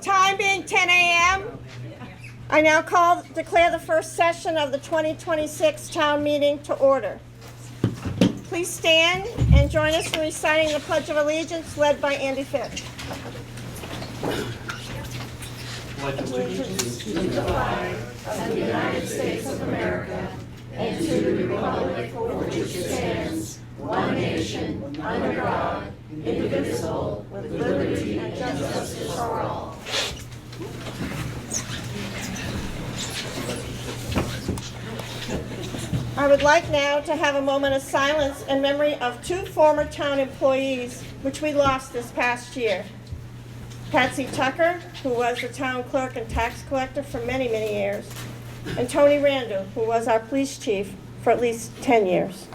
Time being 10 a.m., I now declare the first session of the 2026 town meeting to order. Please stand and join us in reciting the Pledge of Allegiance led by Andy Fitch. Pledge allegiance to the flag of the United States of America and to the republic for which it stands, one nation, under God, indivisible, with liberty and justice for all. I would like now to have a moment of silence in memory of two former town employees which we lost this past year. Patsy Tucker, who was the town clerk and tax collector for many, many years, and Tony Randall, who was our police chief for at least 10 years.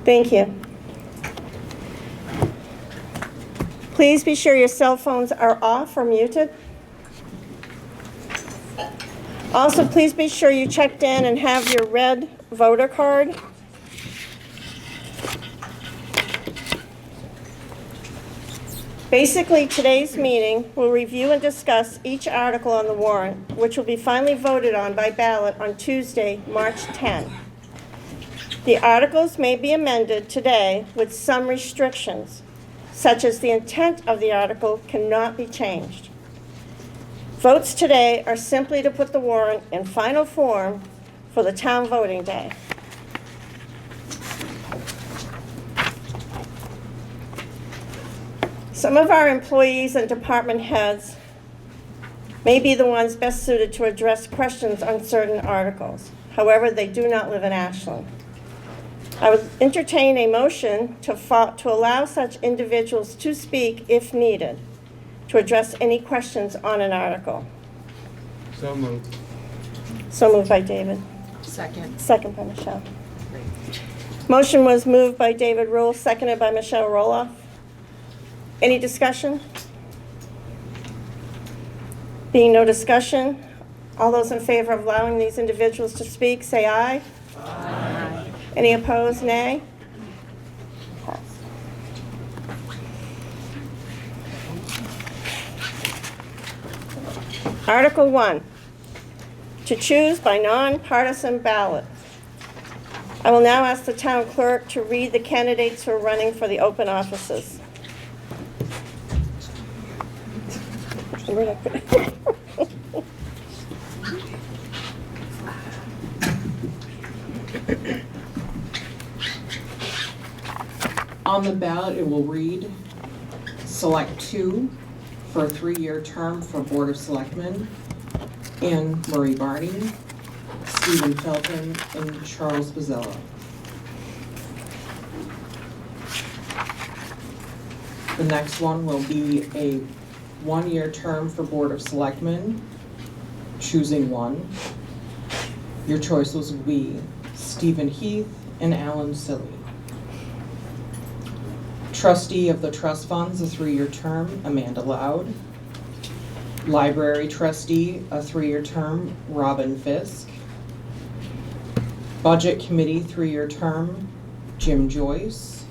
Thank you. Please be sure your cell phones are off or muted. Also, please be sure you checked in and have your red voter card. Basically, today's meeting will review and discuss each article on the warrant, which will be finally voted on by ballot on Tuesday, March 10. The articles may be amended today with some restrictions, such as the intent of the article cannot be changed. Votes today are simply to put the warrant in final form for the town voting day. Some of our employees and department heads may be the ones best suited to address questions on certain articles. However, they do not live in Ashland. I would entertain a motion to allow such individuals to speak if needed, to address any questions on an article. So moved. So moved by David. Second. Second by Michelle. Motion was moved by David Rule, seconded by Michelle Roloff. Any discussion? Being no discussion, all those in favor of allowing these individuals to speak, say aye. Aye. Any opposed, nay? Pass. Article 1, to choose by nonpartisan ballot. I will now ask the town clerk to read the candidates who are running for the open offices. On the ballot, it will read, select 2 for a 3-year term for Board of Selectmen, Anne Marie Barney, Stephen Felton, and Charles Bozzella. The next one will be a 1-year term for Board of Selectmen, choosing 1. Your choices will be Stephen Heath and Alan Silly. Trustee of the Trust Funds, a 3-year term, Amanda Loud. Library Trustee, a 3-year term, Robin Fisk. Budget Committee, 3-year term, Jim Joyce.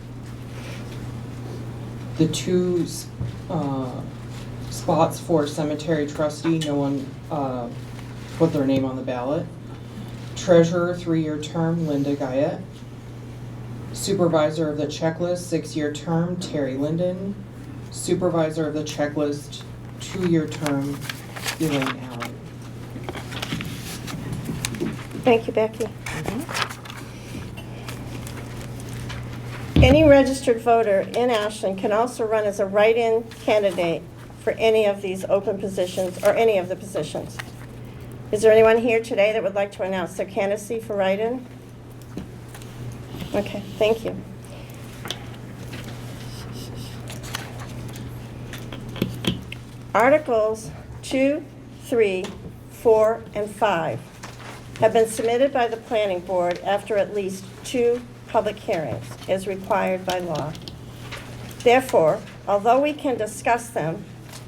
The 2 spots for Cemetery Trustee, no one put their name on the ballot. Treasurer, 3-year term, Linda Guyette. Supervisor of the Checklist, 6-year term, Terry Linden. Supervisor of the Checklist, 2-year term, Elaine Allen. Thank you, Becky. Any registered voter in Ashland can also run as a write-in candidate for any of these open positions or any of the positions. Is there anyone here today that would like to announce their candidacy for write-in? Okay, thank you. Articles 2, 3, 4, and 5 have been submitted by the planning board after at least 2 public hearings, as required by law. Therefore, although we can discuss them,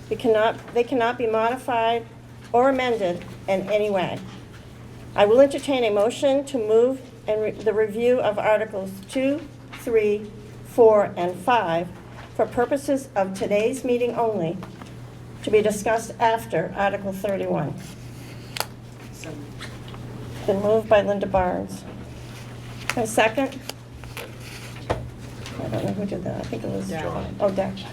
they cannot be modified or amended in any way. I will entertain a motion to move the review of Articles 2, 3, 4, and 5 for purposes of today's meeting only, to be discussed after Article 31. Been moved by Linda Barnes. A second? I don't know who did that. I think it was Darrell. Oh, Dash.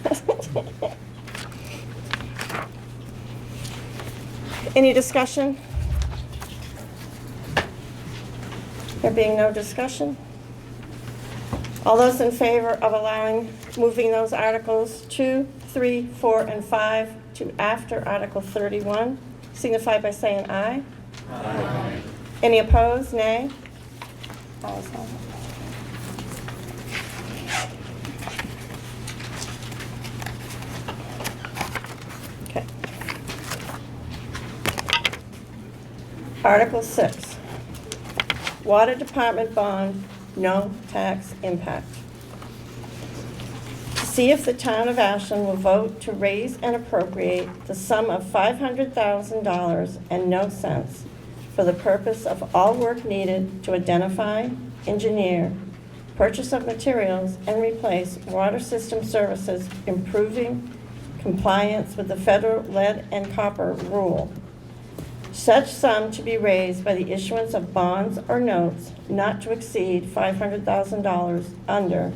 Any discussion? There being no discussion? All those in favor of moving those Articles 2, 3, 4, and 5 to after Article 31, signify by saying aye. Aye. Any opposed? Nay? Ayes have it. Okay. Article 6, Water Department bond, no tax impact. To see if the town of Ashland will vote to raise and appropriate the sum of $500,000 and no cents for the purpose of all work needed to identify, engineer, purchase of materials, and replace water system services, improving compliance with the federal lead and copper rule. Such sum to be raised by the issuance of bonds or notes not to exceed $500,000 under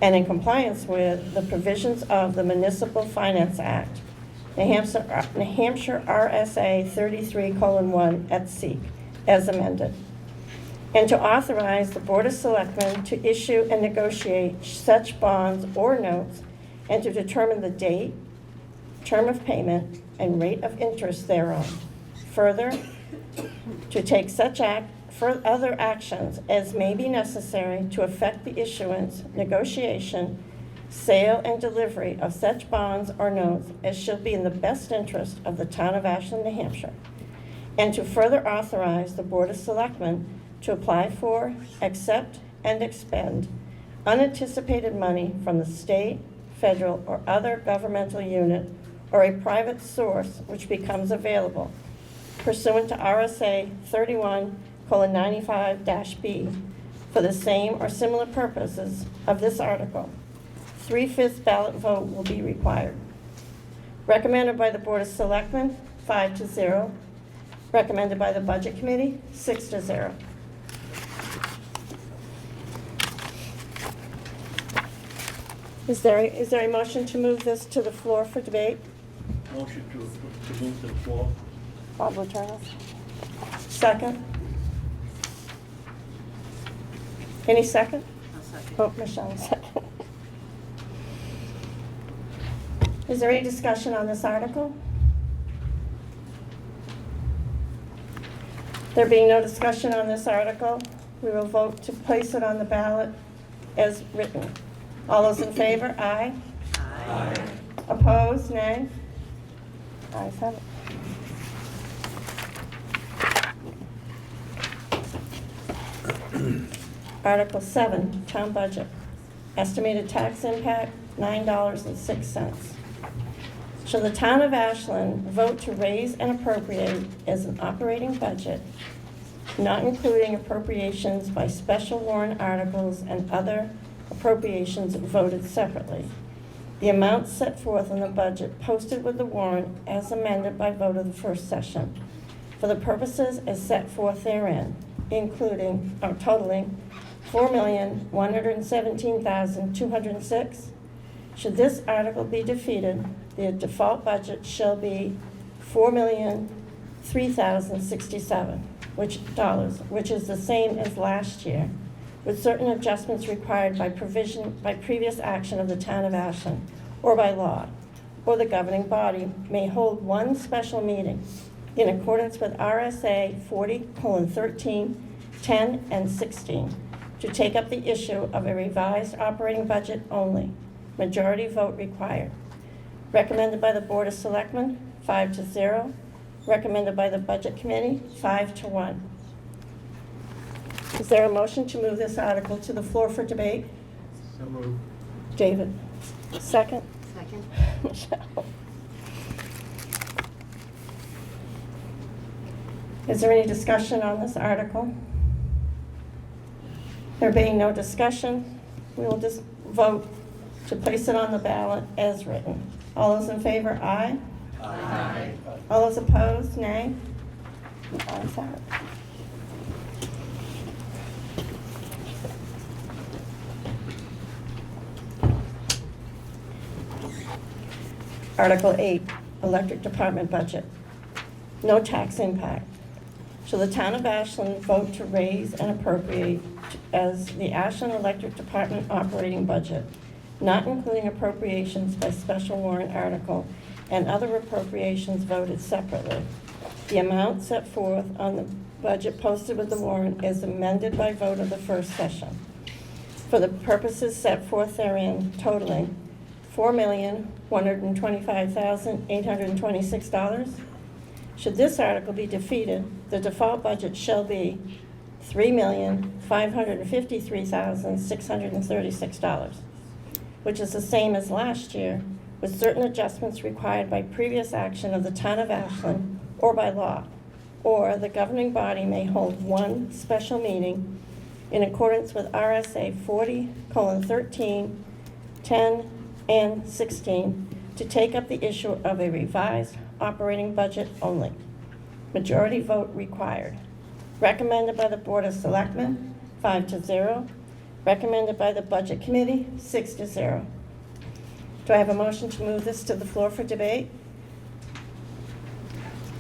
and in compliance with the provisions of the Municipal Finance Act, New Hampshire RSA 33:1 et seq., as amended, and to authorize the Board of Selectmen to issue and negotiate such bonds or notes and to determine the date, term of payment, and rate of interest thereon. Further, to take such for other actions as may be necessary to effect the issuance, negotiation, sale, and delivery of such bonds or notes as shall be in the best interest of the town of Ashland, New Hampshire, and to further authorize the Board of Selectmen to apply for, accept, and expend unanticipated money from the state, federal, or other governmental unit or a private source which becomes available pursuant to RSA 31:95-B for the same or similar purposes of this article. 3/5 ballot vote will be required. Recommended by the Board of Selectmen, 5-0. Recommended by the Budget Committee, 6-0. Is there a motion to move this to the floor for debate? Motion to move to the floor. Bob Latourneau. Second? Any second? I'll second. Oh, Michelle, second. Is there any discussion on this article? There being no discussion on this article, we will vote to place it on the ballot as written. All those in favor, aye. Aye. Opposed, nay? Ayes have it. Article 7, Town Budget. Estimated tax impact, $9.06. Shall the town of Ashland vote to raise and appropriate as an operating budget, not including appropriations by special warrant articles and other appropriations voted separately, the amounts set forth in the budget posted with the warrant as amended by vote of the first session, for the purposes as set forth therein, including, or totaling, $4,117,206. Should this article be defeated, the default budget shall be $4,003,067, which is the same as last year, with certain adjustments required by previous action of the town of Ashland, or by law, or the governing body may hold one special meeting in accordance with RSA 40:13, 10, and 16 to take up the issue of a revised operating budget only. Majority vote required. Recommended by the Board of Selectmen, 5-0. Recommended by the Budget Committee, 5-1. Is there a motion to move this article to the floor for debate? So moved. David, second. Second. Michelle. Is there any discussion on this article? There being no discussion, we will just vote to place it on the ballot as written. All those in favor, aye. Aye. All those opposed, nay. Ayes have it. Article 8, Electric Department Budget. No tax impact. Shall the town of Ashland vote to raise and appropriate as the Ashland Electric Department operating budget, not including appropriations by special warrant article and other appropriations voted separately. The amount set forth on the budget posted with the warrant is amended by vote of the first session, for the purposes set forth therein totaling $4,125,826. Should this article be defeated, the default budget shall be $3,553,636, which is the same as last year, with certain adjustments required by previous action of the town of Ashland or by law, or the governing body may hold one special meeting in accordance with RSA 40:13, 10, and 16 to take up the issue of a revised operating budget only. Majority vote required. Recommended by the Board of Selectmen, 5-0. Recommended by the Budget Committee, 6-0. Do I have a motion to move this to the floor for debate?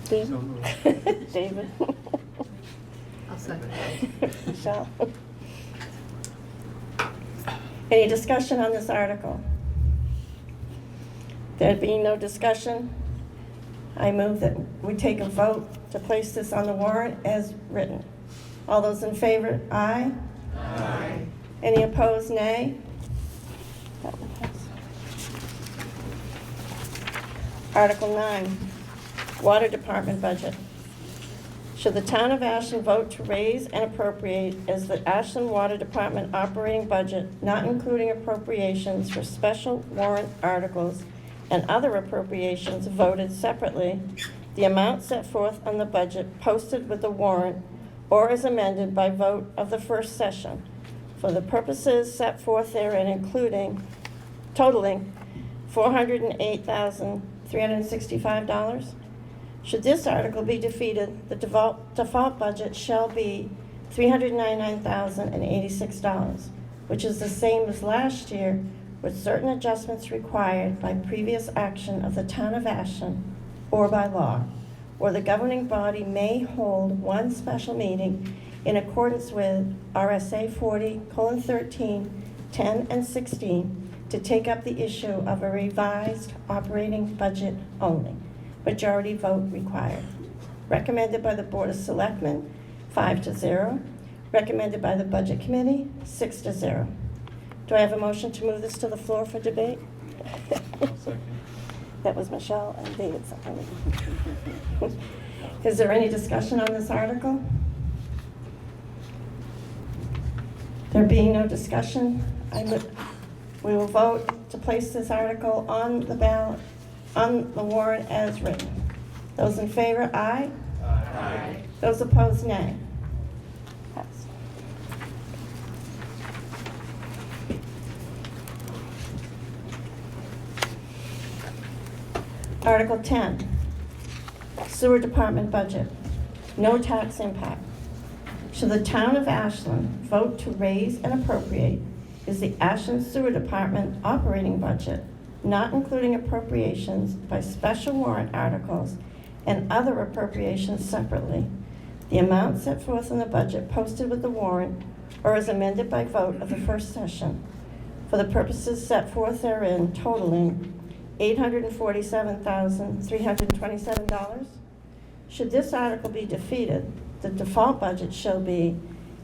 Steve? So moved. David? I'll second. Michelle? Any discussion on this article? There being no discussion, I move that we take a vote to place this on the warrant as written. All those in favor, aye. Aye. Any opposed, nay. That one passed. Article 9, Water Department Budget. Should the town of Ashland vote to raise and appropriate as the Ashland Water Department operating budget, not including appropriations for special warrant articles and other appropriations voted separately, the amount set forth on the budget posted with the warrant or as amended by vote of the first session for the purposes set forth therein, including totaling $408,365. Should this article be defeated, the default budget shall be $399,086, which is the same as last year, with certain adjustments required by previous action of the town of Ashland or by law, or the governing body may hold one special meeting in accordance with RSA 40:13, 10, and 16 to take up the issue of a revised operating budget only. Majority vote required. Recommended by the Board of Selectmen, 5-0. Recommended by the Budget Committee, 6-0. Do I have a motion to move this to the floor for debate? I'll second. That was Michelle and David seconded. Is there any discussion on this article? There being no discussion, we will vote to place this article on the ballot, on the warrant as written. Those in favor, aye. Aye. Those opposed, nay. Passed. Article 10, Sewer Department Budget. No tax impact. Shall the town of Ashland vote to raise and appropriate is the Ashland Sewer Department operating budget, not including appropriations by special warrant articles and other appropriations separately, the amount set forth in the budget posted with the warrant or as amended by vote of the first session for the purposes set forth therein, totaling $847,327. Should this article be defeated, the default budget shall be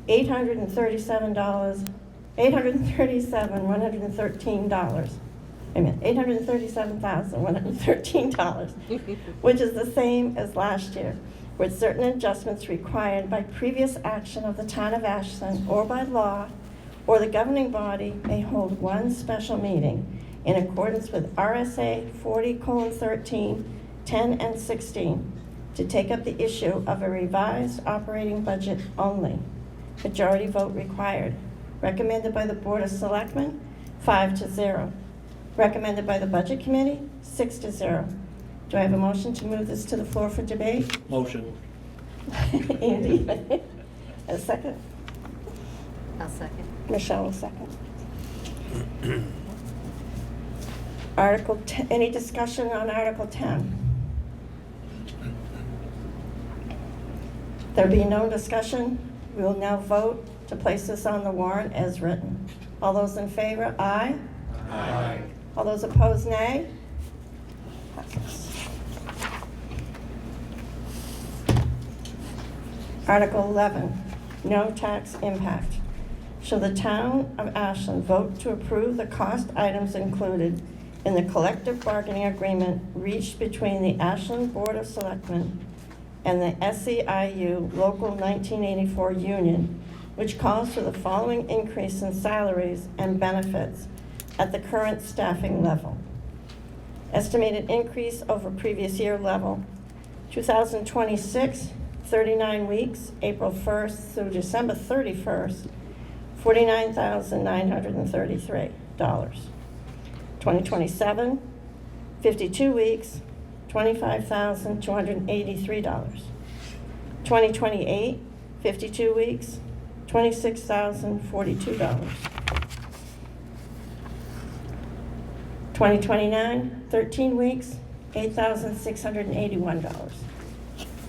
$837,113, which is the same as last year, with certain adjustments required by previous action of the town of Ashland or by law, or the governing body may hold one special meeting in accordance with RSA 40:13, 10, and 16 to to take up the issue of a revised operating budget only. Majority vote required. Recommended by the Board of Selectmen, 5-0. Recommended by the Budget Committee, 6-0. Do I have a motion to move this to the floor for debate? Motion. Andy? A second? I'll second. Michelle will second. Article, any discussion on Article 10? There being no discussion, we will now vote to place this on the warrant as written. All those in favor, aye? Aye. All those opposed, nay? Passes. Article 11, no tax impact. Shall the town of Ashland vote to approve the cost items included in the collective bargaining agreement reached between the Ashland Board of Selectmen and the SEIU Local 1984 Union, which calls for the following increase in salaries and benefits at the current staffing level. Estimated increase over previous year level, 2026, 39 weeks, April 1st through December 31st, $49,933. 2027, 52 weeks, $25,283. 2028, 52 weeks, $26,042. 2029, 13 weeks, $8,681.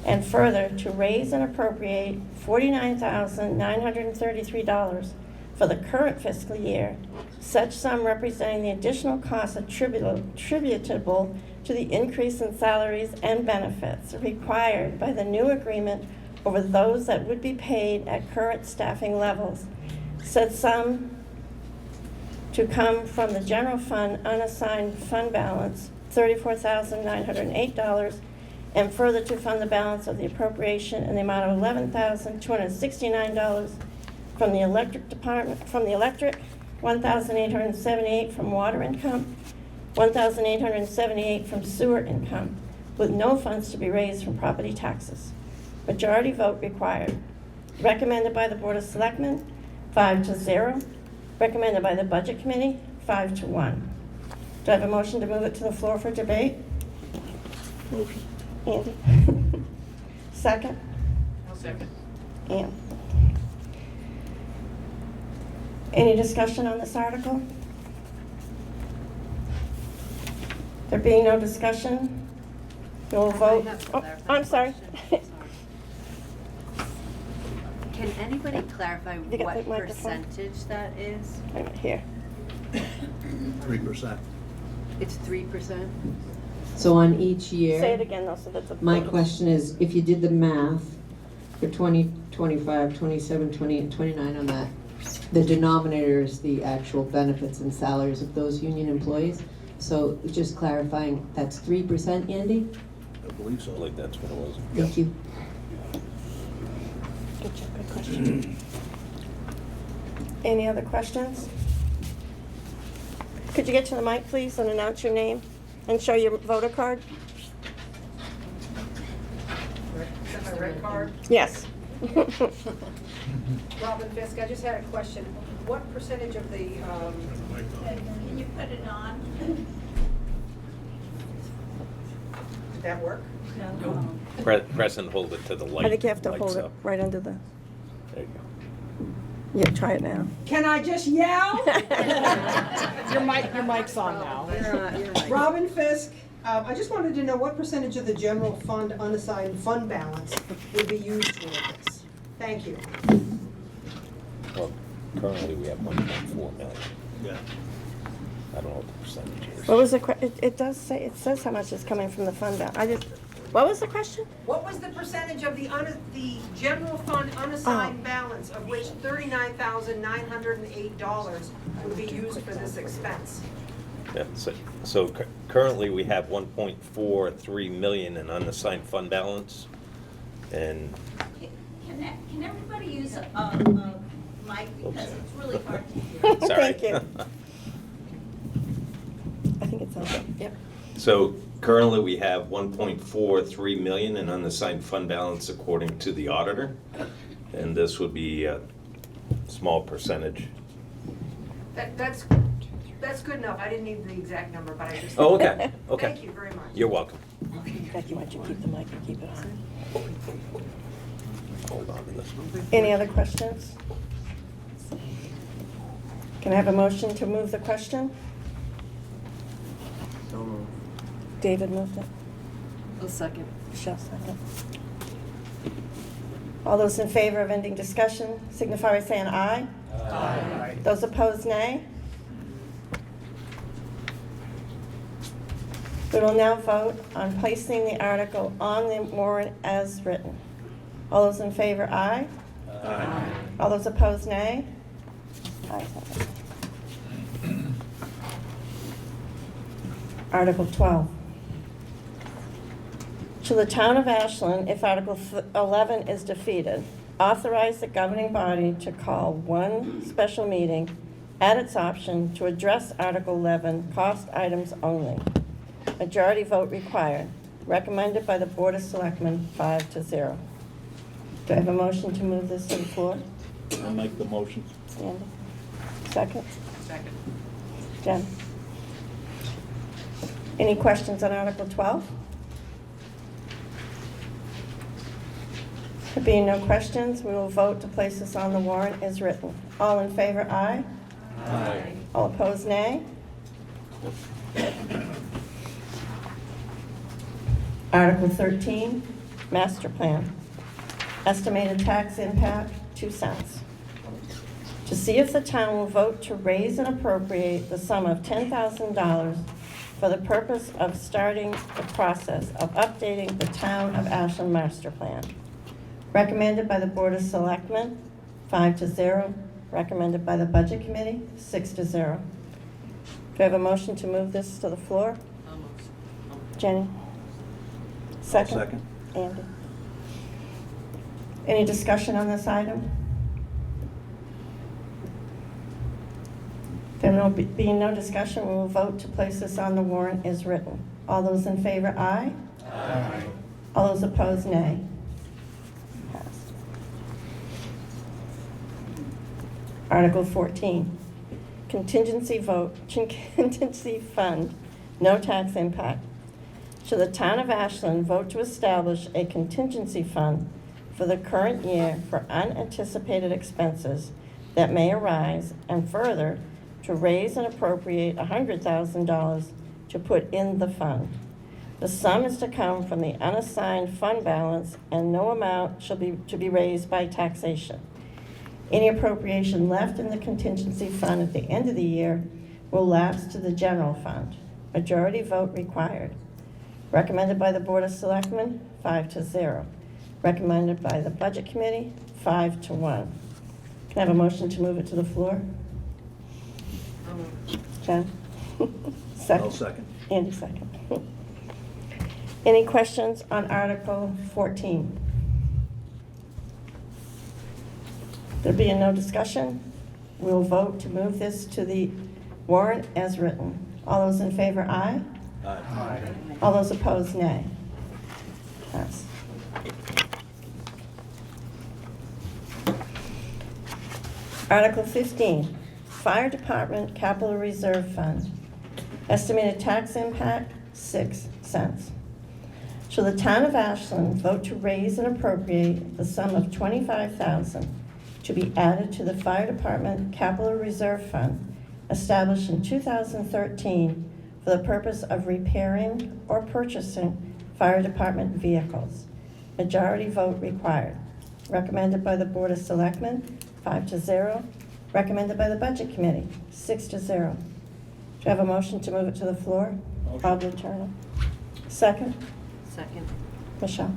And further, to raise and appropriate $49,933 for the current fiscal year, such sum representing the additional costs attributable to the increase in salaries and benefits required by the new agreement over those that would be paid at current staffing levels. Said sum to come from the general fund unassigned fund balance, $34,908, and further to fund the balance of the appropriation in the amount of $11,269 from the electric department, from the electric, $1,878 from water income, $1,878 from sewer income, with no funds to be raised from property taxes. Majority vote required. Recommended by the Board of Selectmen, 5-0. Recommended by the Budget Committee, 5-1. Do I have a motion to move it to the floor for debate? Motion. Andy? Second? I'll second. Ann? Any discussion on this article? There being no discussion, we'll vote. I have a Oh, clarifying I'm sorry. question. Can anybody clarify You got the what microphone? percentage that is? Wait a minute, here. 3%. It's 3%? So on each year. Say it again though, so that's a. My question is, if you did the math for 20, 25, 27, 28, 29 on that, the denominator is the actual benefits and salaries of those union employees. So just clarifying, that's 3%, Andy? I believe so. Like that's what it was. Thank you. Good job, good question. Any other questions? Could you get to the mic, please, and announce your name and show your voter card? Is that my red card? Yes. Robin Fisk, I just had a question. What percentage of the, Can you put it on? did that work? Press and hold it to the light. I think you have to lights hold it up. right under the, There you go. yeah, try it now. Can I just yell? Your mic's on now. You're right. Robin Fisk, I just wanted to know what percentage of the general fund unassigned fund balance would be used for this? Thank you. Well, currently we have 1.4 million. Yeah. I don't know what the percentage is. What was the it does say, it says how much is coming from the fund balance. What was the question? What was the percentage of the general fund unassigned balance of which $39,908 would be used for this expense? Yeah, so currently we have 1.43 million in unassigned fund balance, and Can everybody use a mic because it's really hard to hear? sorry. Thank you. I think it's on. Yep. So Currently, we have 1.43 million in unassigned fund balance according to the auditor, and this would be a small percentage. That's good enough. I didn't need the exact number, but I just. Oh, okay, okay. Thank you very much. You're welcome. Becky, why don't you keep the mic and keep it on? Hold on to this one. Any other questions? Can I have a motion to move the question? So moved. David moved it. A second. Michelle second. All those in favor of ending discussion signify by saying aye. Aye. Those opposed, nay. We will now vote on placing the article on the warrant as written. All those in favor, aye. Aye. All those opposed, nay. Ayes have it. Article 12. To the town of Ashland, if Article 11 is defeated, authorize the governing body to call one special meeting at its option to address Article 11 cost items only. Majority vote required. Recommended by the Board of Selectmen, 5-0. Do I have a motion to move this to the floor? I'll make the motion. Andy? Second? Second. Jen? Any questions on Article 12? There being no questions, we will vote to place this on the warrant as written. All in favor, aye. Aye. All opposed, nay. Article 13, Master Plan. Estimated tax impact, 2 cents. To see if the town will vote to raise and appropriate the sum of $10,000 for the purpose of starting the process of updating the Town of Ashland Master Plan. Recommended by the Board of Selectmen, 5-0. Recommended by the Budget Committee, 6-0. Do I have a motion to move this to the floor? Jenny? Second? Second. Andy? Any discussion on this item? There will be no discussion, we will vote to place this on the warrant as written. All those in favor, aye. Aye. All those opposed, nay. Passed. Article 14, contingency vote, contingency fund, no tax impact. Should the town of Ashland vote to establish a contingency fund for the current year for unanticipated expenses that may arise, and further, to raise and appropriate $100,000 to put in the fund. The sum is to come from the unassigned fund balance, and no amount shall be to be raised by taxation. Any appropriation left in the contingency fund at the end of the year will lapse to the general fund. Majority vote required. Recommended by the Board of Selectmen, 5-0. Recommended by the Budget Committee, 5-1. Can I have a motion to move it to the floor? Jen? Second. I'll second. Andy, second. Any questions on Article 14? There being no discussion, we will vote to move this to the warrant as written. All those in favor, aye. Aye. All those opposed, nay. Pass. Article 15, Fire Department Capital Reserve Fund. Estimated tax impact, 6 cents. Shall the town of Ashland vote to raise and appropriate the sum of $25,000 to be added to the Fire Department Capital Reserve Fund established in 2013 for the purpose of repairing or purchasing fire department vehicles. Majority vote required. Recommended by the Board of Selectmen, 5-0. Recommended by the Budget Committee, 6-0. Do you have a motion to move it to the floor? Motion. Alderman Turner. Second? Second. Michelle.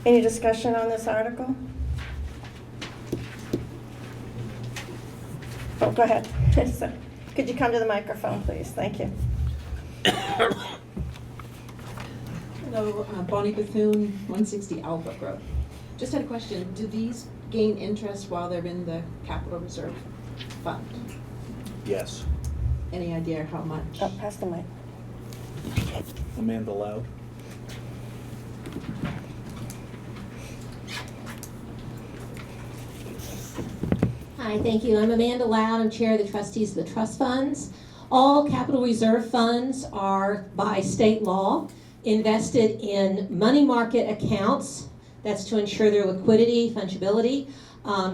Any discussion on this article? Oh, go ahead. So, could you come to the microphone, please? Thank you. Hello, Bonnie Bethune, 160 Albrook Road. Just had a question. Do these gain interest while they're in the capital reserve fund? Yes. Any idea how much? Oh, pass the mic. Amanda Loud. Hi, thank you. I'm Amanda Loud. I'm Chair of the Trustees of the Trust Funds. All capital reserve funds are, by state law, invested in money market accounts. That's to ensure their liquidity, fungibility.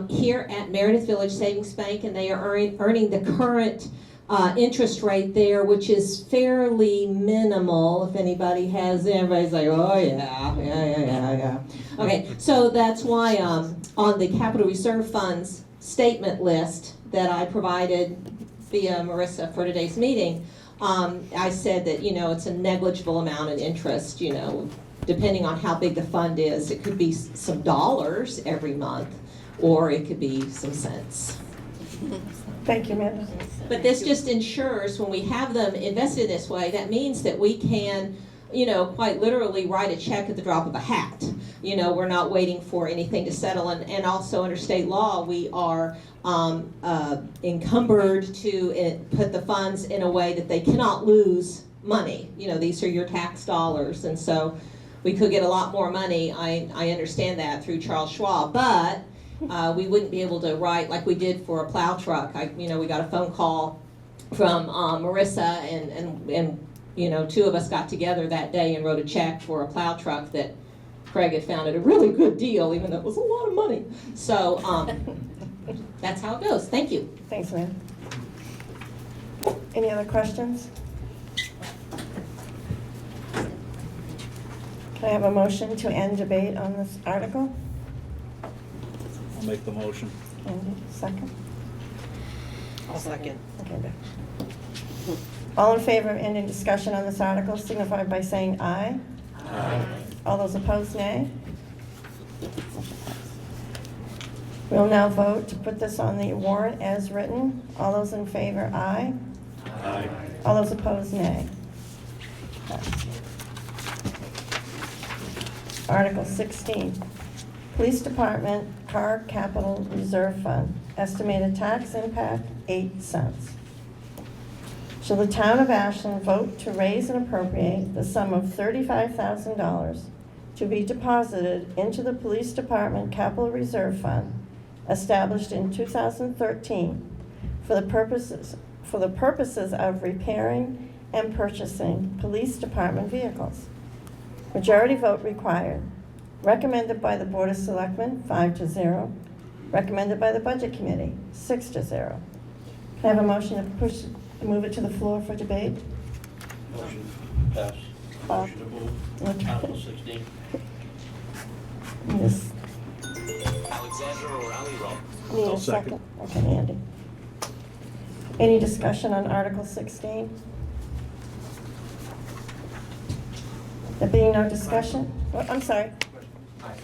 Here at Meredith Village Savings Bank, and they are earning the current interest rate there, which is fairly minimal. If anybody has, everybody's like, oh yeah. Okay, so that's why on the capital reserve funds statement list that I provided via Marissa for today's meeting, I said that, it's a negligible amount of interest, depending on how big the fund is. It could be some dollars every month, or it could be some cents. Thank you, Amanda. But this just ensures when we have them invested this way, that means that we can, quite literally write a check at the drop of a hat. We're not waiting for anything to settle. And also under state law, we are encumbered to put the funds in a way that they cannot lose money. These are your tax dollars. And so we could get a lot more money. I understand that through Charles Schwab. But we wouldn't be able to write like we did for a plow truck. We got a phone call from Marissa, and two of us got together that day and wrote a check for a plow truck that Craig had found at a really good deal, even though it was a lot of money. So that's how it goes. Thank you. Thanks, man. Any other questions? Can I have a motion to end debate on this article? I'll make the motion. Andy, second? I'll second. Okay, Dick. All in favor of ending discussion on this article signify by saying aye. Aye. All those opposed, nay. We'll now vote to put this on the warrant as written. All those in favor, aye. Aye. All those opposed, nay. Article 16, Police Department Car Capital Reserve Fund, estimated tax impact, 8 cents. Shall the town of Ashland vote to raise and appropriate the sum of $35,000 to be deposited into the Police Department Capital Reserve Fund established in 2013 for the purposes of repairing and purchasing police department vehicles. Majority vote required. Recommended by the Board of Selectmen, 5-0. Recommended by the Budget Committee, 6-0. Can I have a motion to move it to the floor for debate? Motion pass. Motion to move. Okay. Article 16. Yes. Alexander or Ali Roll? Need I'll a second? second. Okay, Andy. Any discussion on Article 16? There being no discussion? Oh, I'm sorry. Hi.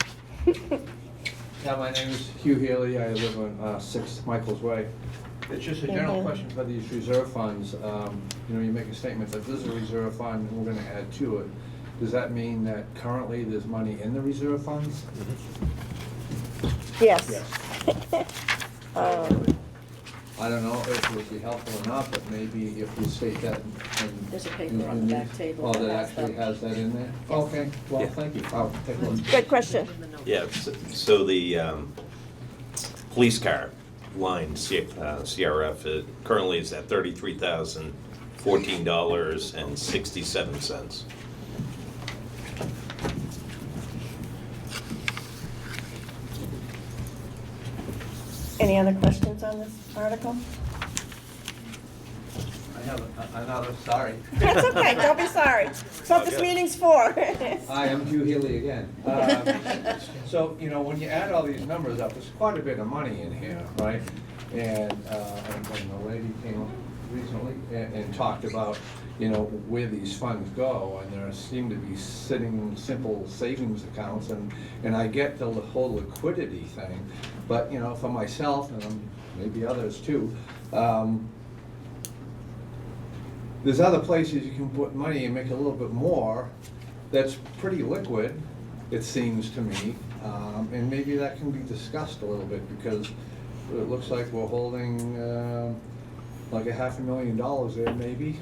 Yeah, my name is Hugh Healy. I live on 6 Michaels Way. It's just a general question for these reserve funds. You make a statement that this is a reserve fund and we're going to add to it. Does that mean that currently there's money in the reserve funds? Yes. I don't know if it would be helpful or not, but maybe if you state that. There's a paper on the back table. Oh, that has actually them. has that in there? Okay, well, Yeah. thank you. I'll take a look. Good question. Yeah, so the police car line, CRF, it currently is at $33,014.67. Any other questions on this article? I have another, sorry. That's okay, don't be sorry. That's what this meeting's for. Hi, I'm Hugh Healy again. So, when you add all these numbers up, there's quite a bit of money in here, right? And the lady came up recently and talked about, where these funds go, and there seem to be sitting simple savings accounts, and I get the whole liquidity thing, but, for myself, and maybe others too, there's other places you can put money and make a little bit more that's pretty liquid, it seems to me, and maybe that can be discussed a little bit, because it looks like we're holding like $500,000 there maybe.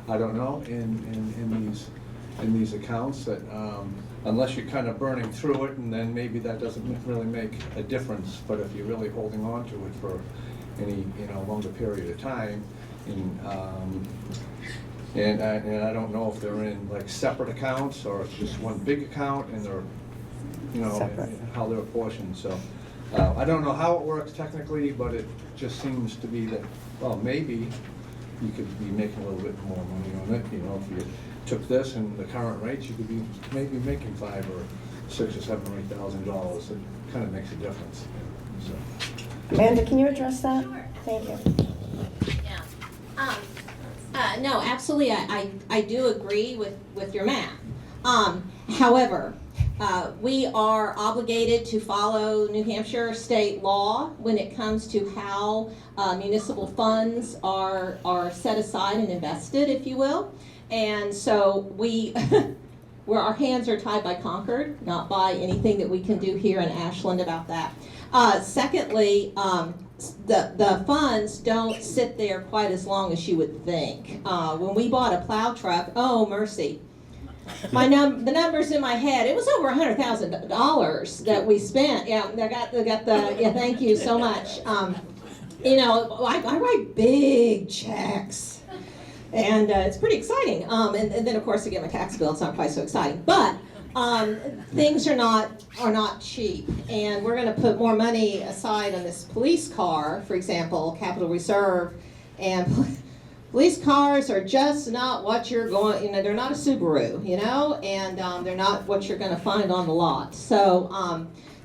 I don't know, in these accounts that, unless you're kind of burning through it, and then maybe that doesn't really make a difference, but if you're really holding on to it for any, longer period of time, and I don't know if they're in like separate accounts or if just one big account and they're, Separate. how they're apportioned, so. I don't know how it works technically, but it just seems to be that, well, maybe you could be making a little bit more money on it, if you took this and the current rates, you could be maybe making $5,000 or $6,000 or $7,000 or $8,000. It kind of makes a difference, so. Amanda, can you address that? Sure. Thank you. Yeah. No, absolutely, I do agree with your math. However, we are obligated to follow New Hampshire state law when it comes to how municipal funds are set aside and invested, if you will. And so where our hands are tied by Concord, not by anything that we can do here in Ashland about that. Secondly, the funds don't sit there quite as long as you would think. When we bought a plow truck, oh mercy, the numbers in my head, it was over $100,000 that we spent. Yeah, they got the yeah. Thank you so much. I write big checks, and it's pretty exciting. And then of course I get my tax bill. It's not quite so exciting, but things are not cheap, and we're going to put more money aside on this police car, for example, capital reserve, and police cars are just not what you're going, they're not a Subaru, and they're not what you're going to find on the lot. So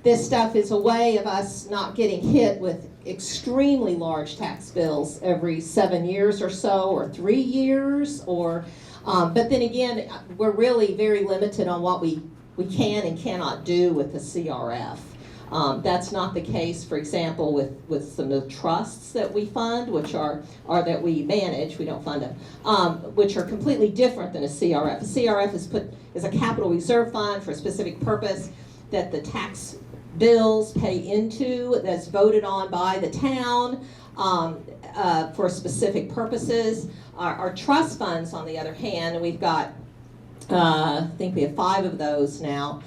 this stuff is a way of us not getting hit with extremely large tax bills every 7 years or so, or 3 years, or but then again, we're really very limited on what we can and cannot do with the CRF. That's not the case, for example, with some of the trusts that we fund, which are that we manage, we don't fund them, which are completely different than a CRF. A CRF is a capital reserve fund for a specific purpose that the tax bills pay into, that's voted on by the town for specific purposes. Our trust funds, on the other hand, and we've got, I think we have 5 of those now,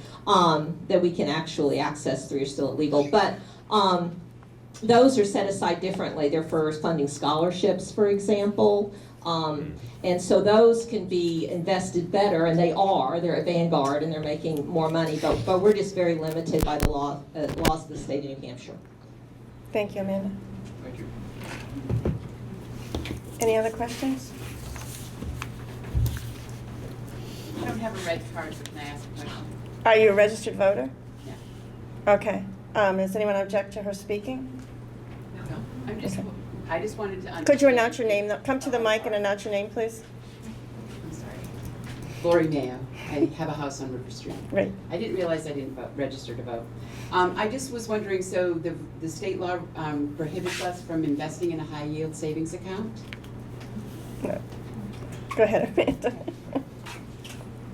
that we can actually access through, you're still illegal, but those are set aside differently. They're for funding scholarships, for example, and so those can be invested better, and they're at Vanguard, and they're making more money, but we're just very limited by the laws of the state of New Hampshire. Thank you, Amanda. Thank you. Any other questions? I don't have a red card, so can I ask a question? Are you a registered voter? Yeah. Okay. Does anyone object to her speaking? No, I just wanted to understand. Could you announce your name? Come to the mic and announce your name, please. I'm sorry. Lori Mayo. I have a house on River Street. Right. I didn't realize I didn't register to vote. I just was wondering, so the state law prohibits us from investing in a high yield savings account? No. Go ahead, Amanda.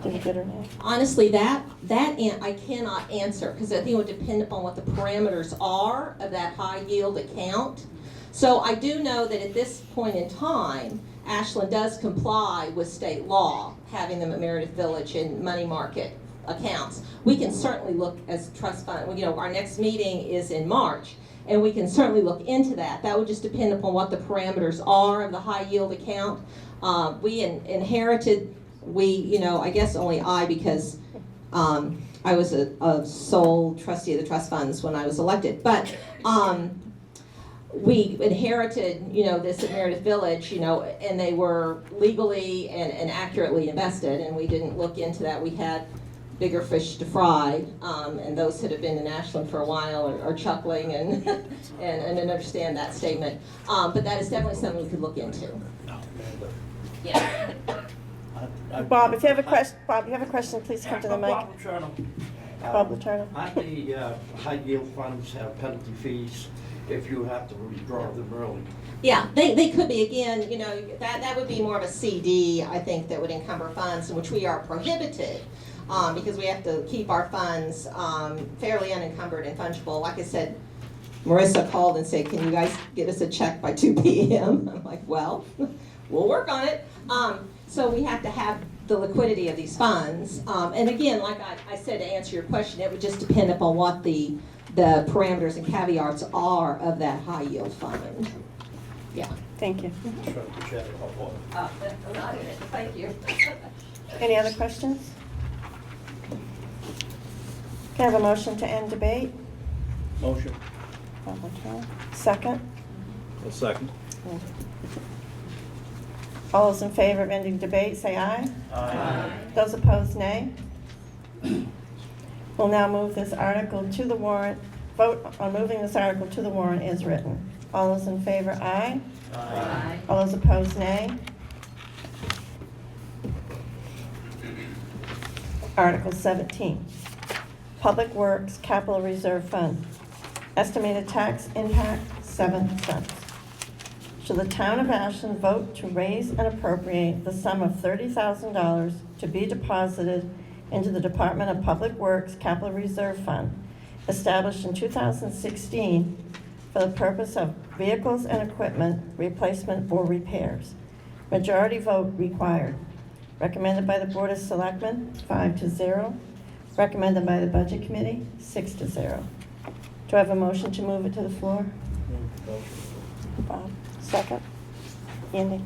Did you get her name? Honestly, that I cannot answer, because I think it would depend upon what the parameters are of that high yield account. So I do know that at this point in time, Ashland does comply with state law, having them at Meredith Village in money market accounts. We can certainly look as trust fund, our next meeting is in March, and we can certainly look into that. That would just depend upon what the parameters are of the high yield account. We inherited, I guess only I, because I was a sole trustee of the trust funds when I was elected, but we inherited, this at Meredith Village, and they were legally and accurately invested, and we didn't look into that. We had bigger fish to fry, and those that have been in Ashland for a while are chuckling and understand that statement. But that is definitely something we could look into. Yeah. Bob, if you have a question, please come to the mic. Bob Letourneau. Bob Letourneau. Aren't the high yield funds have penalty fees if you have to withdraw them early? Yeah, they could be. Again, that would be more of a CD, I think, that would encumber funds, in which we are prohibited, because we have to keep our funds fairly unencumbered and fungible. Like I said, Marissa called and said, can you guys get us a check by 2 p.m.? I'm like, well, we'll work on it. So we have to have the liquidity of these funds. And again, like I said, to answer your question, it would just depend upon what the parameters and caveats are of that high yield fund. Yeah. Thank you. Thank you. Any other questions? Can I have a motion to end debate? Motion. Okay. Second? A second. All those in favor of ending debate, say aye. Aye. Those opposed, nay. We'll now move this article to the warrant. Vote on moving this article to the warrant is written. All those in favor, aye. Aye. All those opposed, nay. Article 17, Public Works Capital Reserve Fund. Estimated tax impact, 7 cents. Shall the town of Ashland vote to raise and appropriate the sum of $30,000 to be deposited into the Department of Public Works Capital Reserve Fund, established in 2016 for the purpose of vehicles and equipment replacement or repairs. Majority vote required. Recommended by the Board of Selectmen, 5-0. Recommended by the Budget Committee, 6-0. Do I have a motion to move it to the floor? Bob, second. Andy?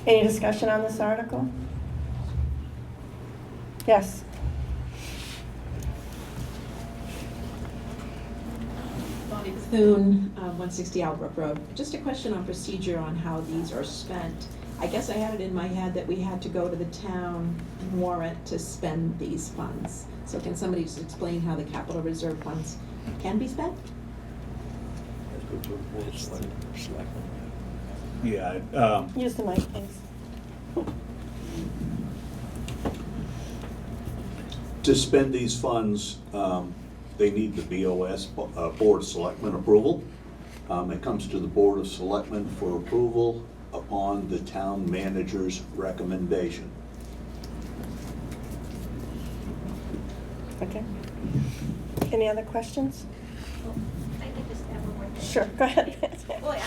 Any discussion on this article? Yes. Bonnie Bethune, 160 Albrook Road. Just a question on procedure on how these are spent. I guess I had it in my head that we had to go to the town warrant to spend these funds. So can somebody just explain how the capital reserve funds can be spent? Yeah, Use the mic, please. To spend these funds, they need the BOS, Board of Selectmen approval. It comes to the Board of Selectmen for approval upon the town manager's recommendation. Okay. Any other questions? I can just have one more thing. Sure, go ahead. Boy,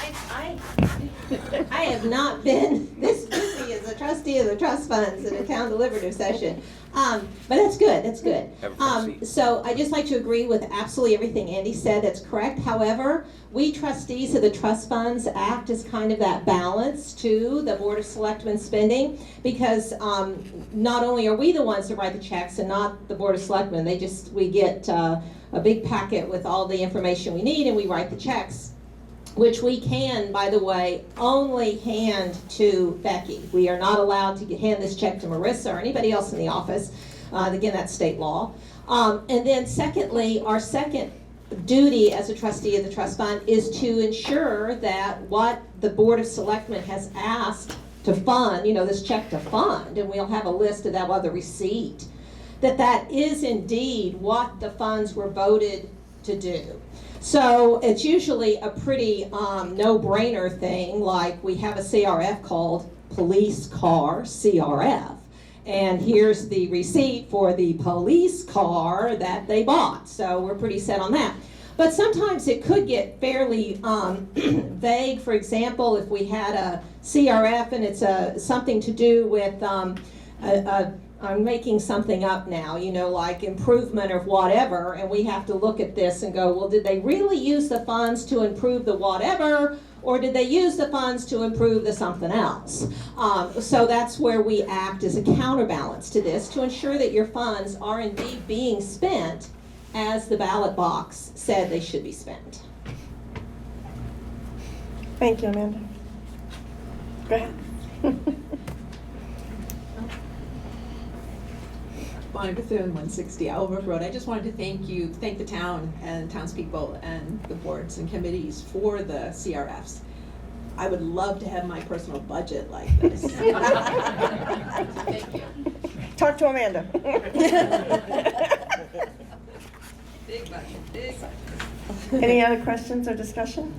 I have not been this busy as a trustee of the trust funds in a town deliberative session. But that's good, that's good. So I just like to agree with absolutely everything Andy said, that's correct. However, we trustees of the trust funds act as kind of that balance to the Board of Selectmen spending, because not only are we the ones that write the checks and not the Board of Selectmen, we get a big packet with all the information we need and we write the checks, which we can, by the way, only hand to Becky. We are not allowed to hand this check to Marissa or anybody else in the office. Again, that's state law. And then secondly, our second duty as a trustee of the trust fund is to ensure that what the Board of Selectmen has asked to fund, this check to fund, and we'll have a list of that, the receipt, that is indeed what the funds were voted to do. So it's usually a pretty no-brainer thing, like we have a CRF called Police Car CRF. And here's the receipt for the police car that they bought. So we're pretty set on that. But sometimes it could get fairly vague. For example, if we had a CRF and it's something to do with I'm making something up now, like improvement or whatever, and we have to look at this and go, well, did they really use the funds to improve the whatever, or did they use the funds to improve the something else? So that's where we act as a counterbalance to this, to ensure that your funds are indeed being spent as the ballot box said they should be spent. Thank you, Amanda. Go ahead. Bonnie Bethune, 160 Albrook Road. I just wanted to thank the town and townspeople and the boards and committees for the CRFs. I would love to have my personal budget like this. Thank you. Talk to Amanda. Big budget, big budget. Any other questions or discussion?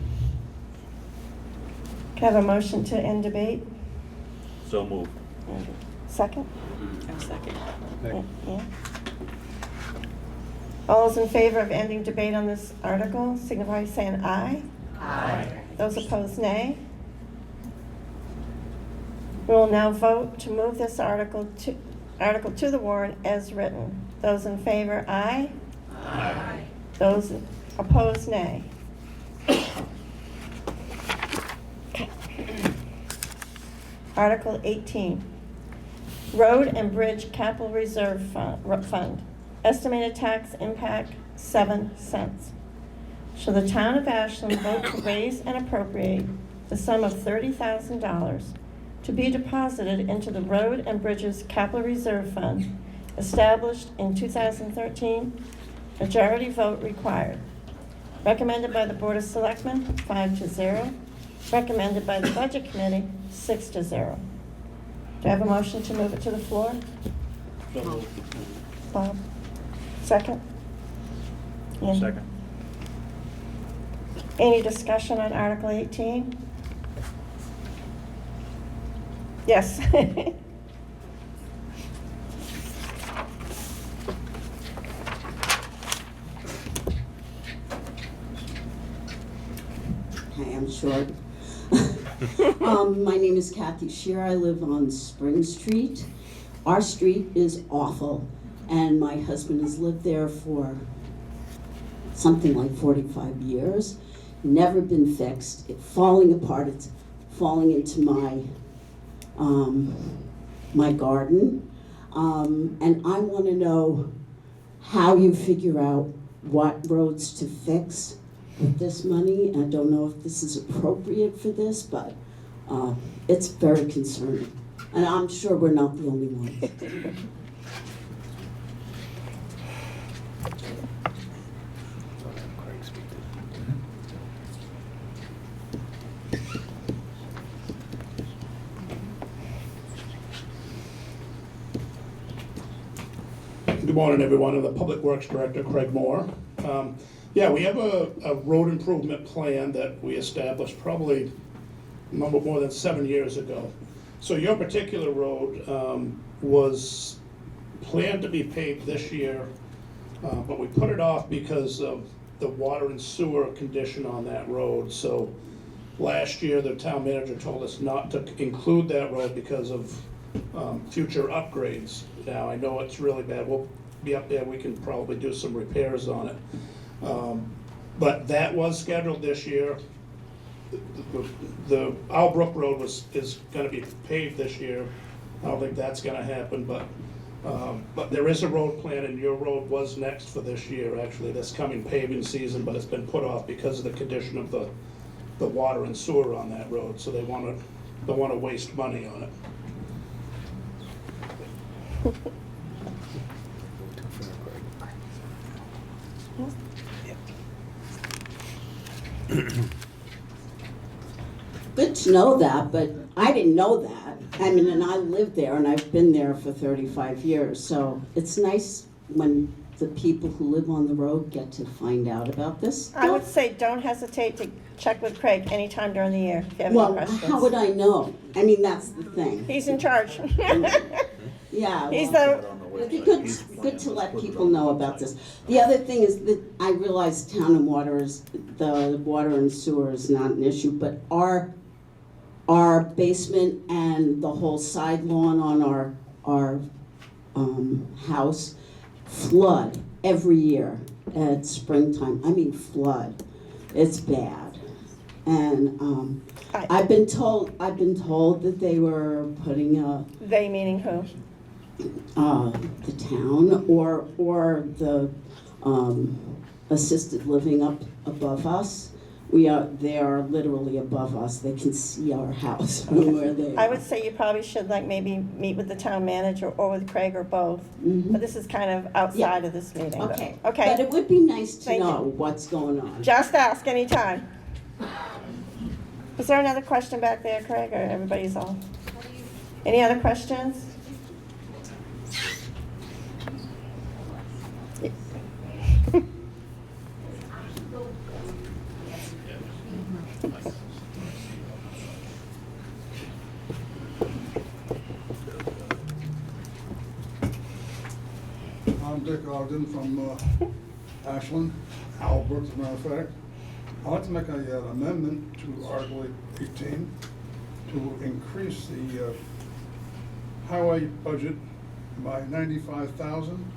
Can I have a motion to end debate? so moved. Second? Second. Yeah. All those in favor of ending debate on this article signify by saying aye. Aye. Those opposed, nay. We will now vote to move this article to the warrant as written. Those in favor, aye. Aye. Those opposed, nay. Article 18, Road and Bridge Capital Reserve Fund. Estimated tax impact, 7 cents. Shall the town of Ashland vote to raise and appropriate the sum of $30,000 to be deposited into the Road and Bridges Capital Reserve Fund established in 2013? Majority vote required. Recommended by the Board of Selectmen, 5-0. Recommended by the Budget Committee, 6-0. Do I have a motion to move it to the floor? So moved. Bob? Second? Ian? Second. Any discussion on Article 18? Yes. Hi, I'm short. My name is Kathy Shear. I live on Spring Street. Our street is awful, and my husband has lived there for something like 45 years. Never been fixed. It's falling apart. It's falling into my my garden, and I want to know how you figure out what roads to fix with this money. I don't know if this is appropriate for this, but it's very concerning. And I'm sure we're not the only ones. Good morning, everyone. I'm the Public Works Director, Craig Moore. Yeah, we have a road improvement plan that we established probably more than 7 years ago. So your particular road was planned to be paved this year, but we put it off because of the water and sewer condition on that road. So last year, the town manager told us not to include that road because of future upgrades. Now, I know it's really bad. We'll be up there. We can probably do some repairs on it. But that was scheduled this year. The Owl Brook Road is gonna be paved this year. I don't think that's gonna happen, but there is a road plan, and your road was next for this year, actually, this coming paving season, but it's been put off because of the condition of the water and sewer on that road, so they don't wanna waste money on it. Good to know that, but I didn't know that. I mean, and I live there, and I've been there for 35 years, so it's nice when the people who live on the road get to find out about this. I would say don't hesitate to check with Craig anytime during the year if you have Well, any questions. how would I know? I mean, that's the thing. He's in charge. Yeah. He's well, the, it'd be good to let people know about this. The other thing is that I realize town and the water and sewer is not an issue, but our basement and the whole side lawn on our house flood every year at springtime. I mean flood. It's bad. And I've been told that they were putting they meaning who? The town or the assisted living up above us. They are literally above us. They can see our house from where they are. I would say you probably should maybe meet with the town manager or with Craig or both. Mm-hmm. But this is kind of outside of this meeting. Okay. Okay. But it would be nice to Thank know you. what's going on. Just ask anytime. Is there another question back there, Craig, or everybody's all? Any other questions? I'm Dick Ogden from Ashland, Albrook, as a matter of fact. I'd like to make an amendment to Article 18 to increase the highway budget by 95,000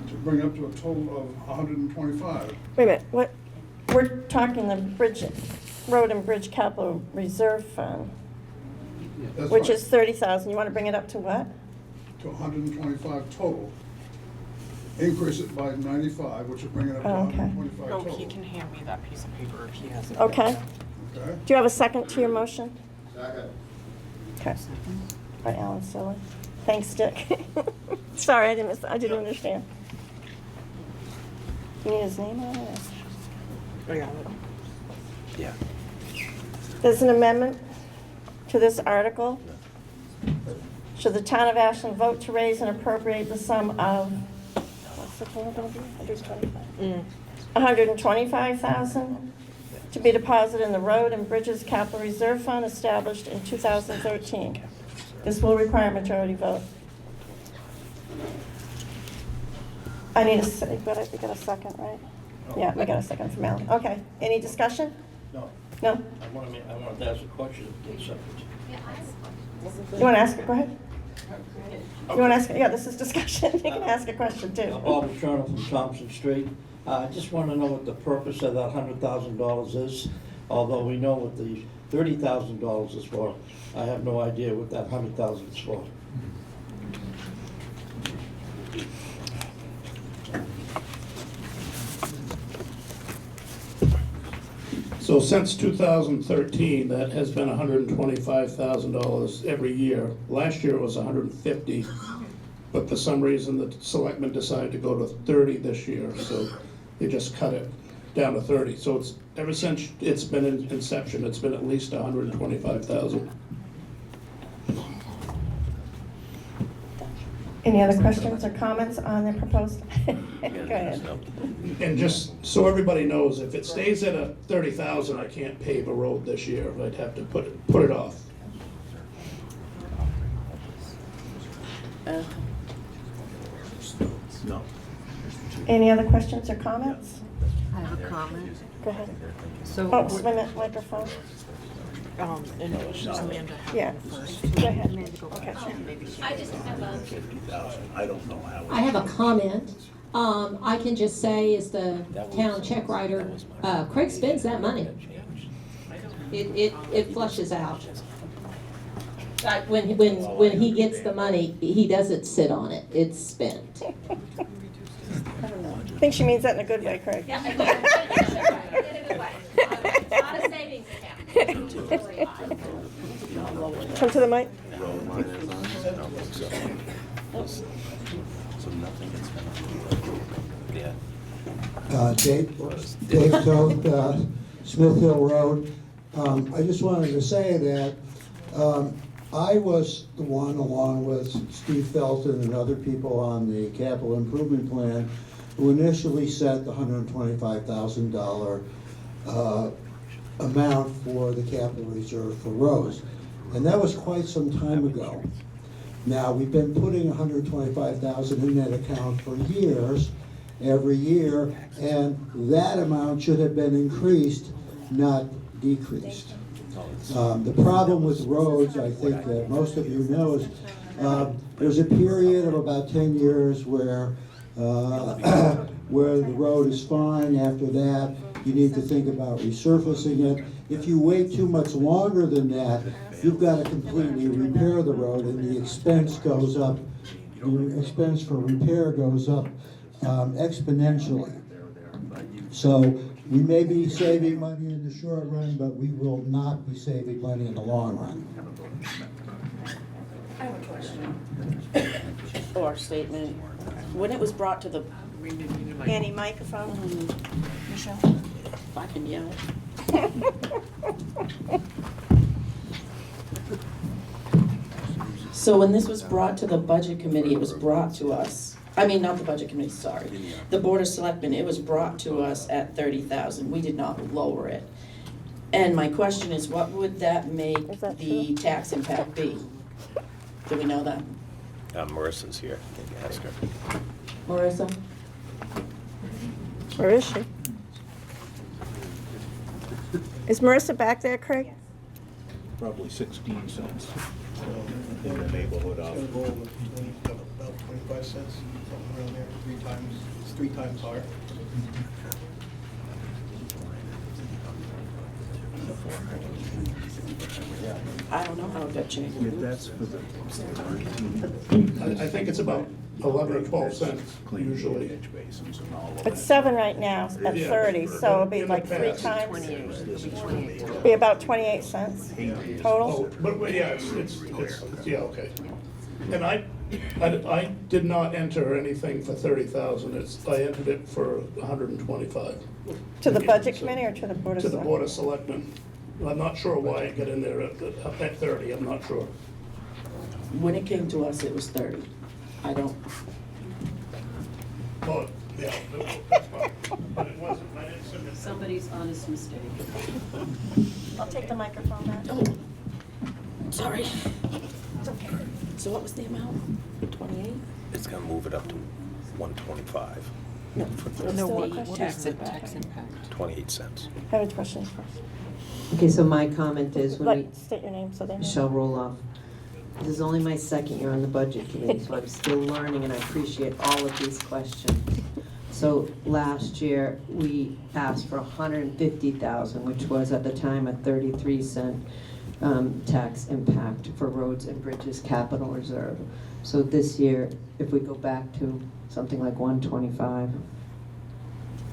to bring up to a total of 125. Wait a minute, what, we're talking the road and bridge capital reserve fund, That's which right. is 30,000. You want to bring it up to what? To 125 total. Increase it by 95, which would bring it up to Oh, okay. 125 Oh, total. he can hand me that piece of paper if he has it. Okay. Okay? Do you have a second to your motion? Second. Okay. By Alan Silly. Thanks, Dick. Sorry, I didn't understand. You need his name on it? I got it. Yeah. There's an amendment to this article. Should the town of Ashland vote to raise and appropriate the sum of, what's the total gonna be? 125? 125,000 to be deposited in the Road and Bridges Capital Reserve Fund established in 2013. This will require a majority vote. I need we got a second, right? Yeah, we got a second from Alan. Okay, any discussion? No. No? I want to ask a question. You want to ask it? Go ahead. You want to ask it? Yeah, this is discussion. You can ask a question too. Bob Turner from Thompson Street. I just want to know what the purpose of that $100,000 is. Although we know what the $30,000 is for, I have no idea what that $100,000 is for. So since 2013, that has been $125,000 every year. Last year it was $150,000, but for some reason the selectmen decided to go to 30 this year, so they just cut it down to 30. So it's, ever since it's been in inception, it's been at least $125,000. Any other questions or comments on the proposed? Go ahead. And just so everybody knows, if it stays at a 30,000, I can't pave a road this year. I'd have to put it off. No. Any other questions or comments? I have a comment. Go ahead. So. Oh, just a minute, microphone. And Amanda had Yeah. one first. Go ahead. Okay. I just have a, 50,000, I don't know how. I have a comment. I can just say, as the town check writer, Craig spends that money. It flushes out. When he gets the money, he doesn't sit on it. It's spent. I think she means that in a good way, Craig. yeah, in a good way. It's not a savings account. Come to the mic. Road line is on, I don't think so. So nothing gets spent on the Dave Toth, Smith Hill Road. I just wanted to say that I was the one, along with Steve Felton and other people on the capital improvement plan, who initially set the $125,000 amount for the capital reserve for roads. And that was quite some time ago. Now, we've been putting $125,000 in that account for years, every year, and that amount should have been increased, not decreased. The problem with roads, I think that most of you know, is there's a period of about 10 years where where the road is fine. After that, you need to think about resurfacing it. If you wait too much longer than that, you've got to completely repair the road, and the expense goes up. The expense for repair goes up exponentially. So we may be saving money in the short run, but we will not be saving money in the long run. I have a question or a statement. When it was brought to the Annie, microphone. Michelle, if I can yell. So when this was brought to the budget committee, it was brought to us. I mean, not the budget committee, sorry. The Board of Selectmen, it was brought to us at 30,000. We did not lower it. And my question is, what would that make the tax impact be? Do we know that? Marissa's here, I think, ask her. Marissa? Where is she? Is Marissa back there, Craig? Probably 16 cents in the neighborhood of. About 25 cents, something around there, it's 3 times higher. I don't know how it got changed. If that's for the I think it's about 11 or 12 cents usually. It's 7 right now, at Yeah. 30, so it'll be In the like 3 past. times. Be about 28 cents total. Oh, but yeah, it's, yeah, okay. And I did not enter anything for 30,000, I entered it for 125. To the budget committee or to the board of To the selectmen? Board of Selectmen. I'm not sure why I got in there at 30, I'm not sure. When it came to us, it was 30. I don't, Well, yeah, that's fine, but it wasn't, I didn't submit. Somebody's honest mistake. I'll take the microphone back. oh, sorry. It's okay. So what was the amount? 28? It's gonna move it up to 125. No, No, what the question? tax impact. 28 cents. Have any questions first? Okay, so my comment is when we, Like, state your name so they know. Michelle Roloff. This is only my second year on the budget committee, so I'm still learning and I appreciate all of these questions. So last year, we asked for 150,000, which was at the time a 33-cent tax impact for roads and bridges capital reserve. So this year, if we go back to something like 125,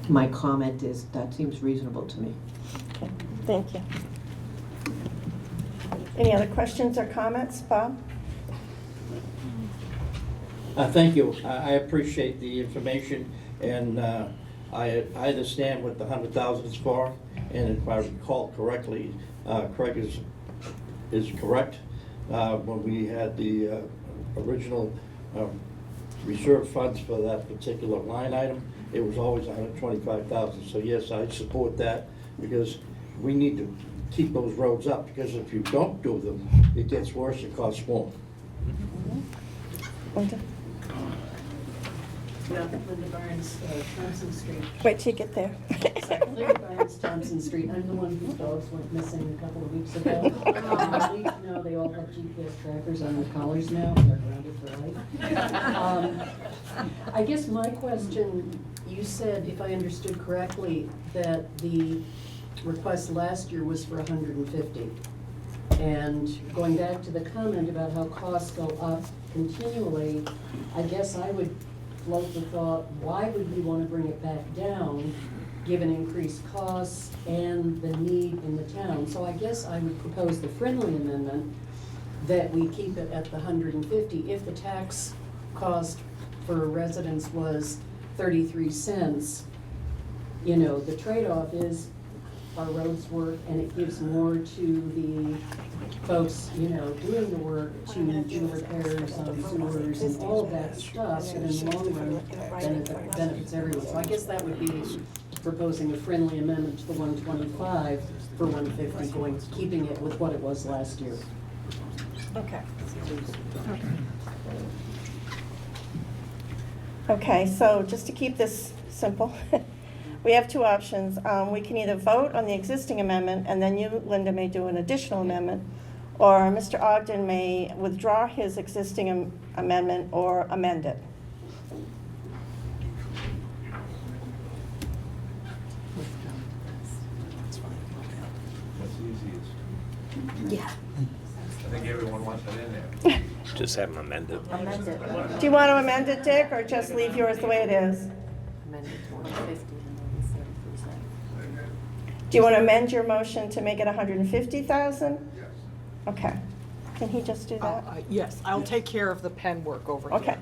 my comment is that seems reasonable to me. Okay, thank you. Any other questions or comments, Bob? Thank you. I appreciate the information, and I understand what the 100,000 is for, and if I recall correctly, Craig is correct. When we had the original reserve funds for that particular line item, it was always 125,000. So yes, I support that, because we need to keep those roads up, because if you don't do them, it gets worse, it costs more. Linda? Linda Barnes, Thompson Street. Wait till you get there. Linda Barnes, Thompson Street. I'm the one whose dogs went missing a couple of weeks ago. No, they all have GPS trackers on their collars now. They're grounded for life. I guess my question, you said, if I understood correctly, that the request last year was for 150. And going back to the comment about how costs go up continually, I guess I would float the thought, why would we want to bring it back down, given increased costs and the need in the town? So I guess I would propose the friendly amendment that we keep it at the 150. If the tax cost for residents was 33 cents, you know, the trade-off is our roads work, and it gives more to the folks, you know, doing the work to do repairs on sewers and all of that stuff, and in the long run, benefits everyone. So I guess that would be proposing a friendly amendment to the 125 for 150, keeping it with what it was last year. Okay. Okay, so just to keep this simple, we have 2 options. We can either vote on the existing amendment, and then you, Linda, may do an additional amendment, or Mr. Ogden may withdraw his existing amendment or amend it. That's the easiest. Yeah. I think everyone wants it in there. Just have them amended. Amend it. Do you want to amend it, Dick, or just leave yours the way it is? Amended to 150 and then 7%. Do you want to amend your motion to make it 150,000? Yes. Okay. Can he just do that? Yes, I'll take care of the pen work over here. Okay.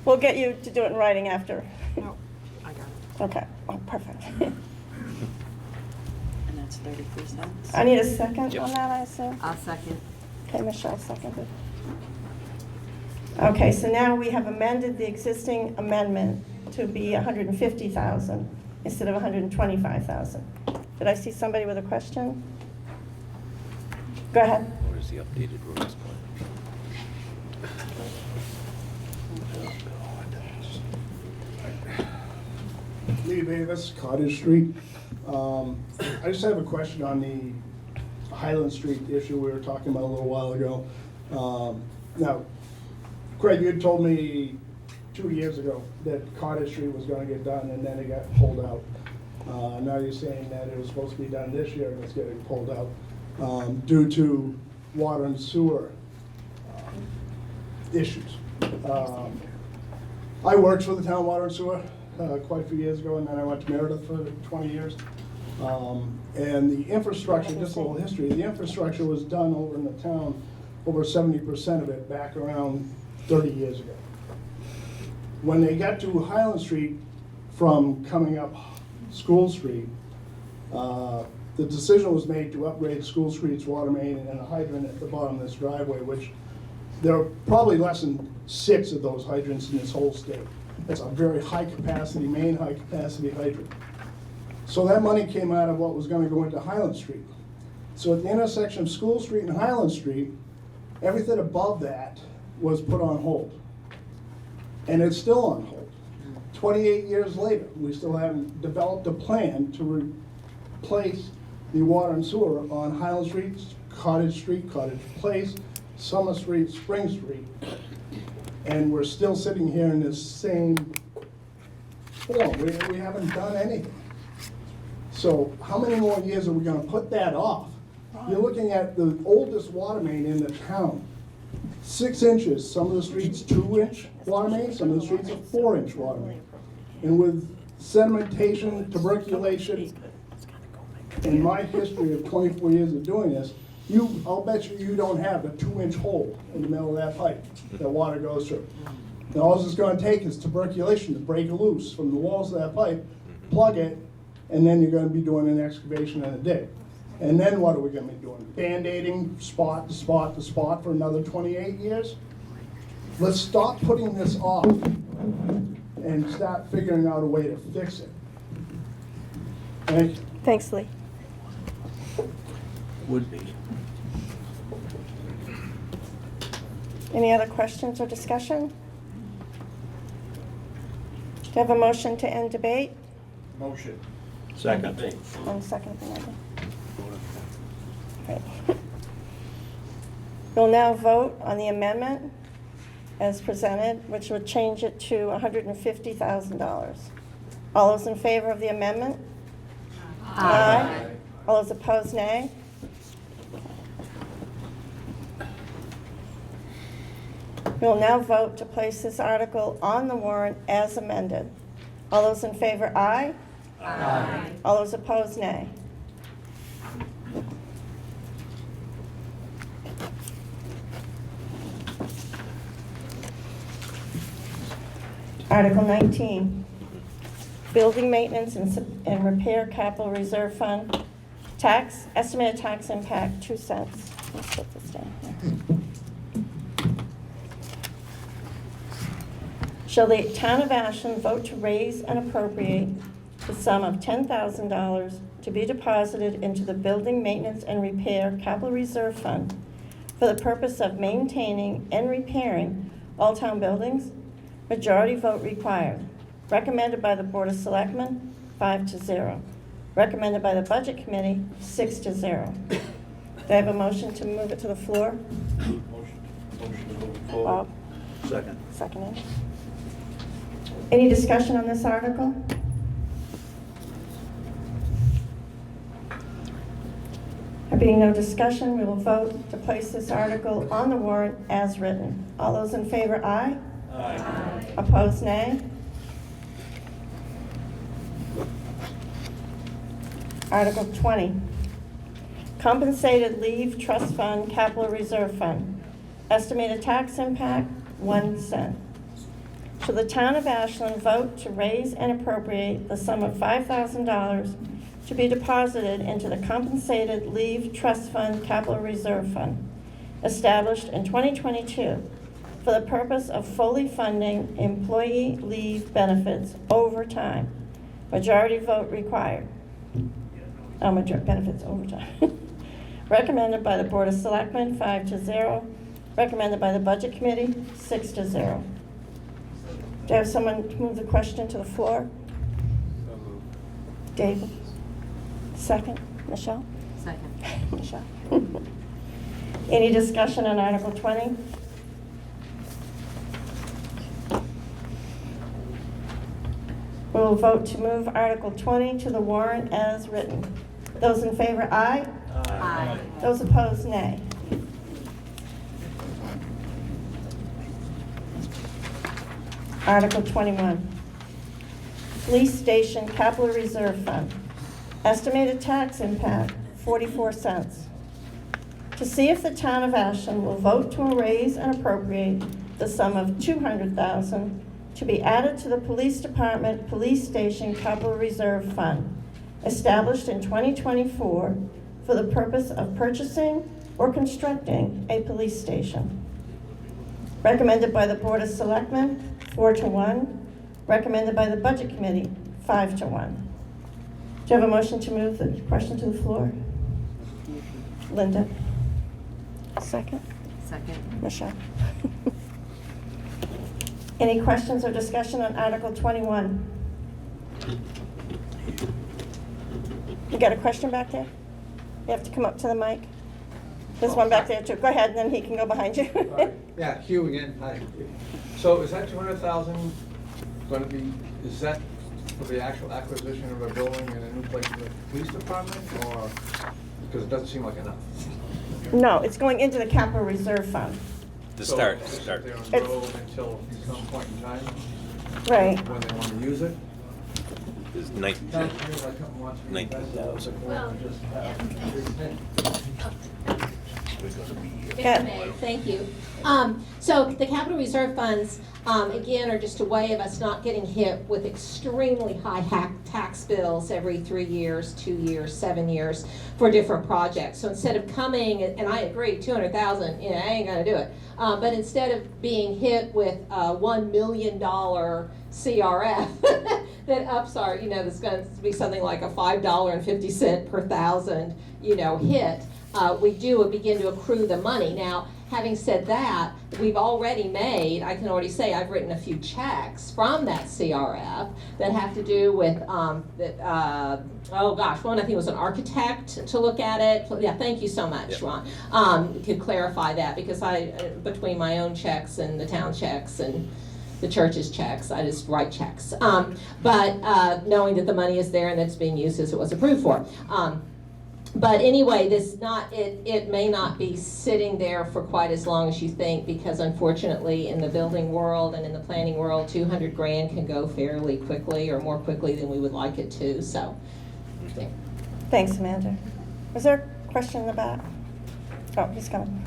We'll get you to do it in writing after. No, I got it. Okay. Oh, perfect. And that's 33 cents. I need a second on that, I assume? I'll second. Okay, Michelle seconded. Okay, so now we have amended the existing amendment to be 150,000 instead of 125,000. Did I see somebody with a question? Go ahead. Where's the updated roads plan? Lee Davis, Cottage Street. I just have a question on the Highland Street issue we were talking about a little while ago. Now, Craig, you had told me 2 years ago that Cottage Street was gonna get done and then it got pulled out. Now you're saying that it was supposed to be done this year and it's getting pulled out due to water and sewer issues. I worked for the town water and sewer quite a few years ago, and then I went to Meredith for 20 years. And the infrastructure, just a little history, the infrastructure was done over in the town, over 70% of it back around 30 years ago. When they got to Highland Street from coming up School Street, the decision was made to upgrade School Street's water main and a hydrant at the bottom of this driveway, which there are probably less than 6 of those hydrants in this whole state. It's a very high capacity main, high capacity hydrant. So that money came out of what was gonna go into Highland Street. So at the intersection of School Street and Highland Street, everything above that was put on hold. And it's still on hold. 28 years later, we still haven't developed a plan to replace the water and sewer on Highland Street, Cottage Place, Summer Street, Spring Street. And we're still sitting here in this same form. We haven't done anything. So how many more years are we gonna put that off? You're looking at the oldest water main in the town. 6 inches, some of the streets 2-inch water main, some of the streets are 4-inch water main. And with sedimentation, tuberculation, in my history of 24 years of doing this, I'll bet you don't have a 2-inch hole in the middle of that pipe that water goes through. Now, all it's gonna take is tuberculation to break it loose from the walls of that pipe, plug it, and then you're gonna be doing an excavation and a dig. And then what are we gonna be doing? Band-aiding spot to spot to spot for another 28 years? Let's stop putting this off and start figuring out a way to fix it. Thank you. Thanks, Lee. Would be. Any other questions or discussion? Do you have a motion to end debate? Motion. Second. One second, Amanda. Right. We'll now vote on the amendment as presented, which would change it to $150,000. All those in favor of the amendment? Aye. All those opposed, nay? We will now vote to place this article on the warrant as amended. All those in favor, aye? Aye. All those opposed, nay? Article 19, Building Maintenance and Repair Capital Reserve Fund. Tax, estimated tax impact, 2 cents. Let's put this down here. Shall the town of Ashland vote to raise and appropriate the sum of $10,000 to be deposited into the Building Maintenance and Repair Capital Reserve Fund for the purpose of maintaining and repairing all town buildings? Majority vote required. Recommended by the Board of Selectmen, 5-0. Recommended by the Budget Committee, 6-0. Do I have a motion to move it to the floor? Motion to move it forward. Bob? Second. Seconded. Any discussion on this article? There being no discussion, we will vote to place this article on the warrant as written. All those in favor, aye? Aye. Opposed, nay? Article 20, Compensated Leave Trust Fund Capital Reserve Fund. Estimated tax impact, 1 cent. Shall the town of Ashland vote to raise and appropriate the sum of $5,000 to be deposited into the Compensated Leave Trust Fund Capital Reserve Fund, established in 2022 for the purpose of fully funding employee leave benefits over time. Majority vote required. Benefits over time. Recommended by the Board of Selectmen, 5-0. Recommended by the Budget Committee, 6-0. Do I have someone to move the question to the floor? David? Second? Michelle? Second. Michelle. Any discussion on Article 20? We will vote to move Article 20 to the warrant as written. Those in favor, aye. Aye. Those opposed, nay. Article 21. Police Station Capital Reserve Fund. Estimated tax impact, 44 cents. To see if the town of Ashland will vote to raise and appropriate the sum of $200,000 to be added to the Police Department Police Station Capital Reserve Fund, established in 2024 for the purpose of purchasing or constructing a police station. Recommended by the Board of Selectmen, 4-1. Recommended by the Budget Committee, 5-1. Do you have a motion to move the question to the floor? Linda? Second? Second. Michelle? Any questions or discussion on Article 21? You got a question back there? You have to come up to the mic. There's one back there too. Go ahead, and then he can go behind you. Yeah, Hugh again, hi. So is that 200,000 going to be, is that for the actual acquisition of a building and a new place for the police department, or, because it doesn't seem like enough? No, it's going into the capital reserve fund. To So start, it's to start. there on the It's- road until some point in time? Right. When they want to use it? There's Sounds to me like something wants to be invested. 19,000. Well, just If I may, thank you. So the capital reserve funds, again, are just a way of us not getting hit with extremely high tax bills every 3 years, 2 years, 7 years for different projects. So instead of coming, and I agree, 200,000, I ain't gonna do it. But instead of being hit with a $1 million CRF that ups our, that's gonna be something like a $5.50 per thousand, hit, we do begin to accrue the money. Now, having said that, we've already made, I can already say, I've written a few checks from that CRF that have to do with, one I think was an architect to look at it. Yeah, thank you so much, Ron. Could clarify that, because between my own checks and the town checks and the church's checks, I just write checks. But knowing that the money is there and that it's being used as it was approved for. But anyway, it may not be sitting there for quite as long as you think, because unfortunately in the building world and in the planning world, 200 grand can go fairly quickly, or more quickly than we would like it to, so. Yeah. Thanks, Amanda. Was there a question in the back? Oh, he's coming.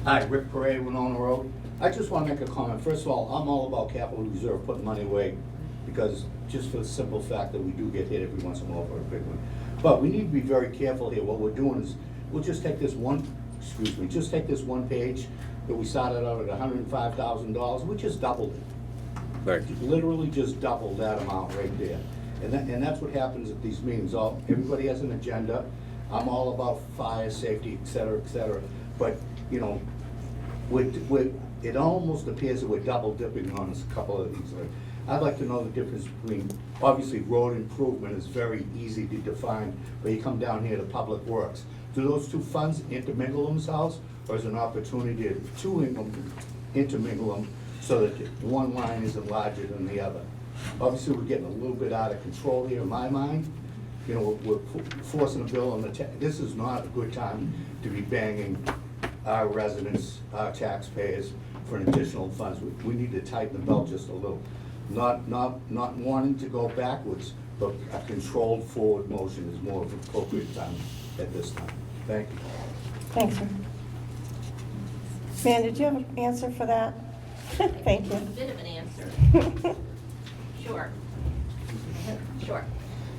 Hi, Rick Parade, Winona Road. I just want to make a comment. First of all, I'm all about capital reserve, putting money away, because just for the simple fact that we do get hit every once in a while for a big one. But we need to be very careful here. What we're doing is, we'll just take this one page that we started out at $105,000, we just doubled it. Right. Literally just doubled that amount right there. And that's what happens at these meetings. Everybody has an agenda. I'm all about fire, safety, et cetera, but, it almost appears that we're double dipping on a couple of these. I'd like to know the difference between, obviously, road improvement is very easy to define, but you come down here to public works. Do those two funds intermingle themselves, or is there an opportunity to intermingle them so that one line isn't larger than the other? Obviously, we're getting a little bit out of control here in my mind. We're forcing a bill on the this is not a good time to be banging our residents, our taxpayers for an additional funds. We need to tighten the belt just a little. Not wanting to go backwards, but a controlled forward motion is more of an appropriate time at this time. Thank you. Thanks, sir. Man, did you have an answer for that? Thank you. A bit of an answer. Sure. Sure.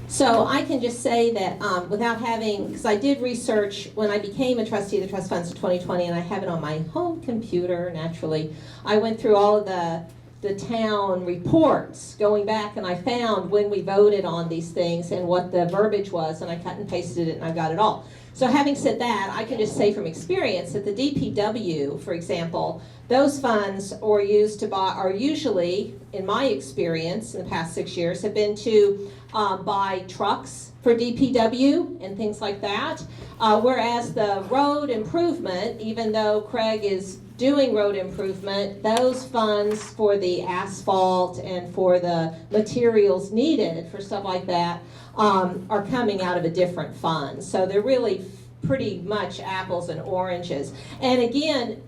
So I can just say that without having, because I did research when I became a trustee of the trust funds in 2020, and I have it on my home computer, naturally. I went through all of the town reports going back, and I found when we voted on these things and what the verbiage was, and I cut and pasted it, and I got it all. So having said that, I can just say from experience that the DPW, for example, Those funds are used to buy, are usually, in my experience in the past 6 years, have been to buy trucks for DPW and things like that. Whereas the road improvement, even though Craig is doing road improvement, those funds for the asphalt and for the materials needed for stuff like that are coming out of a different fund. So they're really pretty much apples and oranges. And again,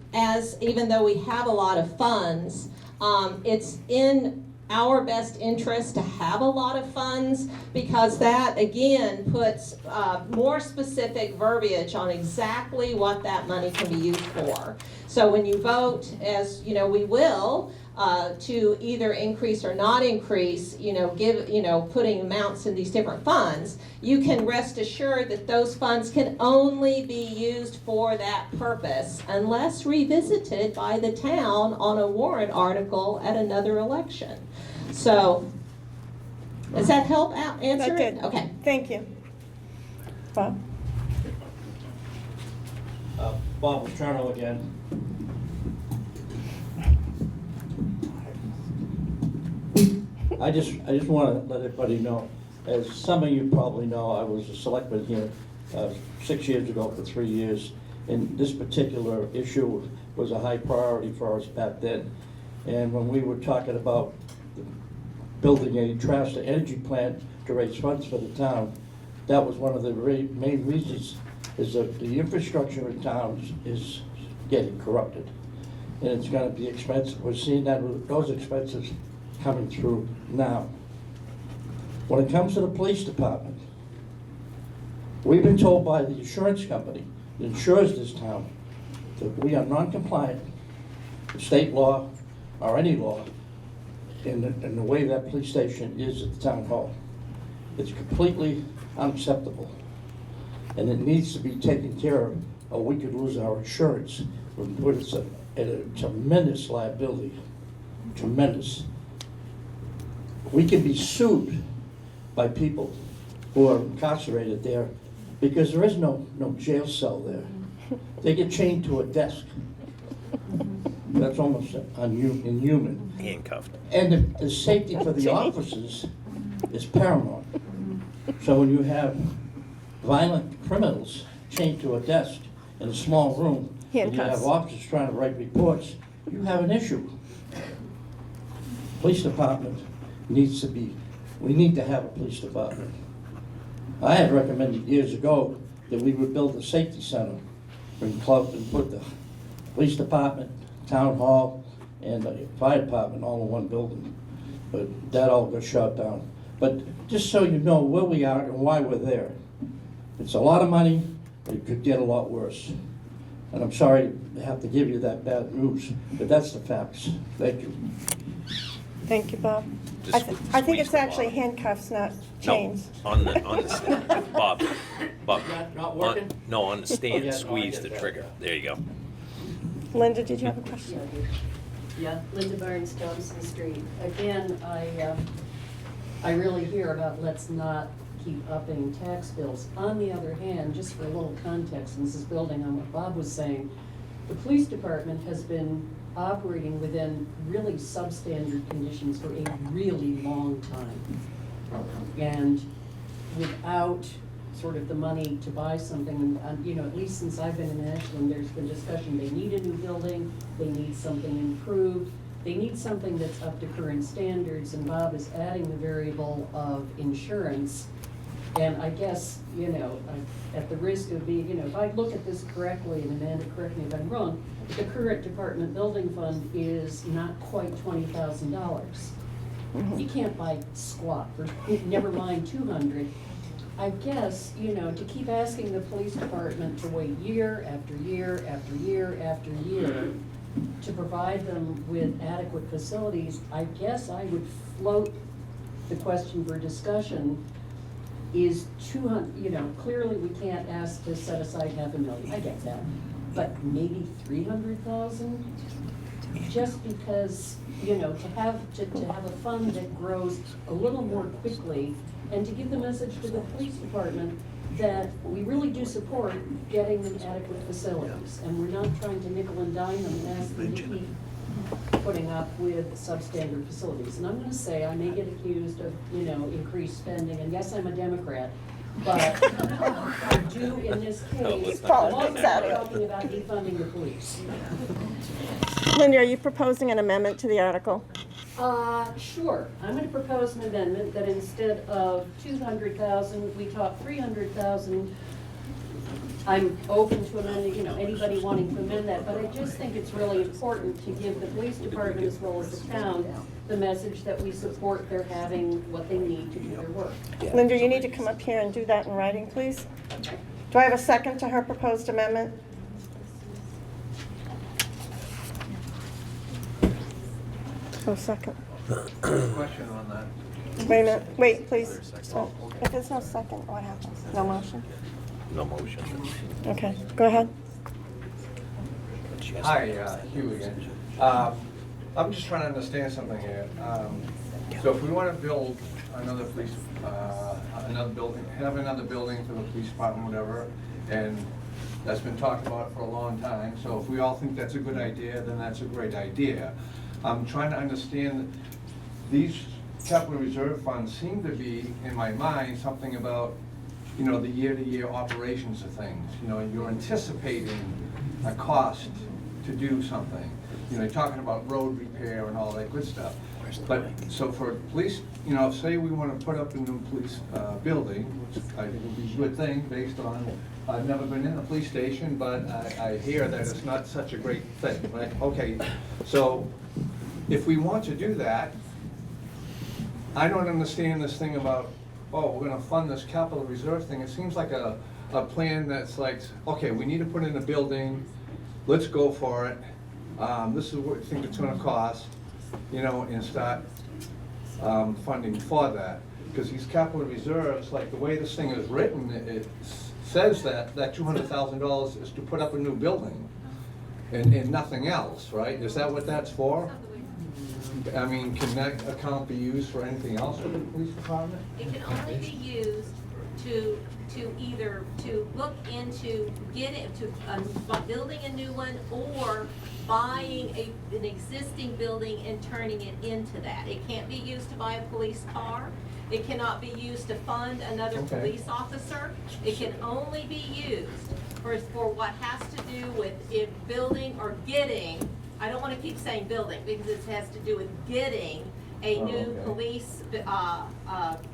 even though we have a lot of funds, it's in our best interest to have a lot of funds, because that again puts more specific verbiage on exactly what that money can be used for. So when you vote, as you know we will, to either increase or not increase, putting amounts in these different funds, you can rest assured that those funds can only be used for that purpose unless revisited by the town on a warrant article at another election. So, does that help out answer That it? did. Okay. Thank you. Bob? Bob Paterno again. I just want to let everybody know, as some of you probably know, I was a selectman here 6 years ago for 3 years, and this particular issue was a high priority for us back then. And when we were talking about building a trash to energy plant to raise funds for the town, that was one of the main reasons, is that the infrastructure in towns is getting corrupted. And it's gonna be expensive. We're seeing that with those expenses coming through now. When it comes to the police department, we've been told by the insurance company that insures this town that we are non-compliant with state law or any law in the way that police station is at the town hall. It's completely unacceptable, and it needs to be taken care of, or we could lose our insurance. Would put us at a tremendous liability, tremendous. We can be sued by people who are incarcerated there because there is no jail cell there. They get chained to a desk. That's almost inhuman. Handcuffed. And the safety for the officers is paramount. So when you have violent criminals chained to a desk in a small room, and you have officers trying to write reports, you have an issue. Police department needs to be, we need to have a police department. I had recommended years ago that we would build a safety center in Clough and put the police department, town hall, and the fire department all in one building. But that all got shut down. But just so you know where we are and why we're there. It's a lot of money, but it could get a lot worse. And I'm sorry to have to give you that bad news, but that's the facts. Thank you. Thank you, Bob. I think it's actually handcuffs, not chains. No, on the stand. Bob. Not working? No, on the stand, Yeah, no, I squeeze get the that. trigger. There you go. Linda, did you have a question? Yeah, Linda Barnes, Johnson Street. Again, I really hear about let's not keep upping tax bills. On the other hand, just for a little context, and this is building on what Bob was saying, the police department has been operating within really substandard conditions for a really long time. And without sort of the money to buy something, at least since I've been in Ashland, there's been discussion, they need a new building, they need something improved, they need something that's up to current standards, and Bob is adding the variable of insurance. And I guess, at the risk of being, if I look at this correctly, and Amanda, correct me if I'm wrong, the current department building fund is not quite $20,000. You can't buy squat for, never mind 200. I guess, to keep asking the police department to wait year after year after year after year to provide them with adequate facilities, I guess I would float the question for discussion. Is 200, clearly we can't ask to set aside $500,000, I get that, but maybe 300,000? Just because, to have a fund that grows a little more quickly, and to give the message to the police department, that we really do support getting them adequate facilities, and we're not trying to nickel and dime them and ask them to keep putting up with substandard facilities. And I'm gonna say, I may get accused of, increased spending, and yes, I'm a Democrat, but I do in this case, I'm also talking about defunding the police. Linda, are you proposing an amendment to the article? Sure. I'm gonna propose an amendment that instead of 200,000, we talk 300,000. I'm open to amending, anybody wanting to amend that, but I just think it's really important to give the police department as well as the town the message that we support their having what they need to do their work. Linda, you need to come up here and do that in writing, please. Do I have a second to her proposed amendment? Oh, second. Question on that. Wait a minute, wait, please. So, if there's no second, what happens? No motion? No motion. Okay, go ahead. Hi, Hugh again. I'm just trying to understand something here. So if we want to build another police, another building, have another building for the police department, whatever, and that's been talked about for a long time, so if we all think that's a good idea, then that's a great idea. I'm trying to understand, these capital reserve funds seem to be, in my mind, something about, the year-to-year operations of things. You're anticipating a cost to do something. You're talking about road repair and all that good stuff. But, so for police, say we want to put up a new police building, which I think would be a good thing based on, I've never been in a police station, but I hear that it's not such a great thing, right? Okay, so if we want to do that, I don't understand this thing about, oh, we're gonna fund this capital reserve thing. It seems like a plan that's like, okay, we need to put in a building, let's go for it. This is what we think it's gonna cost, and start funding for that. Because these capital reserves, like the way this thing is written, it says that $200,000 is to put up a new building and nothing else, right? Is that what that's for? I mean, can that account be used for anything else for the police department? It can only be used to either to look into building a new one or buying an existing building and turning it into that. It can't be used to buy a police car. It cannot be used to fund another police officer. It can only be used for what has to do with building or getting. I don't want to keep saying building because it has to do with getting a new police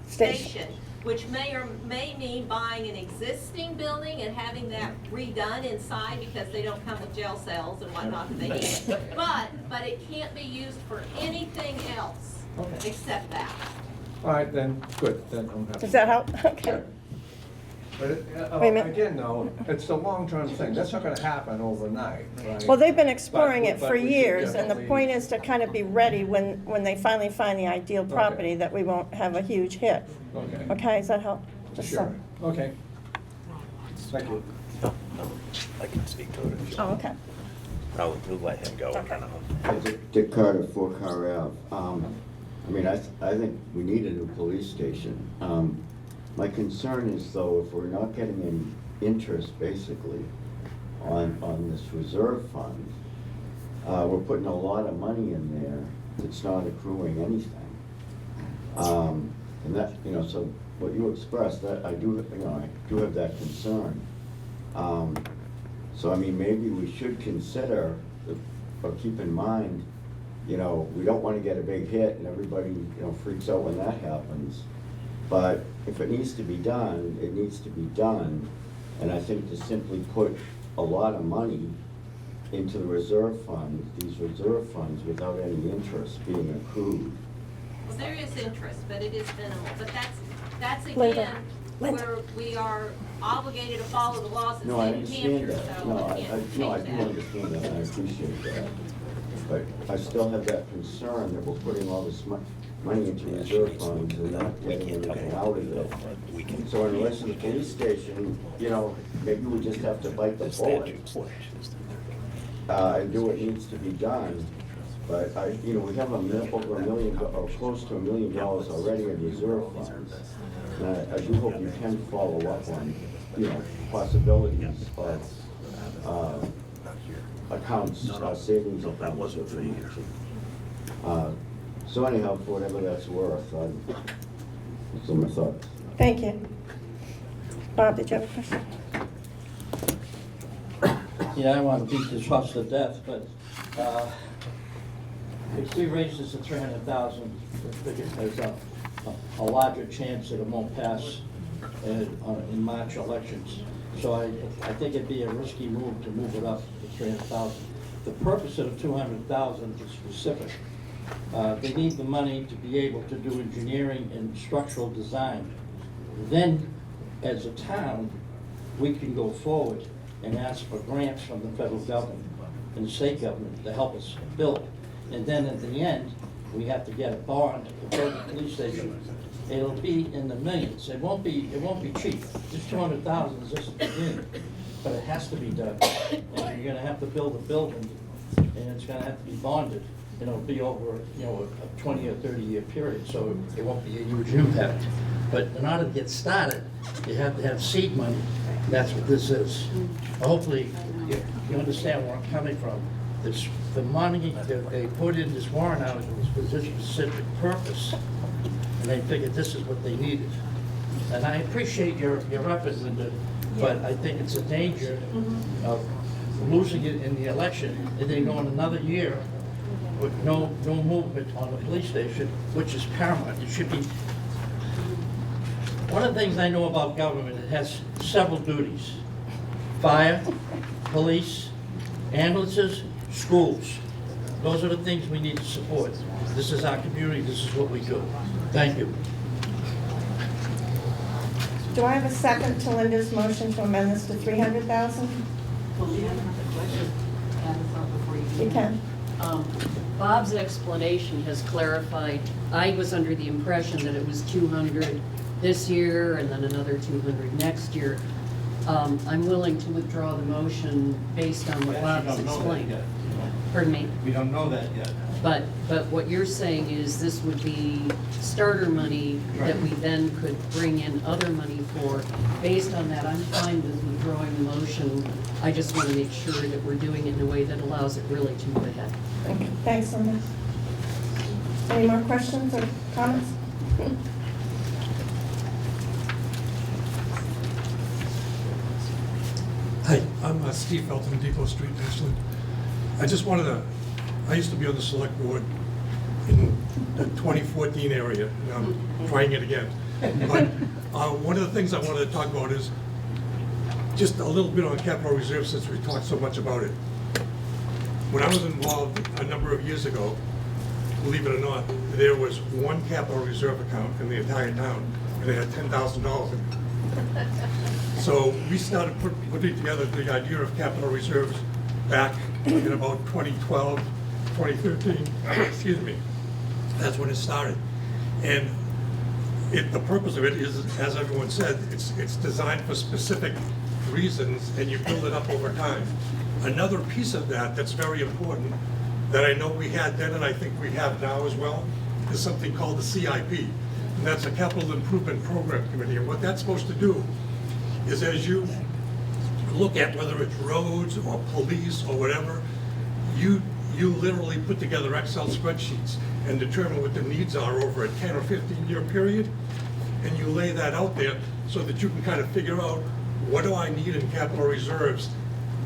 station, which may mean buying an existing building and having that redone inside because they don't come with jail cells and whatnot that they need. But it can't be used for anything else except that. All right, then, good, then I'm happy. Does that help? Okay. But Wait a minute. again, though, it's a long-term thing. That's not gonna happen overnight, right? Well, they've been exploring it But for we should years, and the definitely- point is to kind of be ready when they finally find the ideal property, that we won't have a huge hit. Okay. Okay, does that help? Just Sure, okay. Thank you. I can speak to it if you Oh, want. okay. We'll let him go. Dick Carter, 4 Car Ave. I think we need a new police station. My concern is though, if we're not getting any interest basically on this reserve fund, we're putting a lot of money in there that's not accruing anything. And that, so what you expressed, that I do have that concern. So maybe we should consider, or keep in mind, we don't want to get a big hit and everybody, freaks out when that happens. But if it needs to be done, it needs to be done. And I think to simply put a lot of money into the reserve fund, these reserve funds, without any interest being accrued. Well, there is interest, but it is minimal. But that's Linda. again where we are obligated to follow the laws in No, I the state of New understand Hampshire, that. so No, we I can't do change that. understand that, and I appreciate that. But I still have that concern that we're putting all this money into reserve funds and not getting anything out of it. So in relation to the police station, maybe we just have to bite the bullet. And do what needs to be done. But we have over $1 million, or close to $1 million already in reserve funds. And I do hope you can follow up on, possibilities of accounts, savings accounts. That wasn't for years. So anyhow, for whatever that's worth, that's my thoughts. Thank you. Bob, did you have a question? Yeah, I want to beat this horse to death, but if we raise this to 300,000, there's a larger chance that it won't pass in March elections. So I think it'd be a risky move to move it up to 300,000. The purpose of the 200,000 is specific. They need the money to be able to do engineering and structural design. Then, as a town, we can go forward and ask for grants from the federal government and the state government to help us build. And then at the end, we have to get a bond to build a police station. It'll be in the millions. It won't be cheap. Just 200,000 is just the beginning, but it has to be done. And you're gonna have to build a building, and it's gonna have to be bonded. It'll be over, a 20 or 30-year period, so it won't be a huge impact. But in order to get started, you have to have seed money. That's what this is. Hopefully, you understand where I'm coming from. The money that they put in this warrant article was for this specific purpose, and they figured this is what they needed. And I appreciate your efforts, Linda, but I think it's a danger of losing it in the election and then going another year with no movement on the police station, which is paramount. It should be. One of the things I know about government, it has several duties: fire, police, ambulances, schools. Those are the things we need to support. This is our community. This is what we do. Thank you. Do I have a second to Linda's motion to amend this to 300,000? Well, do you have another question? I have a thought before you do. You can. Bob's explanation has clarified. I was under the impression that it was 200 this year and then another 200 next year. I'm willing to withdraw the motion based on what Bob has explained. Pardon me? We don't know that yet. But what you're saying is this would be starter money that we then could bring in other money for. Based on that, I'm fine with withdrawing the motion. I just want to make sure that we're doing it in a way that allows it really to move ahead. Okay. Thanks, Linda. Any more questions or comments? Hi, I'm Steve Felton, Depot Street, Ashland. I used to be on the select board in the 2014 area, and I'm trying it again. But one of the things I wanted to talk about is just a little bit on capital reserve, since we talked so much about it. When I was involved a number of years ago, believe it or not, there was one capital reserve account in the entire town, and it had $10,000 in it. So we started putting together the idea of capital reserves back in about 2012, 2013, excuse me. That's when it started. And the purpose of it is, as everyone said, it's designed for specific reasons, and you build it up over time. Another piece of that's very important, that I know we had then and I think we have now as well, is something called the CIP. And that's a Capital Improvement Program Committee. And what that's supposed to do is, as you look at whether it's roads or police or whatever, you literally put together Excel spreadsheets and determine what the needs are over a 10 or 15-year period, and you lay that out there so that you can kind of figure out, what do I need in capital reserves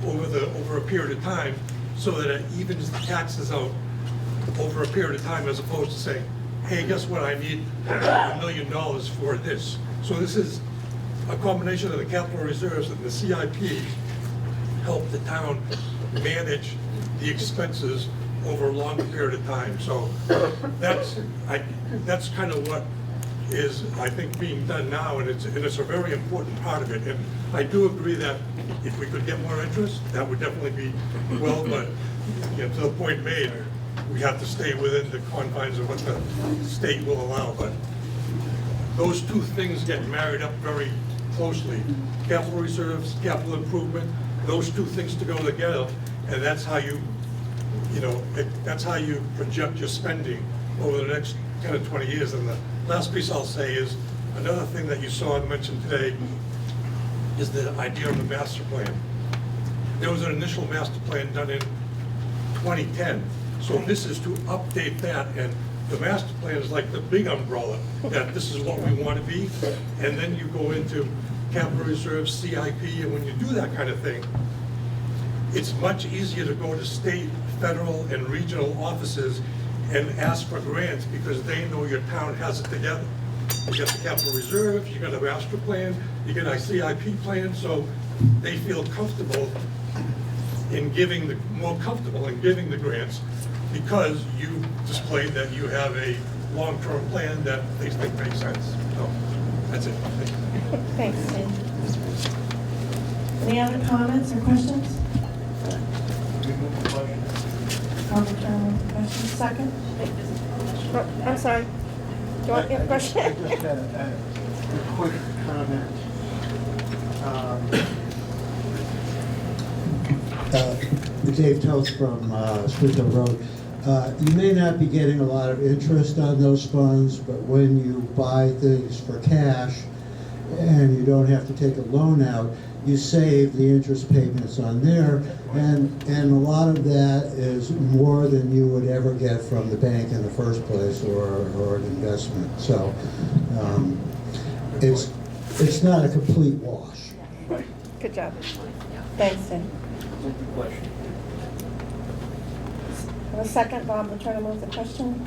over a period of time, so that it evens the taxes out over a period of time, as opposed to saying, hey, guess what, I need $1 million for this. So this is a combination of the capital reserves and the CIP help the town manage the expenses over a longer period of time. So that's kind of what is, I think, being done now, and it's a very important part of it. And I do agree that if we could get more interest, that would definitely be well, but to the point made, we have to stay within the confines of what the state will allow. But those two things get married up very closely. Capital reserves, capital improvement, those two things to go together, and that's how you that's how you project your spending over the next 10 or 20 years. And the last piece I'll say is, another thing that you saw and mentioned today is the idea of the master plan. There was an initial master plan done in 2010, so this is to update that, and the master plan is like the big umbrella, that this is what we want to be, and then you go into capital reserve, CIP, and when you do that kind of thing, it's much easier to go to state, federal, and regional offices and ask for grants because they know your town has it together. You got the capital reserve, you got a master plan, you got a CIP plan, so they feel comfortable in giving more comfortable in giving the grants because you displayed that you have a long-term plan that they think makes sense. So that's it. Thanks, Steve. Any other comments or questions? I'll return the question. Second? Oh, I'm sorry. Do you want your question? I just had a quick comment. Dave Toth from Smithville Road. You may not be getting a lot of interest on those funds, but when you buy things for cash and you don't have to take a loan out, you save the interest payments on there, and a lot of that is more than you would ever get from the bank in the first place or an investment. So it's not a complete wash. Good job. Thanks, Dave. A second, Bob, we're trying to move the question.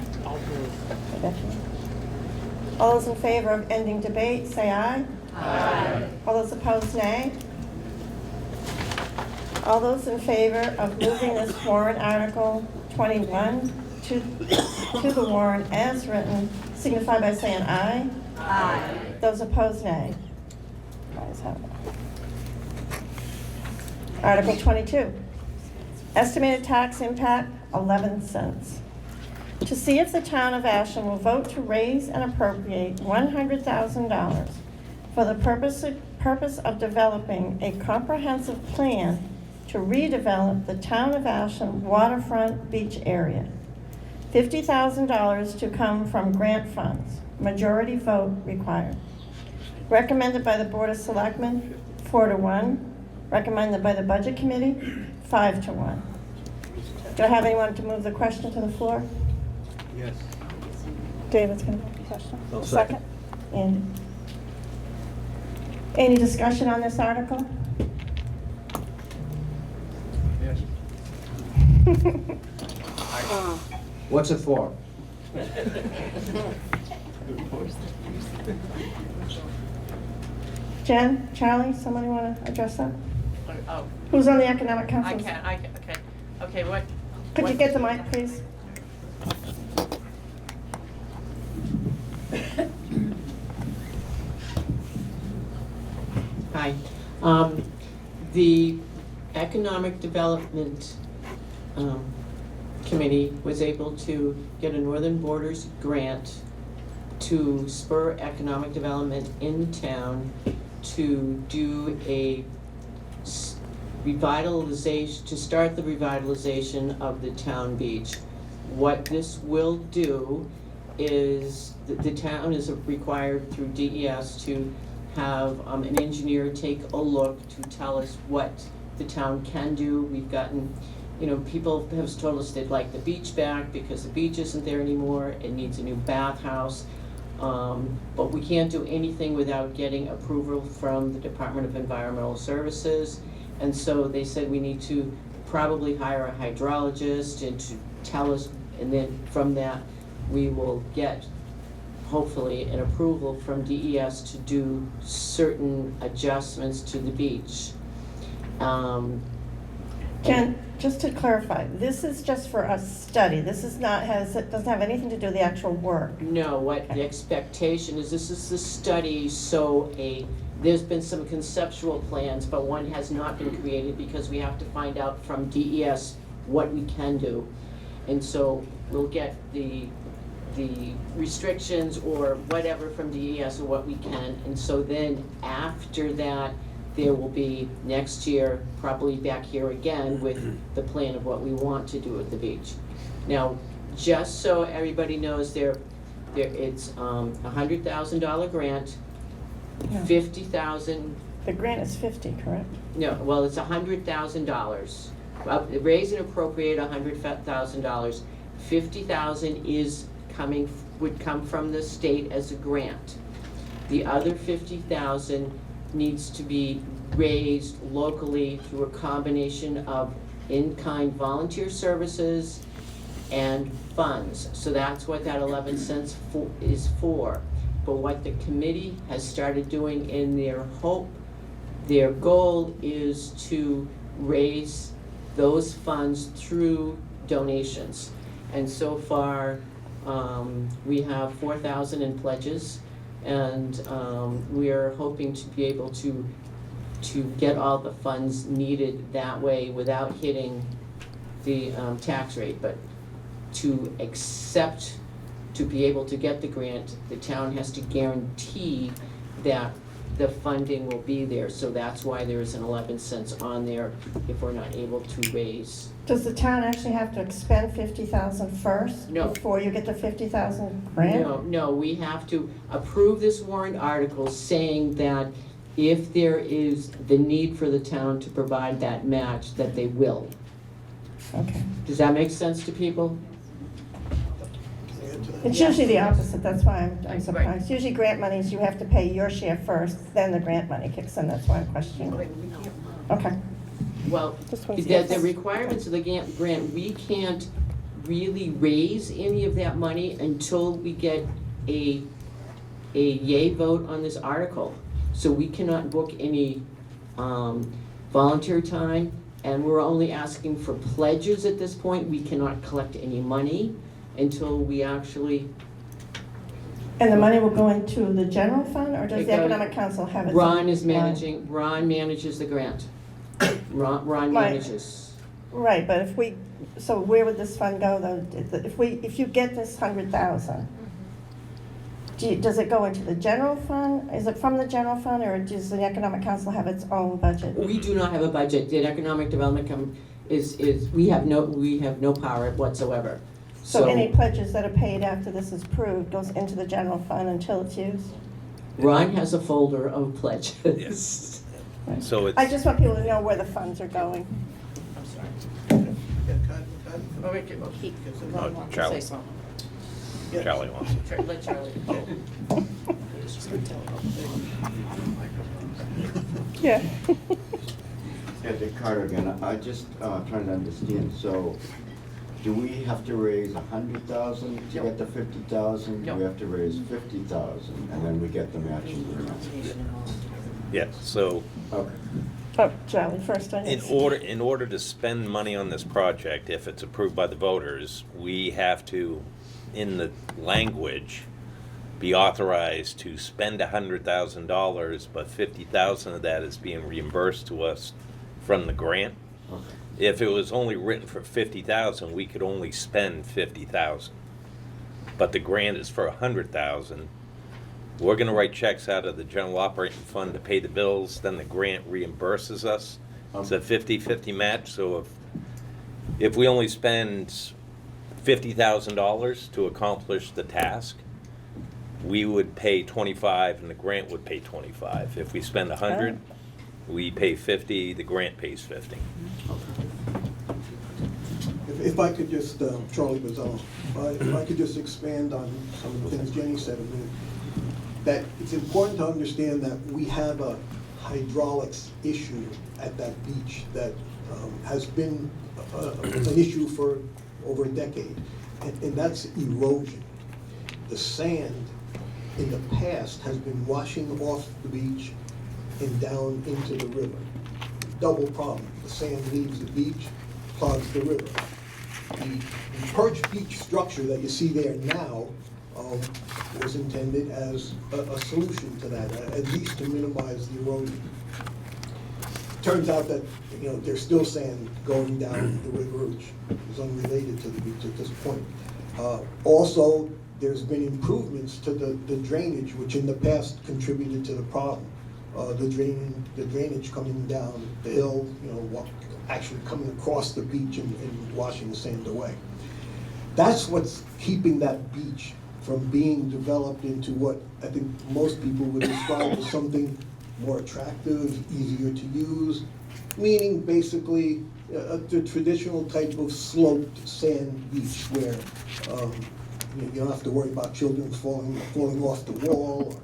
All those in favor of ending debate, say aye. Aye. All those opposed, nay. All those in favor of moving this warrant article 21 to the warrant as written, signify by saying aye. Aye. Those opposed, nay. Ayes have it. Article 22, estimated tax impact, 11 cents. To see if the town of Ashland will vote to raise and appropriate $100,000 for the purpose of developing a comprehensive plan to redevelop the town of Ashland waterfront beach area. $50,000 to come from grant funds, majority vote required. Recommended by the Board of Selectmen, 4-1. Recommended by the Budget Committee, 5-1. Do I have anyone to move the question to the floor? Yes. David's going to move the question. I'll Second. Andy. Any discussion on this article? Yes. What's it for? Jen, Charlie, somebody want to address that? Oh. Who's on the Economic Council? Okay, what? Could you get the mic, please? Hi. The Economic Development Committee was able to get a Northern Borders grant to spur economic development in town, to do a revitalization, to start the revitalization of the town beach. What this will do is the town is required through DES to have an engineer take a look to tell us what the town can do. We've gotten, people have told us they'd like the beach back because the beach isn't there anymore. It needs a new bathhouse. But we can't do anything without getting approval from the Department of Environmental Services. And so they said we need to probably hire a hydrologist and to tell us, and then from that, we will get, hopefully, an approval from DES to do certain adjustments to the beach. Jen, just to clarify, this is just for a study. This is not, it doesn't have anything to do with the actual work. No, what the expectation is, this is the study, so there's been some conceptual plans, but one has not been created because we have to find out from DES what we can do. And so we'll get the restrictions or whatever from DES or what we can. And so then after that, there will be next year, probably back here again with the plan of what we want to do at the beach. Now, just so everybody knows, it's $100,000 grant, Yeah. 50,000. The grant is 50, correct? No, well, it's $100,000. Raise and appropriate $100,000. 50,000 is would come from the state as a grant. The other 50,000 needs to be raised locally through a combination of in-kind volunteer services and funds. So that's what that 11 cents is for. But what the committee has started doing in their goal is to raise those funds through donations. And so far, we have 4,000 in pledges, and we are hoping to be able to get all the funds needed that way without hitting the tax rate. But to be able to get the grant, the town has to guarantee that the funding will be there. So that's why there is an 11 cents on there if we're not able to raise. Does the town actually have to expend 50,000 first? No. Before you get the 50,000 grant? No, we have to approve this warrant article saying that if there is the need for the town to provide that match, that they will. Okay. Does that make sense to people? It's usually the opposite, that's why I'm surprised. Usually grant monies, you have to pay your share first, then the grant money kicks in, that's why I'm questioning. Okay. Well, This one's the yes. requirements of the grant, we can't really raise any of that money until we get a yay vote on this article. So we cannot book any volunteer time, and we're only asking for pledges at this point. We cannot collect any money until we actually. And the money will go into the general fund, or does It the goes- Economic Council have its Ron own is line? managing, Ron manages the grant. Ron Right. manages. Right, but so where would this fund go though? If you get this 100,000, does it go into the general fund? Is it from the general fund, or does the Economic Council have its own budget? We do not have a budget. The Economic Development we have no power whatsoever. So any pledges that are paid after this is approved goes into the general fund until it's used? Ron has a folder of pledges. Yes. So I just want people to know where the funds are going. I'm sorry. Oh, Richard, well, he, Oh, Ron wants to Charlie. say something. Charlie wants it. Let Charlie. Yeah. Yeah, Dick Carter again. I just trying to understand. So, do we have to raise 100,000 to get the 50,000? No. Do we have to raise 50,000 and then we get the matching grant? Yes, so Oh, Charlie, first on in yours. order to spend money on this project, if it's approved by the voters, we have to, in the language, be authorized to spend $100,000, but 50,000 of that is being reimbursed to us from the grant. Okay. If it was only written for 50,000, we could only spend 50,000. But the grant is for 100,000. We're gonna write checks out of the general operating fund to pay the bills, then the grant reimburses us. It's a 50-50 match, so if we only spend $50,000 to accomplish the task, we would pay 25 and the grant would pay 25. If we spend 100, we pay 50, the grant pays 50. If I could just, Charlie Bozzella, if I could just expand on some of the things Jenny said a minute, that it's important to understand that we have a hydraulics issue at that beach that has been an issue for over a decade, and that's erosion. The sand in the past has been washing off the beach and down into the river. Double problem. The sand leaves the beach, clogs the river. The perch beach structure that you see there now was intended as a solution to that, at least to minimize the erosion. Turns out that, there's still sand going down the river, which is unrelated to the beach at this point. Also, there's been improvements to the drainage, which in the past contributed to the problem. the drainage coming down the hill, actually coming across the beach and washing the sand away. That's what's keeping that beach from being developed into what I think most people would describe as something more attractive, easier to use, meaning basically the traditional type of sloped sand beach where you don't have to worry about children falling off the wall,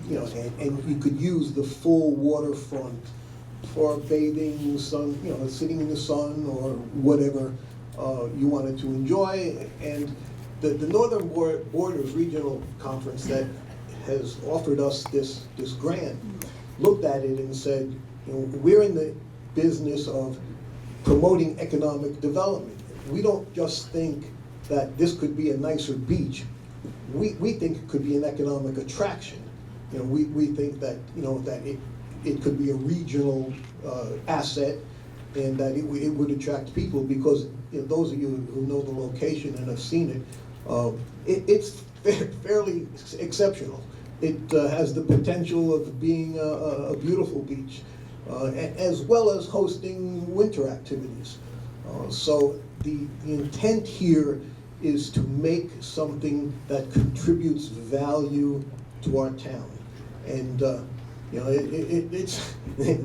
and you could use the full waterfront for bathing, sitting in the sun or whatever you wanted to enjoy. And the Northern Borders Regional Conference that has offered us this grant looked at it and said, we're in the business of promoting economic development. We don't just think that this could be a nicer beach. We think it could be an economic attraction. We think that that it could be a regional asset, and that it would attract people because those of you who know the location and have seen it, it's fairly exceptional. It has the potential of being a beautiful beach, as well as hosting winter activities. So the intent here is to make something that contributes value to our town. And it's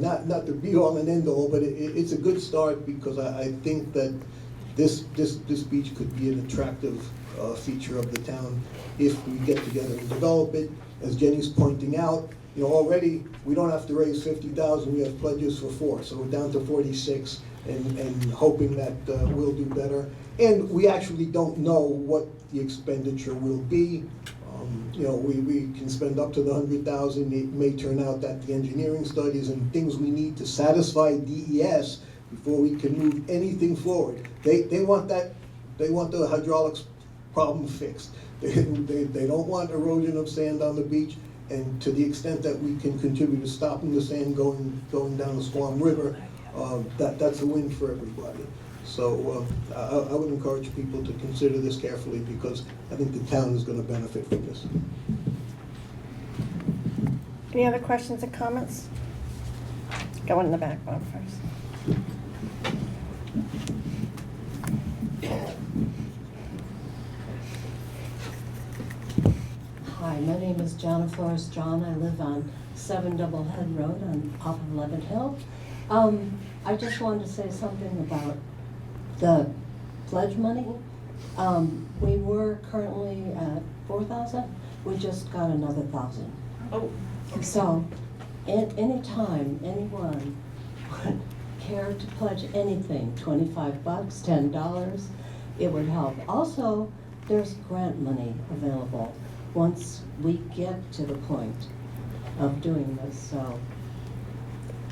not the be all and end all, but it's a good start because I think that this beach could be an attractive feature of the town if we get together and develop it. As Jenny's pointing out, already we don't have to raise 50,000. We have pledges for 4, so we're down to 46, and hoping that we'll do better. And we actually don't know what the expenditure will be. We can spend up to the 100,000. It may turn out that the engineering studies and things we need to satisfy DES before we can move anything forward. They want that. They want the hydraulics problem fixed. They don't want erosion of sand on the beach. And to the extent that we can contribute to stopping the sand going down the Squam River, that's a win for everybody. So I would encourage people to consider this carefully because I think the town is going to benefit from this. Any other questions or comments? Go in the back, Bob, first. Hi, my name is Jonna Forrest John. I live on 7 Double Head Road off of Levitt Hill. I just wanted to say something about the pledge money. We were currently at 4,000. We just got another 1,000. Oh. So, anytime anyone would care to pledge anything, $25, $10, it would help. Also, there's grant money available once we get to the point of doing this. So,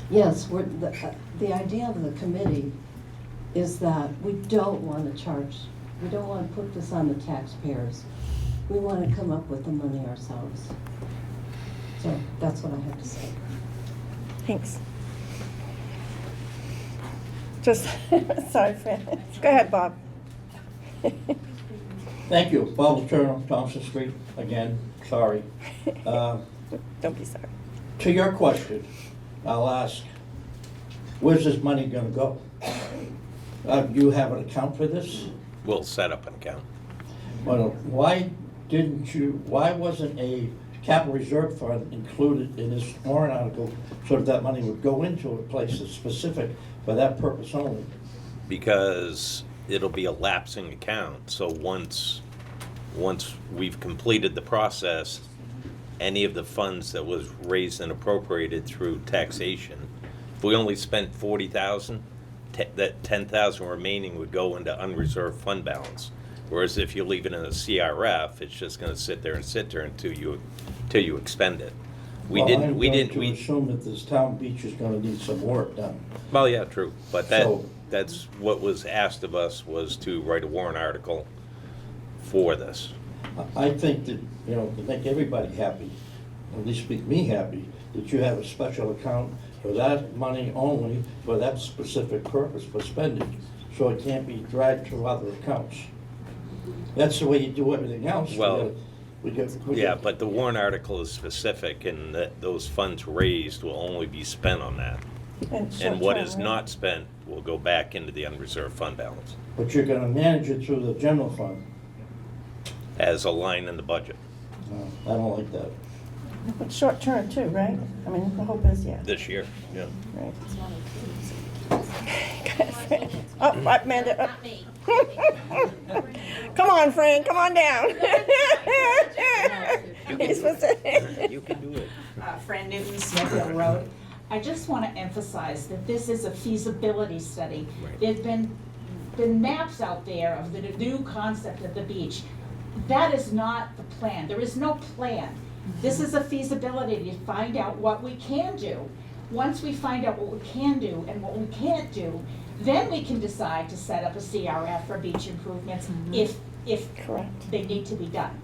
yes, the idea of the committee is that we don't want to charge, we don't want to put this on the taxpayers. We want to come up with the money ourselves. So that's what I have to say. Thanks. Just, sorry, Fran. Go ahead, Bob. Thank you. Bob Turner, Thompson Street, again, sorry. Don't be sorry. To your question, I'll ask, where's this money gonna go? You have an account for this? We'll set up an account. Well, why wasn't a capital reserve fund included in this warrant article so that money would go into a place that's specific for that purpose only? Because it'll be a lapsing account, so once we've completed the process, any of the funds that was raised and appropriated through taxation, if we only spent 40,000, that 10,000 remaining would go into unreserved fund balance. Whereas if you leave it in a CRF, it's just going to sit there until you expend it. We assume that this town beach is going to need some work done. Well, yeah, true, but that's what was asked of us, was to write a warrant article for this. I think that, to make everybody happy, at least make me happy, that you have a special account for that money only, for that specific purpose, for spending, so it can't be dragged to other accounts. That's the way you do everything else. Well, Yeah, but the warrant article is specific, and that those funds raised will only be spent on that. And what is not spent will go back into the unreserved fund balance But you're gonna manage it through the general fund. as a line in the budget No, I don't like that. But short term too, right? I mean, the hope is, yeah. this year, yeah. Right. Oh, Amanda. Not me. Come on, Frank, come on down. He's supposed to- You can do it. Fran Newton, Smithfield Road. I just want to emphasize that this is a feasibility study. There's been maps out there of the new concept of the beach. That is not the plan. There is no plan. This is a feasibility to find out what we can do. Once we find out what we can do and what we can't do, then we can decide to set up a CRF for beach improvements if they need to be done.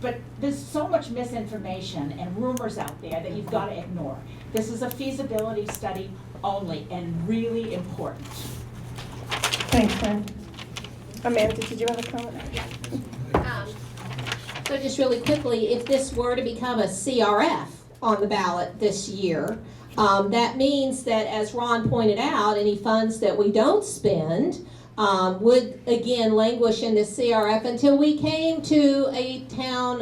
But there's so much misinformation and rumors out there that you've got to ignore. This is a feasibility study only and really important. Thanks, Frank. Amanda, did you have a comment? So just really quickly, if this were to become a CRF on the ballot this year, that means that, as Ron pointed out, any funds that we don't spend would again languish in the CRF until we came to a town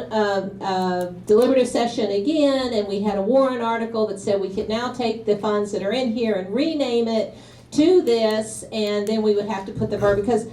deliberative session again, and we had a warrant article that said we could now take the funds that are in here and rename it to this, and then we would have to put the verb, because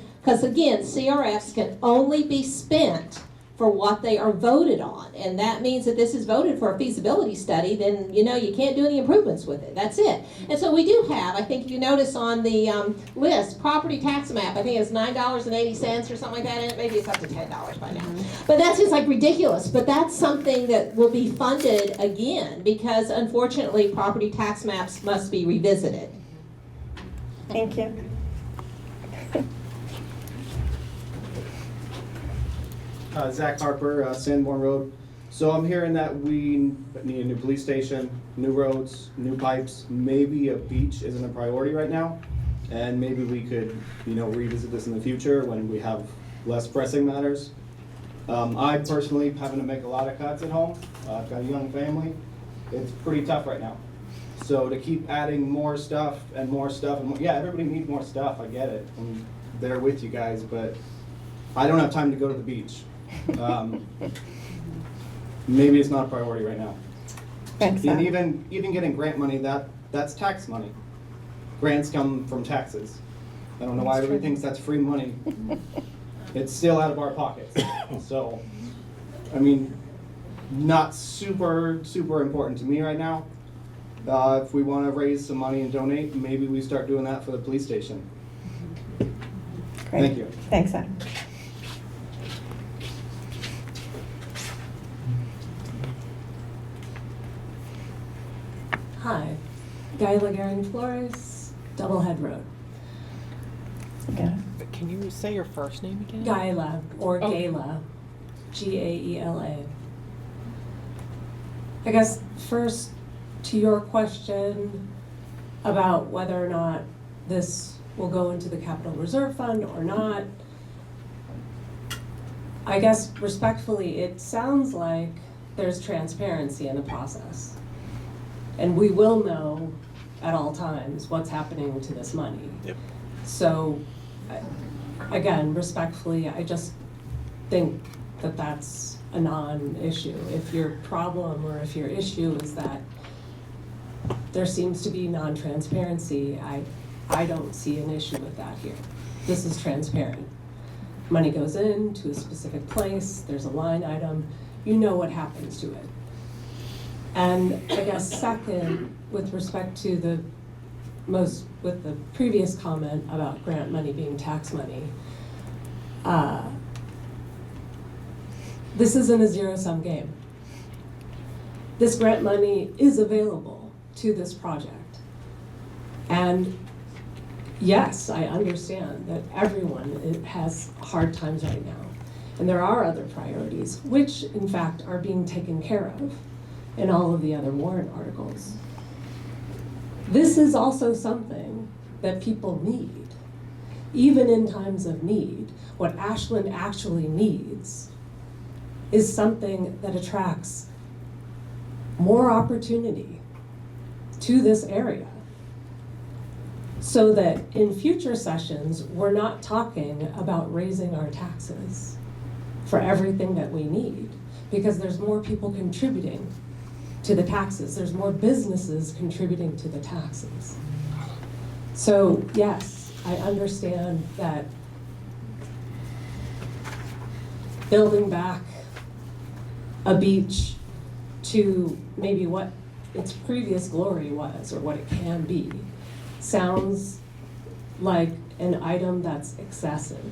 again, CRFs can only be spent for what they are voted on, and that means that this is voted for a feasibility study, then you can't do any improvements with it. That's it. And so we do have, I think if you notice on the list, property tax map, I think it's $9.80 or something like that in it. Maybe it's up to $10 by now. But that's just like ridiculous. But that's something that will be funded again, because unfortunately property tax maps must be revisited. Thank you. Zach Harper, Sanborn Road. So I'm hearing that we need a new police station, new roads, new pipes. Maybe a beach isn't a priority right now, and maybe we could, revisit this in the future when we have less pressing matters. I personally having to make a lot of cuts at home. I've got a young family. It's pretty tough right now. So to keep adding more stuff and more stuff and more, yeah, everybody needs more stuff. I get it. I'm there with you guys, but I don't have time to go to the beach. Maybe it's not a priority right now. Thanks, And even getting grant money, that's tax money. Grants come from taxes. I don't know why everybody thinks that's free money. It's still out of our pockets. So, not super important to me right now. If we want to raise some money and donate, maybe we start doing that for the police station. Great. Thank you. Thanks, Zach. Hi, Gayla Garing Flores, Doublehead Road. Okay. Can you say your first name again? Gayla, or Oh. Gayla, Gaela. I guess first to your question about whether or not this will go into the Capital Reserve Fund or not. I guess respectfully, it sounds like there's transparency in the process. And we will know at all times what's happening to this money. Yep. So, again, respectfully, I just think that that's a non-issue. If your problem or if your issue is that there seems to be non-transparency, I don't see an issue with that here. This is transparent. Money goes in to a specific place, there's a line item, you know what happens to it. And I guess second, with respect to with the previous comment about grant money being tax money, this isn't a zero-sum game. This grant money is available to this project. And yes, I understand that everyone has hard times right now. And there are other priorities, which in fact are being taken care of in all of the other warrant articles. This is also something that people need. Even in times of need, what Ashland actually needs is something that attracts more opportunity to this area. So that in future sessions, we're not talking about raising our taxes for everything that we need, because there's more people contributing to the taxes. There's more businesses contributing to the taxes. So yes, I understand that building back a beach to maybe what its previous glory was, or what it can be, sounds like an item that's excessive.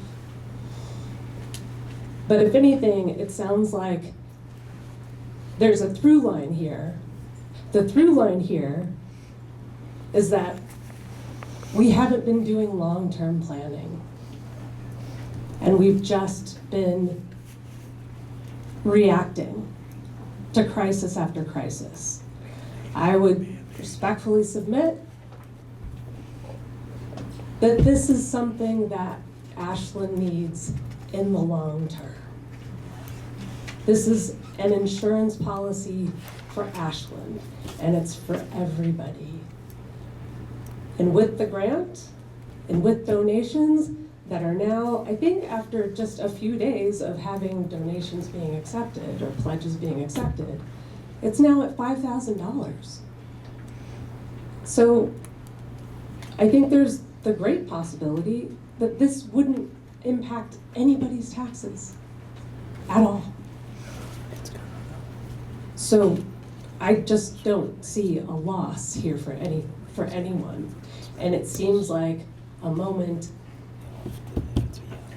But if anything, it sounds like there's a through line here. The through line here is that we haven't been doing long-term planning. And we've just been reacting to crisis after crisis. I would respectfully submit that this is something that Ashland needs in the long term. This is an insurance policy for Ashland, and it's for everybody. And with the grant, and with donations that are now, I think after just a few days of having donations being accepted, or pledges being accepted, it's now at $5,000. So I think there's the great possibility that this wouldn't impact anybody's taxes at all. So I just don't see a loss here for anyone. And it seems like a moment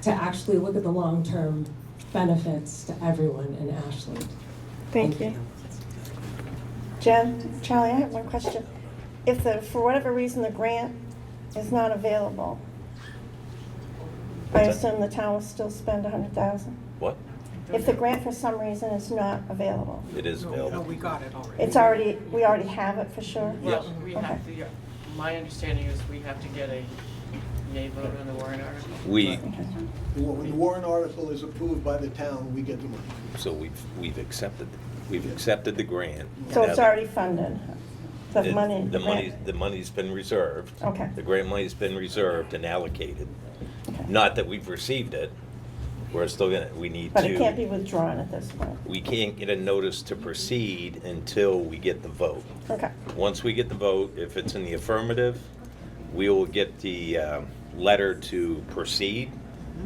to actually look at the long-term benefits to everyone in Ashland. Thank you. Jen, Charlie, I have one question. If for whatever reason the grant is not available, I assume the town will still spend $100,000? What? If the grant for some reason is not available? It is available. No, we got it already. It's already, we already have it for sure? Yes. Well, we Okay. have to, my understanding is we have to get a yay vote on the warrant article. When the warrant article is approved by the town, we get the money. So we've accepted the grant. So it's Now, already funded? The money? The money's been reserved. Okay. The grant money's been reserved and allocated. Not that we've received it. We're still we need to. But it can't be withdrawn at this point? We can't get a notice to proceed until we get the vote. Okay. Once we get the vote, if it's in the affirmative, we will get the letter to proceed.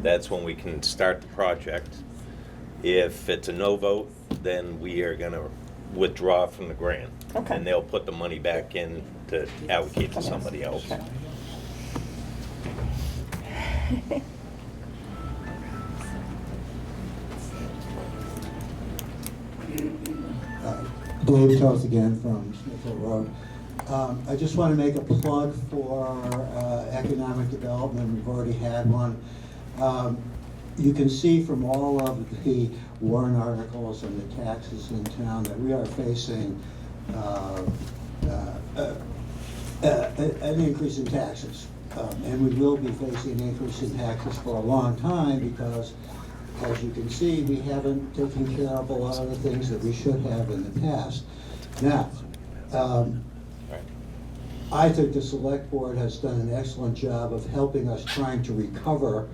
That's when we can start the project. If it's a no vote, then we are going to withdraw from the grant. Okay. And they'll put the money back in to allocate to somebody else. Okay. Dave Toth again from Smithville Road. I just want to make a plug for economic development. We've already had one. You can see from all of the warrant articles and the taxes in town that we are facing an increase in taxes. And we will be facing an increase in taxes for a long time because, as you can see, we haven't taken care of a lot of the things that we should have in the past. Now, I think the select board has done an excellent job of helping us trying to recover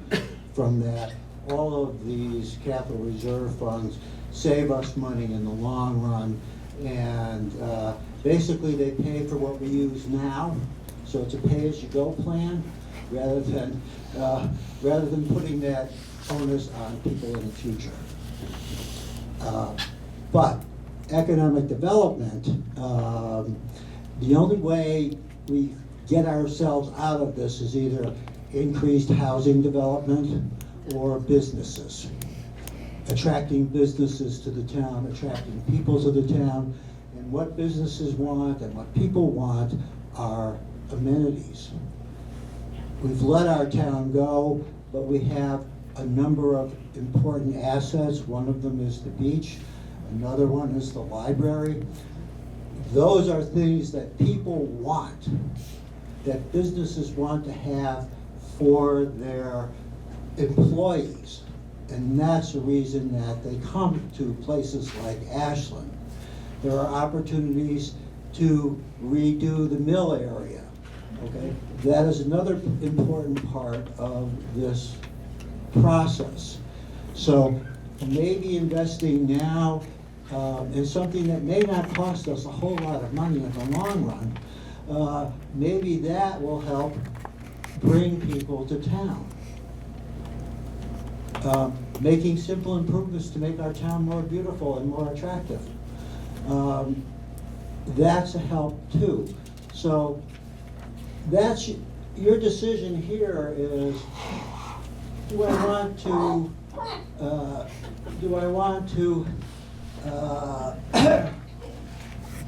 from that. All of these capital reserve funds save us money in the long run, and basically they pay for what we use now. So it's a pay-as-you-go plan rather than putting that onus on people in the future. But economic development, the only way we get ourselves out of this is either increased housing development or businesses. Attracting businesses to the town, attracting people to the town, and what businesses want and what people want are amenities. We've let our town go, but we have a number of important assets. One of them is the beach, another one is the library. Those are things that people want, that businesses want to have for their employees. And that's the reason that they come to places like Ashland. There are opportunities to redo the mill area, okay? That is another important part of this process. So maybe investing now in something that may not cost us a whole lot of money in the long run, maybe that will help bring people to town. Making simple improvements to make our town more beautiful and more attractive. That's a help too. So that's your decision here is, do I want to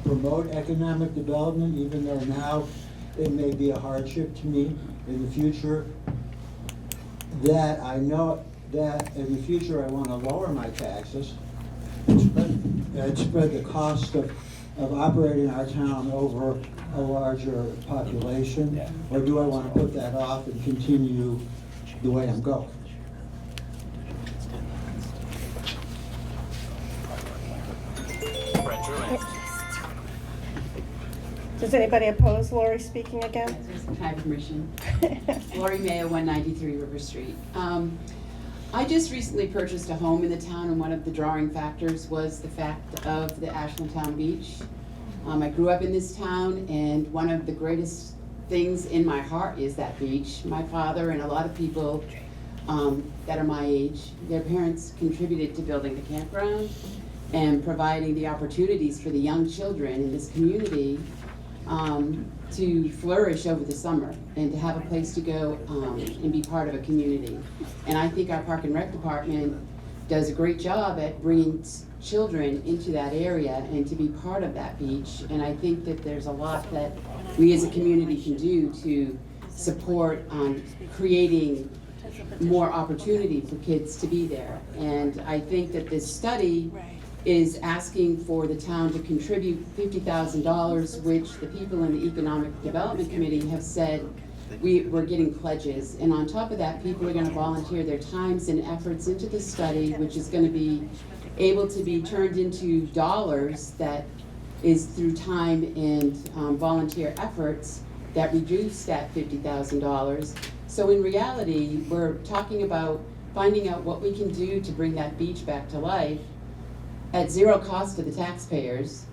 promote economic development, even though now it may be a hardship to me in the future, that I know that in the future I want to lower my taxes and spread the cost of operating our town over a larger population? Or do I want to put that off and continue the way I'm going? Does anybody oppose Lori speaking again? Can I have permission? Lori Mayo, 193 River Street. I just recently purchased a home in the town, and one of the drawing factors was the fact of the Ashland Town Beach. I grew up in this town, and one of the greatest things in my heart is that beach. My father and a lot of people that are my age, their parents contributed to building the campground and providing the opportunities for the young children in this community to flourish over the summer and to have a place to go and be part of a community. And I think our Park and Rec Department does a great job at bringing children into that area and to be part of that beach. And I think that there's a lot that we as a community can do to support creating more opportunity for kids to be there. And I think that this study is asking for the town to contribute $50,000, which the people in the Economic Development Committee have said we're getting pledges. And on top of that, people are going to volunteer their times and efforts into the study, which is going to be able to be turned into dollars that is through time and volunteer efforts that reduce that $50,000. So in reality, we're talking about finding out what we can do to bring that beach back to life at zero cost to the taxpayers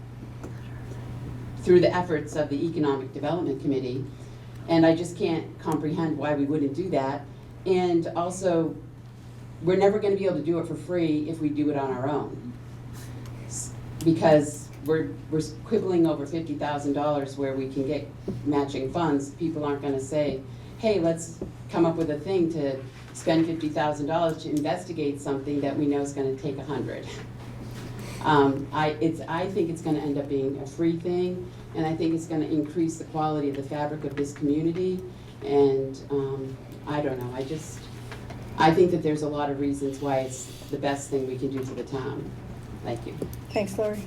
through the efforts of the Economic Development Committee. And I just can't comprehend why we wouldn't do that. And also, we're never gonna be able to do it for free if we do it on our own. Because we're quibbling over $50,000 where we can get matching funds. People aren't gonna say, hey, let's come up with a thing to spend $50,000 to investigate something that we know is gonna take 100. I think it's going to end up being a free thing, and I think it's going to increase the quality of the fabric of this community. And I don't know. I think that there's a lot of reasons why it's the best thing we can do to the town. Thank you. Thanks, Lori.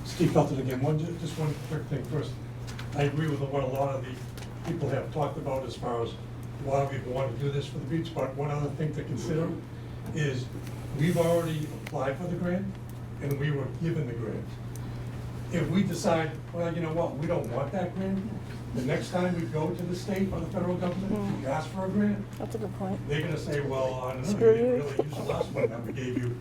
Steve Felton again. Just one quick thing first. I agree with what a lot of the people have talked about as far as why we want to do this for the beach, but one other thing to consider is we've already applied for the grant and we were given the grant. If we decide, well, you know what, we don't want that grant, the next time we go to the state or the federal government, we ask for a grant. That's a good point. They're gonna say, well, I don't know, Screw you didn't you. really use the last one that we gave you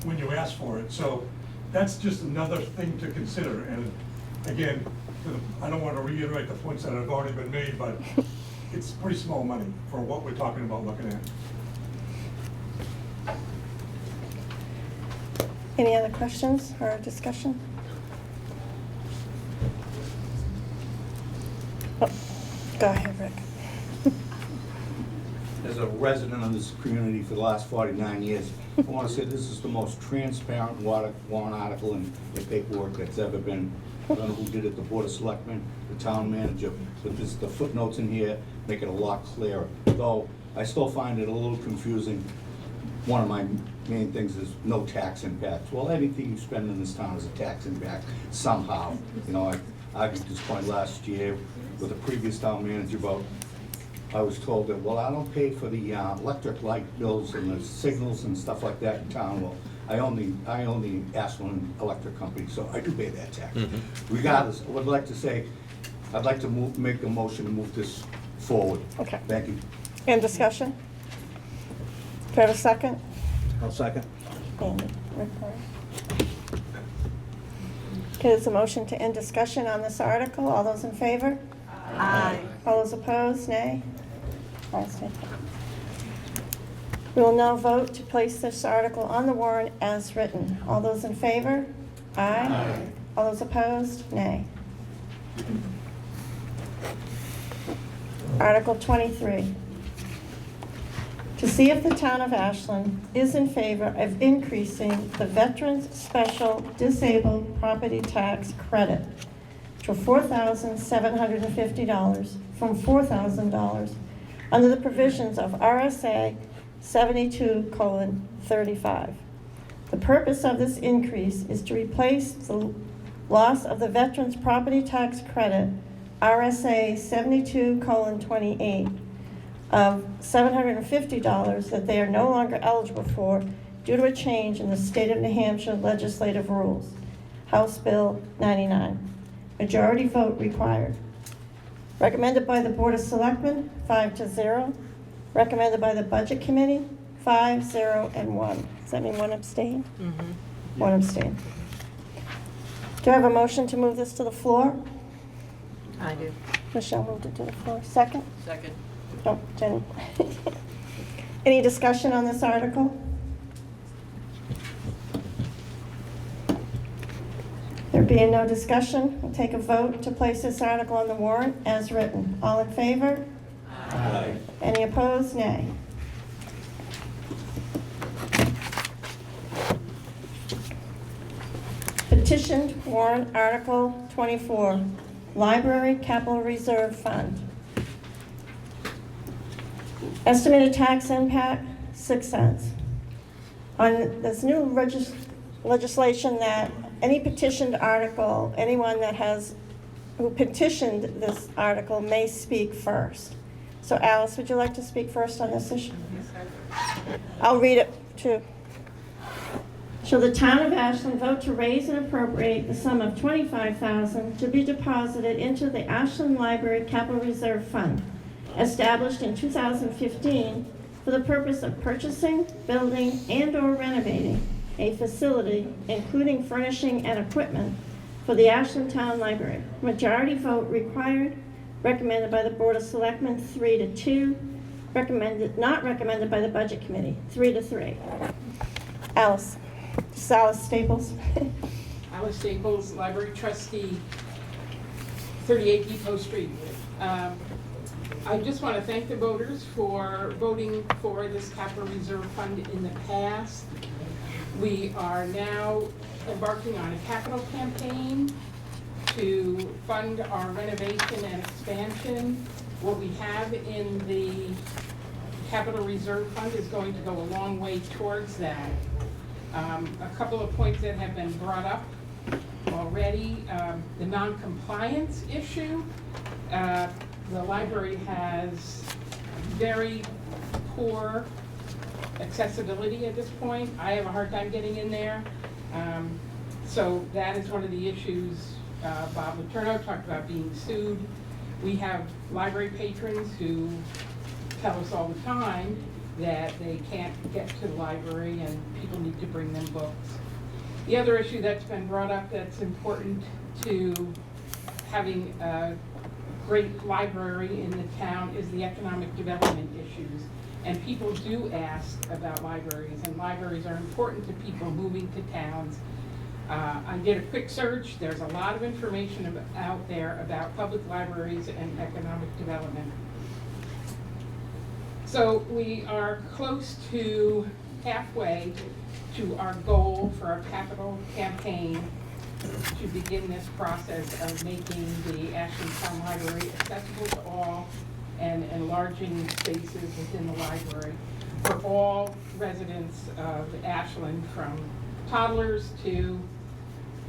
when you asked for it. So that's just another thing to consider. And again, I don't want to reiterate the points that have already been made, but it's pretty small money for what we're talking about looking at. Any other questions or discussion? Oh, go ahead, Rick. As a resident of this community for the last 49 years, I want to say this is the most transparent warrant article in paperwork that's ever been. I don't know who did it, the Board of Selectmen, the town manager, but the footnotes in here make it a lot clearer. Though I still find it a little confusing. One of my main things is no tax impact. Well, anything you spend in this town is a tax impact somehow. You know, argued this point last year with the previous town manager about, I was told that, well, I don't pay for the electric light bills and the signals and stuff like that in town. Well, I own the Ashland Electric Company, so I do pay that tax. Regardless, I would like to say, I'd like to make a motion to move this forward. Okay. Thank you. In discussion? Do I have a second? I'll second. Andy, report. Okay, there's a motion to end discussion on this article. All those in favor? Aye. All those opposed, nay? Ayes have it. We will now vote to place this article on the warrant as written. All those in favor? Aye. All those opposed, nay. Article 23. To see if the town of Ashland is in favor of increasing the Veterans Special Disabled Property Tax Credit to $4,750 from $4,000 under the provisions of RSA 72:35. The purpose of this increase is to replace the loss of the Veterans Property Tax Credit, RSA 72:28, of $750 that they are no longer eligible for due to a change in the state of New Hampshire legislative rules. House Bill 99. Majority vote required. Recommended by the Board of Selectmen, 5-0. Recommended by the Budget Committee, 5-0 and 1. Does that mean one abstain? Mm-hmm. One abstain. Do I have a motion to move this to the floor? I do. Michelle moved it to the floor. Second? Second. Oh, Jenny. Any discussion on this article? There being no discussion, we'll take a vote to place this article on the warrant as written. All in favor? Aye. Any opposed? Nay. Petitioned warrant Article 24, Library Capital Reserve Fund. Estimated tax impact, 6 cents. On this new legislation that any petitioned article, anyone that who petitioned this article may speak first. So Alice, would you like to speak first on this issue? I'll read it too. Shall the town of Ashland vote to raise and appropriate the sum of $25,000 to be deposited into the Ashland Library Capital Reserve Fund, established in 2015 for the purpose of purchasing, building, and/or renovating a facility, including furnishing and equipment, for the Ashland Town Library. Majority vote required. Recommended by the Board of Selectmen, 3-2. Not recommended by the Budget Committee, 3-3. Alice. This is Alice Staples. Alice Staples, Library Trustee, 38 Depot Street. I just want to thank the voters for voting for this capital reserve fund in the past. We are now embarking on a capital campaign to fund our renovation and expansion. What we have in the capital reserve fund is going to go a long way towards that. A couple of points that have been brought up already, the non-compliance issue. The library has very poor accessibility at this point. I have a hard time getting in there. So that is one of the issues. Bob Letourneau talked about being sued. We have library patrons who tell us all the time that they can't get to the library and people need to bring them books. The other issue that's been brought up that's important to having a great library in the town is the economic development issues. And people do ask about libraries, and libraries are important to people moving to towns. I did a quick search. There's a lot of information out there about public libraries and economic development. So we are close to halfway to our goal for our capital campaign to begin this process of making the Ashland Town Library accessible to all and enlarging spaces within the library for all residents of Ashland, from toddlers to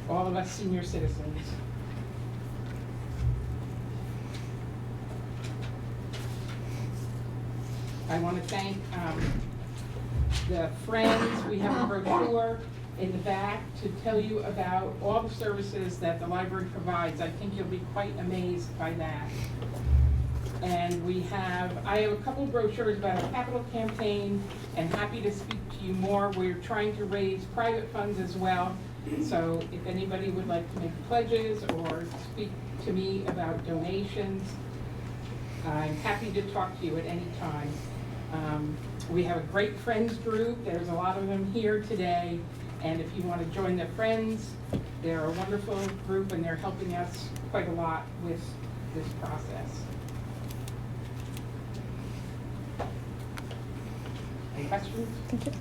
all of us senior citizens. I want to thank the Friends. We have a brochure in the back to tell you about all the services that the library provides. I think you'll be quite amazed by that. And I have a couple brochures about our capital campaign, and happy to speak to you more. We're trying to raise private funds as well. So if anybody would like to make pledges or speak to me about donations, I'm happy to talk to you at any time. We have a great Friends group. There's a lot of them here today. And if you want to join the Friends, they're a wonderful group and they're helping us quite a lot with this process. Any questions? Thank you.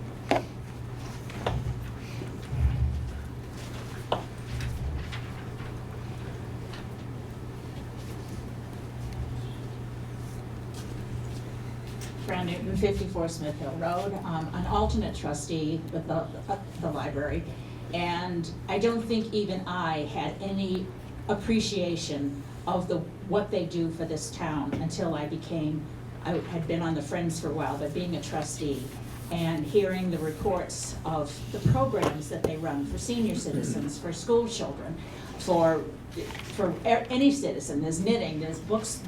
Fran Newton, 54 Smith Hill Road. An alternate trustee with the library. And I don't think even I had any appreciation of what they do for this town until I had been on the Friends for a while, but being a trustee and hearing the reports of the programs that they run for senior citizens, for school children, for any citizen. There's knitting, there's books,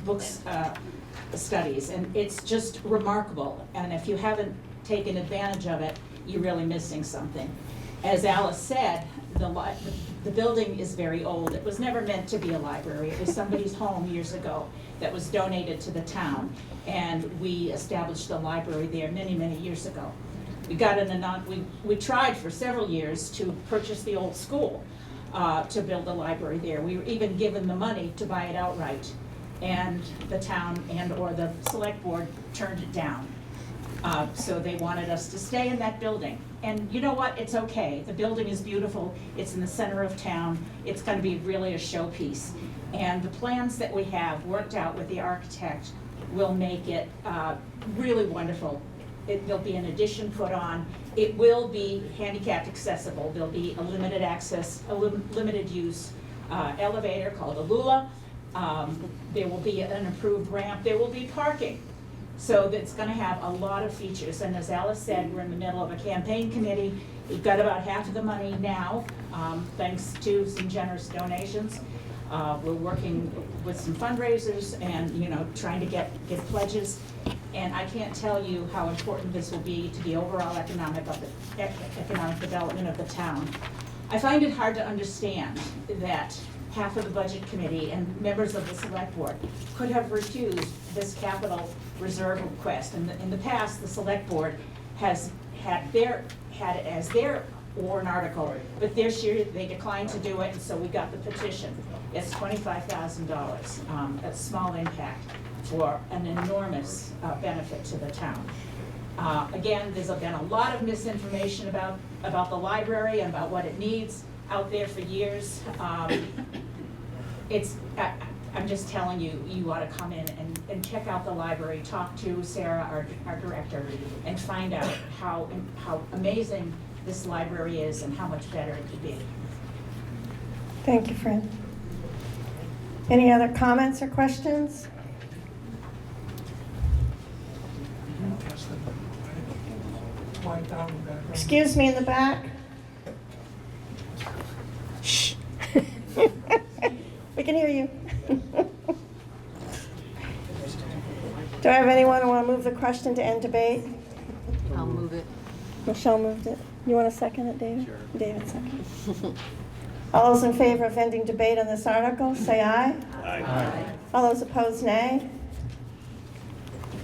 studies, and it's just remarkable. And if you haven't taken advantage of it, you're really missing something. As Alice said, the building is very old. It was never meant to be a library. It was somebody's home years ago that was donated to the town, and we established the library there many, many years ago. We got we tried for several years to purchase the old school to build a library there. We were even given the money to buy it outright, and the town or the select board turned it down. So they wanted us to stay in that building. And you know what? It's okay. The building is beautiful. It's in the center of town. It's going to be really a showpiece. And the plans that we have worked out with the architect will make it really wonderful. There'll be an addition put on. It will be handicapped accessible. There'll be a limited access, a limited use elevator called a Lula. There will be an improved ramp. There will be parking. So that's going to have a lot of features. And as Alice said, we're in the middle of a campaign committee. We've got about half of the money now, thanks to some generous donations. We're working with some fundraisers and trying to get pledges. And I can't tell you how important this will be to the overall economic development of the town. I find it hard to understand that half of the budget committee and members of the select board could have refused this capital reserve request. In the past, the select board has had it as their warrant article, but this year they declined to do it, and so we got the petition. It's $25,000, a small impact for an enormous benefit to the town. Again, there's been a lot of misinformation about the library and about what it needs out there for years. I'm just telling you, you ought to come in and check out the library, talk to Sarah, our director, and find out how amazing this library is and how much better it could be. Thank you, Fran. Any other comments or questions? Excuse me in the back. Shh. We can hear you. Do I have anyone who want to move the question to end debate? I'll move it. Michelle moved it. You want to second it, David? Sure. David, second. All those in favor of ending debate on this article, say aye. Aye. All those opposed, nay.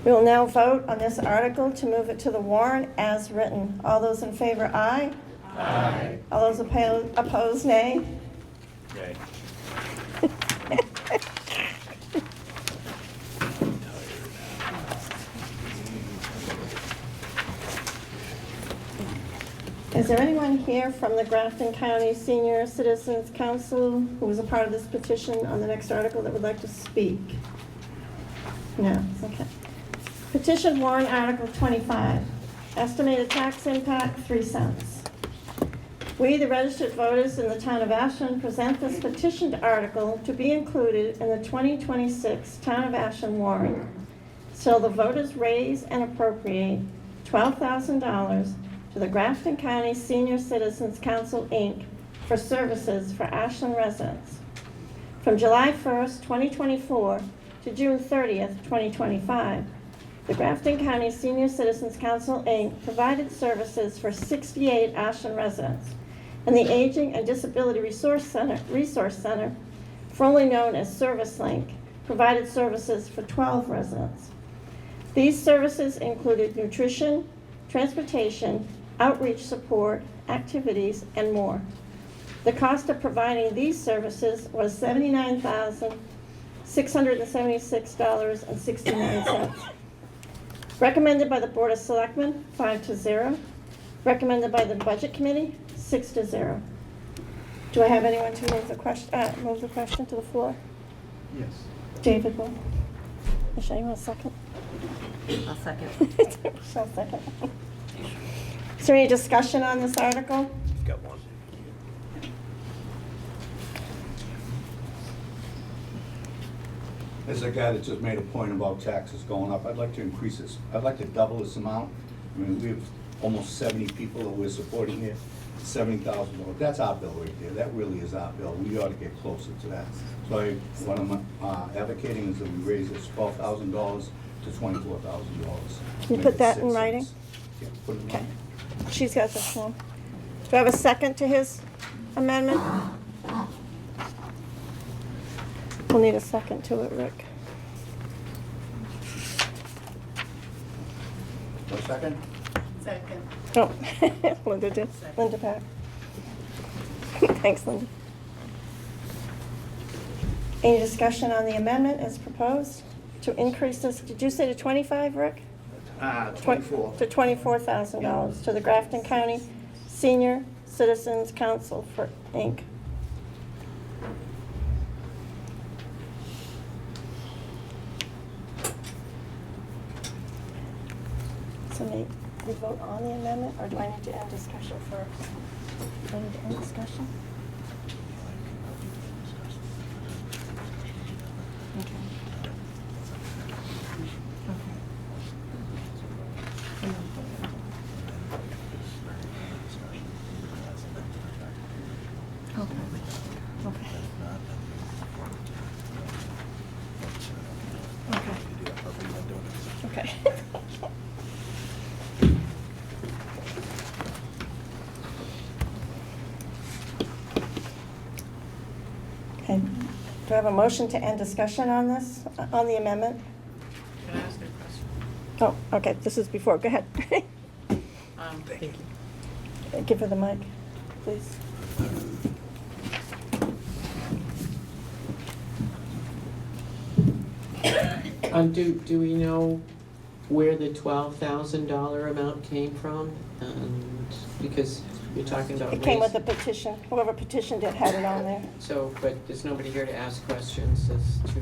We will now vote on this article to move it to the warrant as written. All those in favor, aye. Aye. All those opposed, nay. Okay. Is there anyone here from the Grafton County Senior Citizens Council who was a part of this petition on the next article that would like to speak? No, okay. Petition warrant Article 25. Estimated tax impact, 3 cents. We, the registered voters in the town of Ashland, present this petitioned article to be included in the 2026 Town of Ashland warrant. So the voters raise and appropriate $12,000 to the Grafton County Senior Citizens Council, Inc. for services for Ashland residents. From July 1st, 2024 to June 30th, 2025, the Grafton County Senior Citizens Council, Inc. provided services for 68 Ashland residents, and the Aging and Disability Resource Center, formerly known as Service Link, provided services for 12 residents. These services included nutrition, transportation, outreach support, activities, and more. The cost of providing these services was $79,676.69. Recommended by the Board of Selectmen, 5-0. Recommended by the Budget Committee, 6-0. Do I have anyone to move the question to the floor? Yes. David will. Michelle, you want a second? I'll second. Michelle, second. Is there any discussion on this article? Got one. As a guy that just made a point about taxes going up, I'd like to increase this. I'd like to double this amount. I mean, we have almost 70 people that we're supporting here, $70,000. That's our bill right there. That really is our bill. We ought to get closer to that. So what I'm advocating is that we raise this $12,000 to $24,000. Can you put that in writing? Yeah, put it in Okay. writing. She's got this one. Do I have a second to his amendment? We'll need a second to it, Rick. One second? Second. Oh, Linda did. Linda Pack. Thanks, Linda. Any discussion on the amendment as proposed? To increase this, did you say to 25, Rick? 24. To $24,000 to the Grafton County Senior Citizens Council for Inc. So may we vote on the amendment, or do I need to end discussion first? Do I need to end discussion? Okay. Okay. Okay, do I have a motion to end discussion on this, on the amendment? Can I ask a question? Oh, okay, this is before, go ahead. Thank you. Give her the mic, please. Do we know where the $12,000 amount came from? And because you're talking about It came with raise- a petition, whoever petitioned it had it on there. So, but there's nobody here to ask questions as to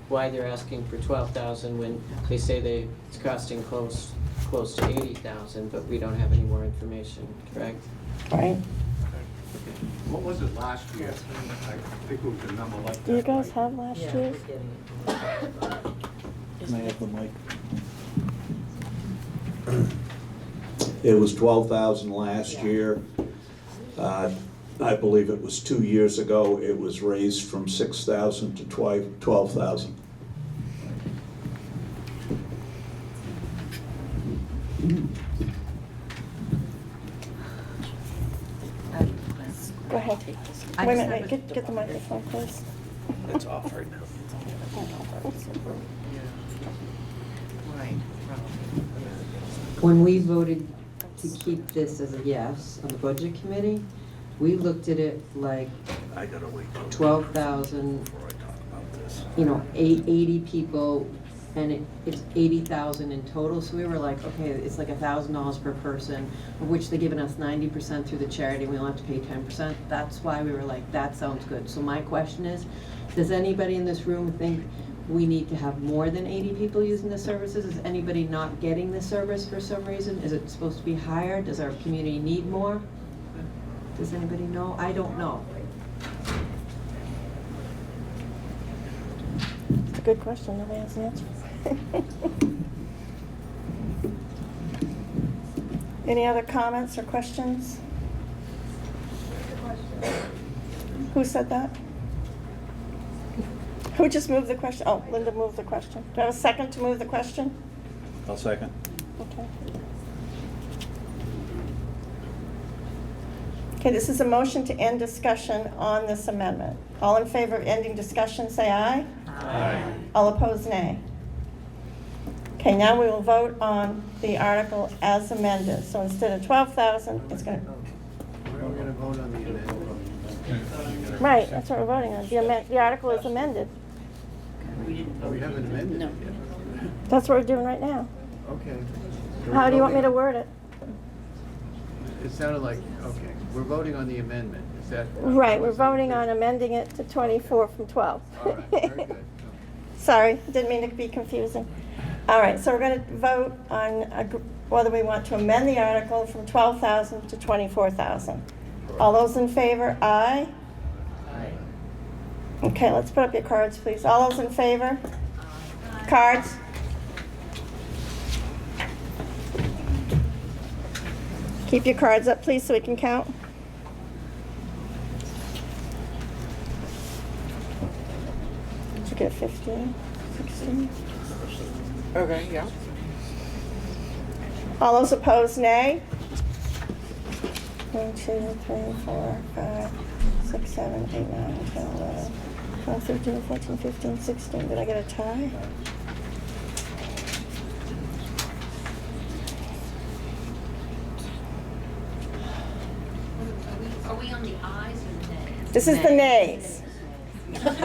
why they're asking for 12,000 when they say it's costing close to 80,000, but we don't have any more information, correct? Right. What was it last year? I think it was a number like that. Do you guys right? have last year's? Can I have the mic? It was 12,000 last year. I believe it was 2 years ago, it was raised from 6,000 to 12,000. Go ahead. I Wait a just minute, have a- get the microphone, please. It's off right now. Right, When we voted to keep this as a yes on the budget committee, we looked at it like I gotta wait till 12,000, before I talk about this. 80 people, and it's 80,000 in total, so we were like, okay, it's like $1,000 per person, of which they're giving us 90% through the charity, we only have to pay 10%. That's why we were like, that sounds good. So my question is, does anybody in this room think we need to have more than 80 people using the services? Is anybody not getting the service for some reason? Is it supposed to be higher? Does our community need more? Does anybody know? I don't know. It's a good question, nobody has an answer. Any other comments or questions? Who said that? Who just moved the question? Oh, Linda moved the question. Do I have a second to move the question? I'll second. Okay. Okay, this is a motion to end discussion on this amendment. All in favor of ending discussion, say aye. Aye. All opposed, nay. Okay, now we will vote on the article as amended. So instead of 12,000, it's going to... We're going to vote on the amendment. Right, that's what we're voting on. The article is amended. We haven't amended it yet. That's what we're doing right now. Okay. How do you want me to word it? It sounded like, okay, we're voting on the amendment. Is that? Right, we're voting on amending it to 24 from 12. All right, very good. Sorry, didn't mean to be confusing. All right, so we're going to vote on whether we want to amend the article from 12,000 to 24,000. All those in favor, aye? Aye. Okay, let's put up your cards, please. All those in favor? Cards? Keep your cards up, please, so we can count. Did you get 15, 16? Okay, yeah. All those opposed, nay? 1, 2, 3, 4, 5, 6, 7, 8, 9, 10, 11, 12, 13, 14, 15, 16. Did I get a tie? Are we on the ayes or the nays? This is the nays. That's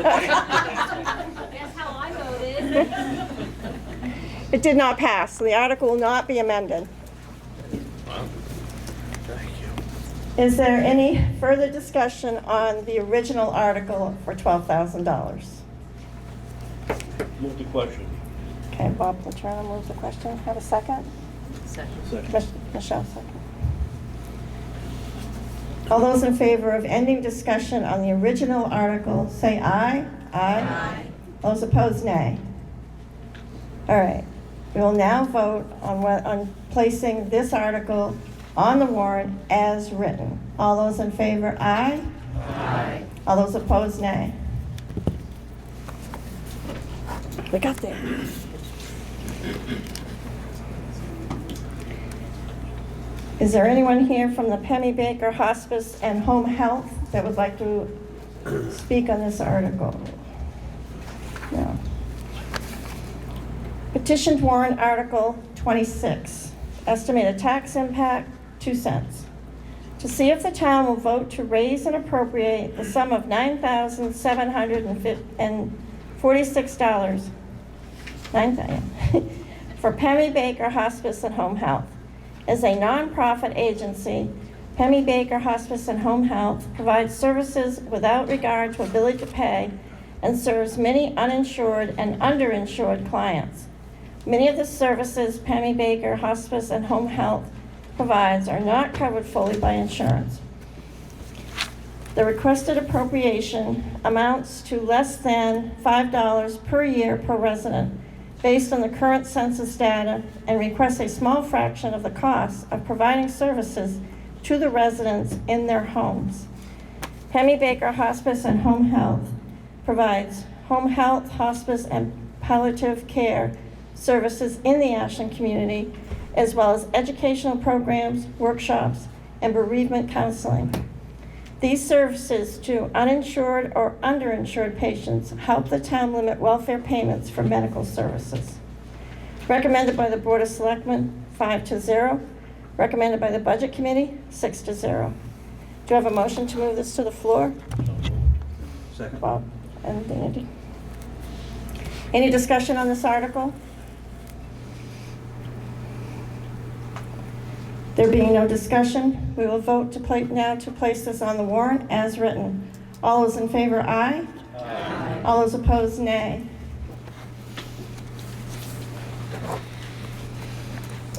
how I voted. It did not pass, so the article will not be amended. Is there any further discussion on the original article for $12,000? Move the question. Okay, Bob Paterno moves the question. Have a second? Second. Michelle, second. All those in favor of ending discussion on the original article, say aye. Aye. Those opposed, nay. All right. We will now vote on placing this article on the warrant as written. All those in favor, aye? Aye. All those opposed, nay. We got there. Is there anyone here from the Pemmy Baker Hospice and Home Health that would like to speak on this article? No. Petitioned warrant Article 26. Estimated tax impact, 2 cents. To see if the town will vote to raise and appropriate the sum of $9,746 for Pemmy Baker Hospice and Home Health. As a nonprofit agency, Pemmy Baker Hospice and Home Health provides services without regard to ability to pay and serves many uninsured and underinsured clients. Many of the services Pemmy Baker Hospice and Home Health provides are not covered fully by insurance. The requested appropriation amounts to less than $5 per year per resident based on the current census data and requests a small fraction of the cost of providing services to the residents in their homes. Pemmy Baker Hospice and Home Health provides home health, hospice, and palliative care services in the Ashland community, as well as educational programs, workshops, and bereavement counseling. These services to uninsured or underinsured patients help the town limit welfare payments for medical services. Recommended by the Board of Selectmen, 5-0. Recommended by the Budget Committee, 6-0. Do you have a motion to move this to the floor? Second. Bob and Andy. Any discussion on this article? There being no discussion, we will vote to place this on the warrant as written. All those in favor, aye? Aye. All those opposed, nay.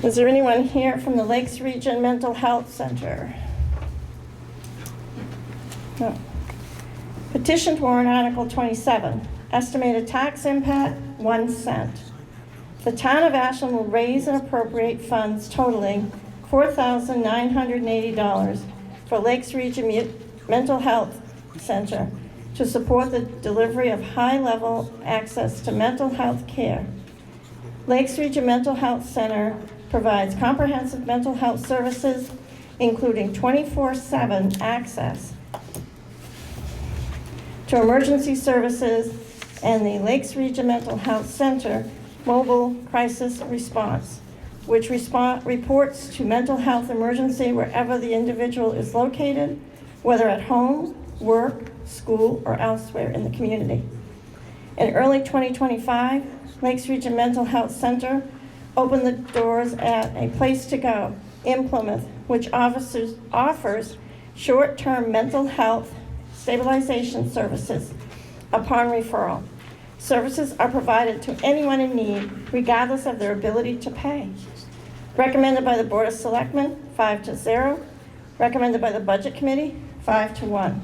Is there anyone here from the Lakes Region Mental Health Center? No. Petitioned warrant Article 27. Estimated tax impact, 1 cent. The town of Ashland will raise and appropriate funds totaling $4,980 for Lakes Region Mental Health Center to support the delivery of high-level access to mental health care. Lakes Region Mental Health Center provides comprehensive mental health services, including 24/7 access to emergency services and the Lakes Region Mental Health Center Mobile Crisis Response, which reports to mental health emergency wherever the individual is located, whether at home, work, school, or elsewhere in the community. In early 2025, Lakes Region Mental Health Center opened the doors at A Place to Go in Plymouth, which offers short-term mental health stabilization services upon referral. Services are provided to anyone in need, regardless of their ability to pay. Recommended by the Board of Selectmen, 5-0. Recommended by the Budget Committee, 5-1.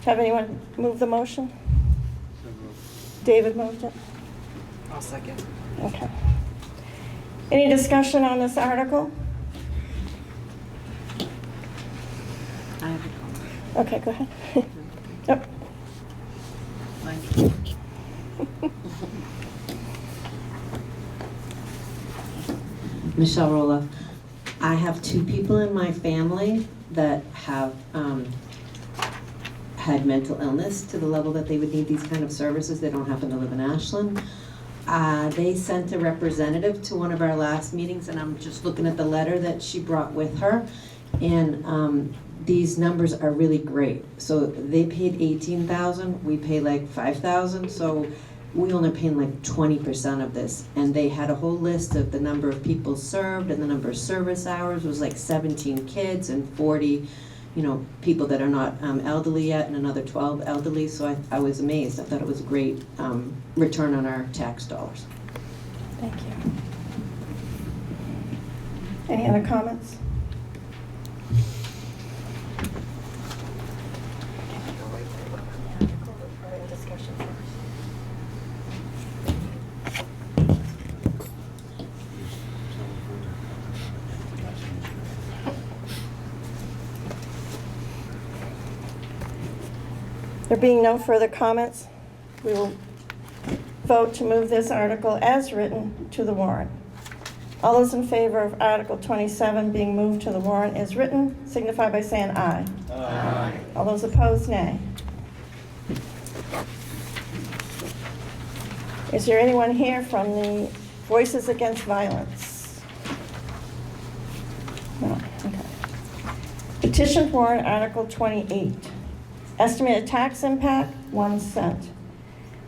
Have anyone move the motion? David moved it. I'll second. Okay. Any discussion on this article? I have a comment. Okay, go ahead. Yep. Thank you. Michelle Roloff. I have 2 people in my family that have had mental illness to the level that they would need these kind of services. They don't happen to live in Ashland. They sent a representative to one of our last meetings, and I'm just looking at the letter that she brought with her. And these numbers are really great. So they paid $18,000, we pay like $5,000, so we only paying like 20% of this. And they had a whole list of the number of people served, and the number of service hours was like 17 kids and 40, people that are not elderly yet, and another 12 elderly. So I was amazed. I thought it was a great return on our tax dollars. Thank you. Any other comments? There being no further comments, we will vote to move this article as written to the warrant. All those in favor of Article 27 being moved to the warrant as written, signify by saying aye. Aye. All those opposed, nay. Is there anyone here from the Voices Against Violence? No, okay. Petition warrant Article 28. Estimated tax impact, 1 cent.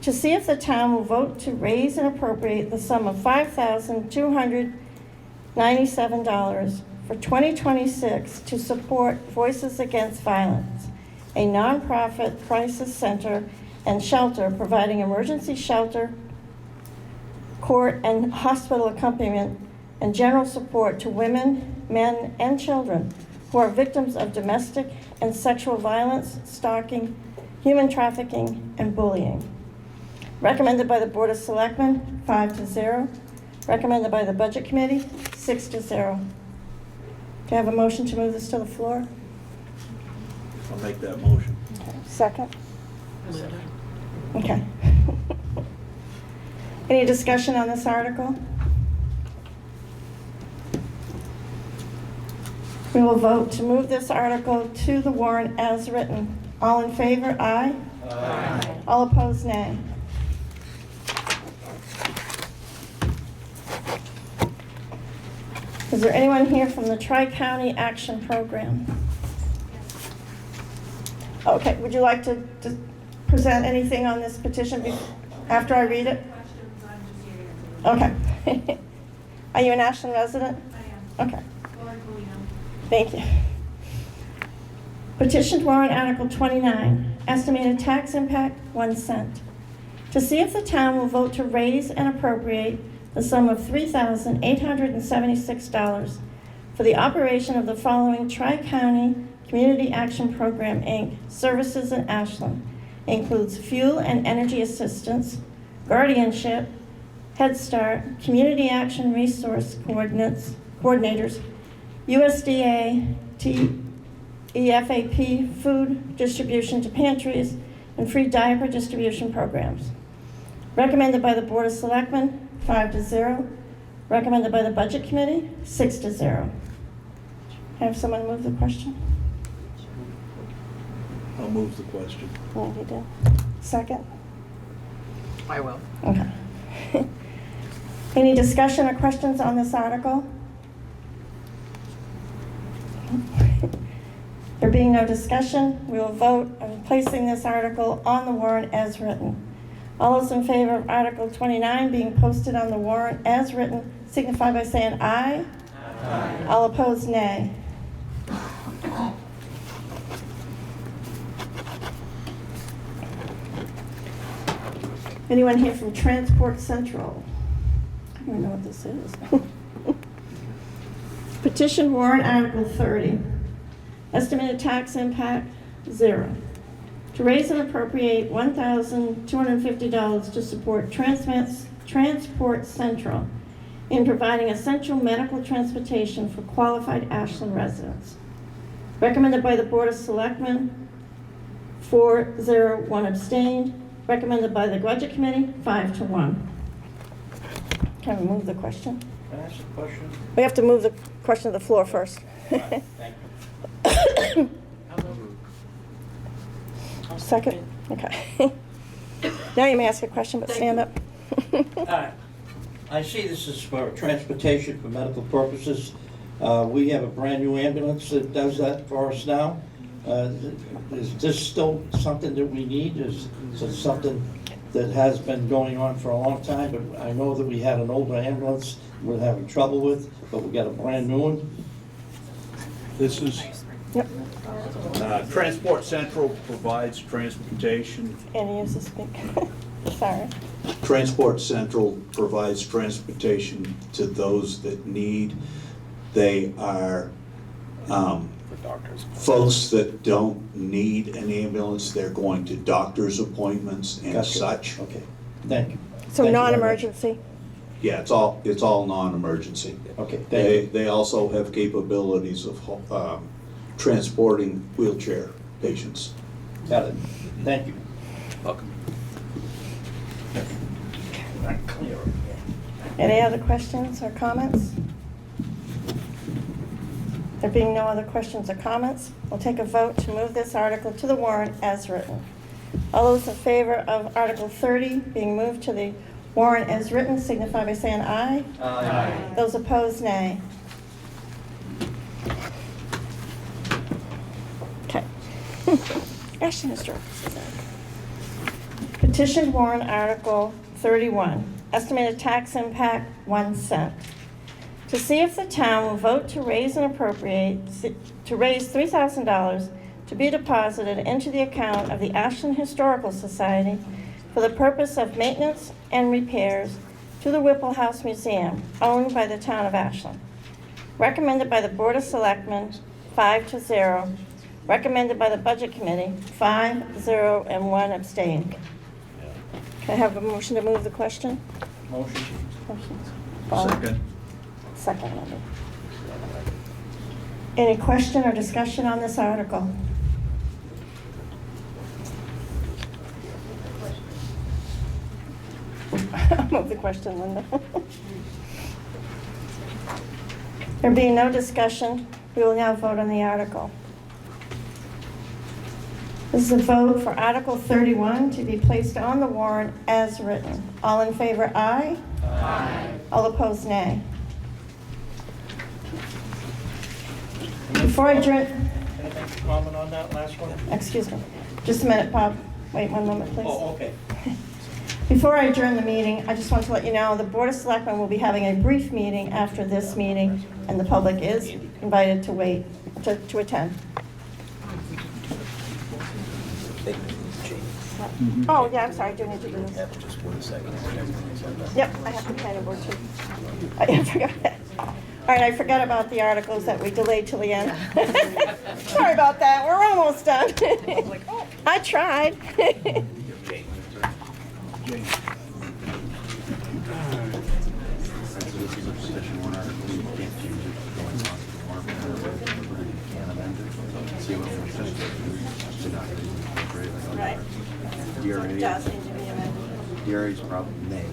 To see if the town will vote to raise and appropriate the sum of $5,297 for 2026 to support Voices Against Violence, a nonprofit crisis center and shelter providing emergency shelter, court and hospital accompaniment, and general support to women, men, and children who are victims of domestic and sexual violence, stalking, human trafficking, and bullying. Recommended by the Board of Selectmen, 5-0. Recommended by the Budget Committee, 6-0. Do you have a motion to move this to the floor? I'll make that motion. Okay. Second? Okay. Any discussion on this article? We will vote to move this article to the warrant as written. All in favor, aye. Aye. All opposed, nay. Is there anyone here from the Tri-County Action Program? Okay, would you like to present anything on this petition after I read it? Okay. Are you an Ashland resident? I am. Okay. Thank you. Petition warrant Article 29, estimated tax impact, 1 cent. To see if the town will vote to raise and appropriate the sum of $3,876 for the operation of the following Tri-County Community Action Program, Inc. services in Ashland. Includes fuel and energy assistance, guardianship, Head Start, community action resource coordinators, USDA EFAP food distribution to pantries and free diaper distribution programs. Recommended by the Board of Selectmen, 5-0. Recommended by the Budget Committee, 6-0. Have someone move the question? I'll move the question. Oh, you did. Second? I will. Okay. Any discussion or questions on this article? There being no discussion, we will vote on placing this article on the warrant as written. All those in favor of Article 29 being posted on the warrant as written signify by saying aye. Aye. All opposed, nay. Anyone here from Transport Central? I don't know what this is. Petition warrant Article 30. Estimated tax impact, 0. To raise and appropriate $1,250 to support Transport Central in providing essential medical transportation for qualified Ashland residents. Recommended by the Board of Selectmen, 4-0, 1 abstained. Recommended by the Budget Committee, 5-1. Can we move the question? Can I ask a question? We have to move the question to the floor first. Thank you. Second? Okay. Now you may ask a question, but stand up. I see this is for transportation for medical purposes. We have a brand-new ambulance that does that for us now. Is this still something that we need? Is it something that has been going on for a long time? But I know that we had an older ambulance we're having trouble with, but we got a brand-new one. This is, Transport Central provides transportation. And use the speak. Sorry. Transport Central provides transportation to those that need. They are folks that don't need an ambulance. They're going to doctor's appointments and Gotcha. such. Okay, thank you. So Thank you very much. non-emergency? Yeah, it's all non-emergency. Okay, thank you. They also have capabilities of transporting wheelchair patients. Got it. Thank you. Welcome. Any other questions or comments? There being no other questions or comments, we'll take a vote to move this article to the warrant as written. All those in favor of Article 30 being moved to the warrant as written signify by saying aye. Aye. Those opposed, nay. Okay. Ashland Historical Society. Petition warrant Article 31. Estimated tax impact, 1 cent. To see if the town will vote to raise and appropriate, to raise $3,000 to be deposited into the account of the Ashland Historical Society for the purpose of maintenance and repairs to the Whipple House Museum, owned by the town of Ashland. Recommended by the Board of Selectmen, 5-0. Recommended by the Budget Committee, 5-0, and 1 abstain. Can I have a motion to move the question? Motion. Second. Second. Any question or discussion on this article? Move the question, Linda. There being no discussion, we will now vote on the article. This is a vote for Article 31 to be placed on the warrant as written. All in favor, aye. Aye. All opposed, nay. Before I adjourn, Anything to comment on that last one? excuse me, just a minute, Bob. Wait 1 moment, please. Oh, okay. Before I adjourn the meeting, I just want to let you know the Board of Selectmen will be having a brief meeting after this meeting, and the public is invited to wait, to attend. Oh, yeah, I'm sorry, I do need to do this. Just 1 second. Yep, I have the planning board too. I forgot that. All right, I forgot about the articles that we delayed till the end. Sorry about that, we're almost done. I tried. So it does need to be amended. The area's problem may,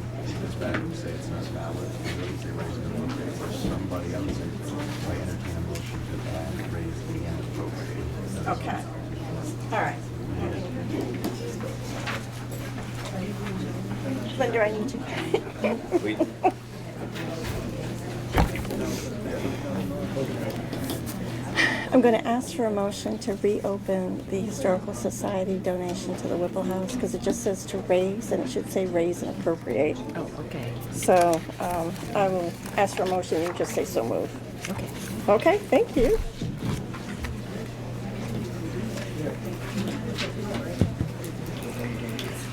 it's better to say it's not valid, and say raise and appropriate, or somebody else, I entertain a motion to add, raise, and appropriate. Okay. All right. Linda, I need you. We- I'm going to ask for a motion to reopen the Historical Society donation to the Whipple House, because it just says to raise, and it should say raise and appropriate. Oh, okay. So I will ask for a motion, you just say so move. Okay. Okay, thank you.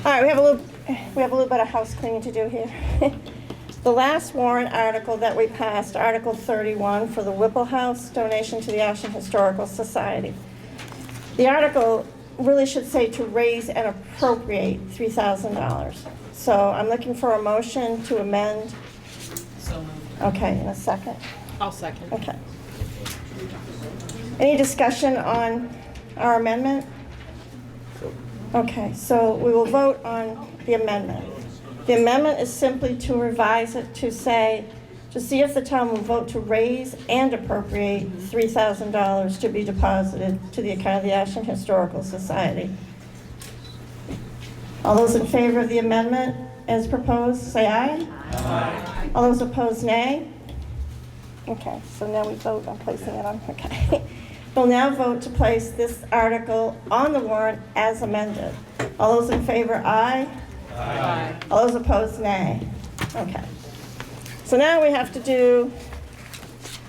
All right, we have a little bit of house cleaning to do here. The last warrant article that we passed, Article 31, for the Whipple House donation to the Ashland Historical Society. The article really should say to raise and appropriate $3,000. So I'm looking for a motion to amend. So moved. Okay, in a second. I'll second. Okay. Any discussion on our amendment? Okay, so we will vote on the amendment. The amendment is simply to revise it to say, to see if the town will vote to raise and appropriate $3,000 to be deposited to the account of the Ashland Historical Society. All those in favor of the amendment as proposed, say aye. Aye. All those opposed, nay. Okay, so now we vote on placing it on, okay. We'll now vote to place this article on the warrant as amended. All those in favor, aye. Aye. All those opposed, nay. Okay. So now we have to do,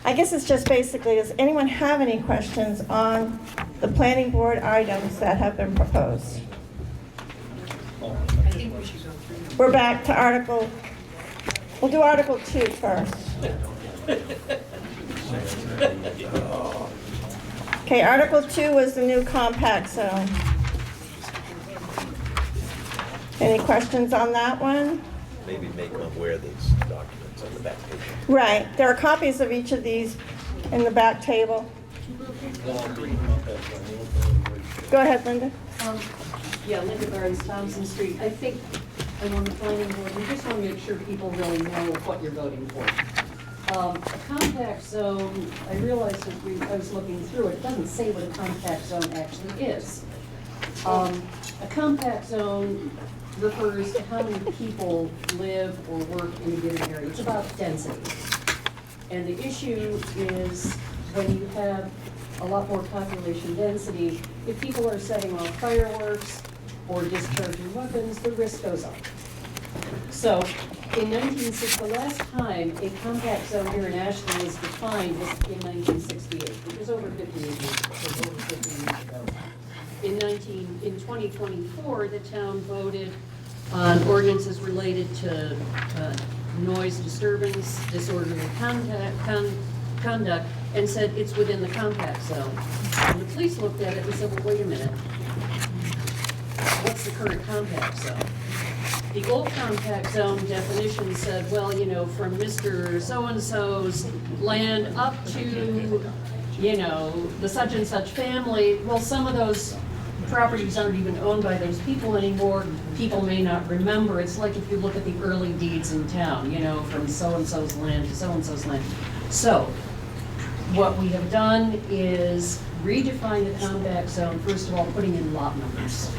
I guess it's just basically, does anyone have any questions on the planning board items that have been proposed? I think we should go through. We're back to Article, we'll do Article 2 first. Okay, Article 2 was the new compact zone. Any questions on that one? Maybe make them aware there's documents on the back page. Right, there are copies of each of these in the back table. Go ahead, Linda. Yeah, Linda Burns, Thompson Street. I think I'm on the planning board. We just want to make sure people really know what you're voting for. A compact zone, I realized as I was looking through it, it doesn't say what a compact zone actually is. A compact zone refers to how many people live or work in a given area. It's about density. And the issue is when you have a lot more population density, if people are setting off fireworks or discharging weapons, the risk goes up. So in 1960, the last time a compact zone here in Ashland was defined was in 1968. It was over 50 years ago. In 2024, the town voted on ordinances related to noise disturbance, disorderly conduct, and said it's within the compact zone. And the police looked at it and said, well, wait a minute. What's the current compact zone? The old compact zone definition said, well, you know, from Mr. So-and-so's land up to, you know, the such and such family. Well, some of those properties aren't even owned by those people anymore. People may not remember. It's like if you look at the early deeds in town, you know, from so-and-so's land to so-and-so's land. So what we have done is redefine the compact zone, first of all, putting in lot numbers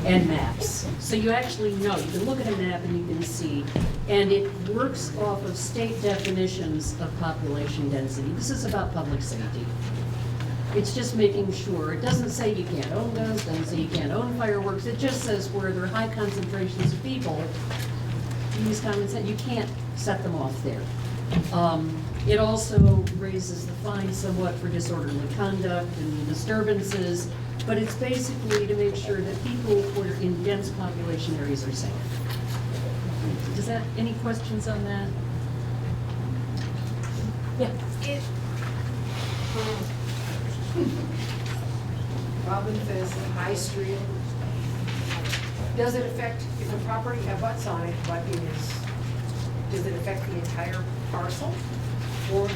and maps. So you actually know, you can look at a map and you can see, and it works off of state definitions of population density. This is about public safety. It's just making sure, it doesn't say you can't own guns, doesn't say you can't own fireworks, it just says where there are high concentrations of people, use common sense, you can't set them off there. It also raises the fine somewhat for disorderly conduct and disturbances, but it's basically to make sure that people who are in dense population areas are safe. Does that, any questions on that? Yeah. Robin Pheasant, High Street. Does it affect, if the property abuts on it, does it affect the entire parcel? Or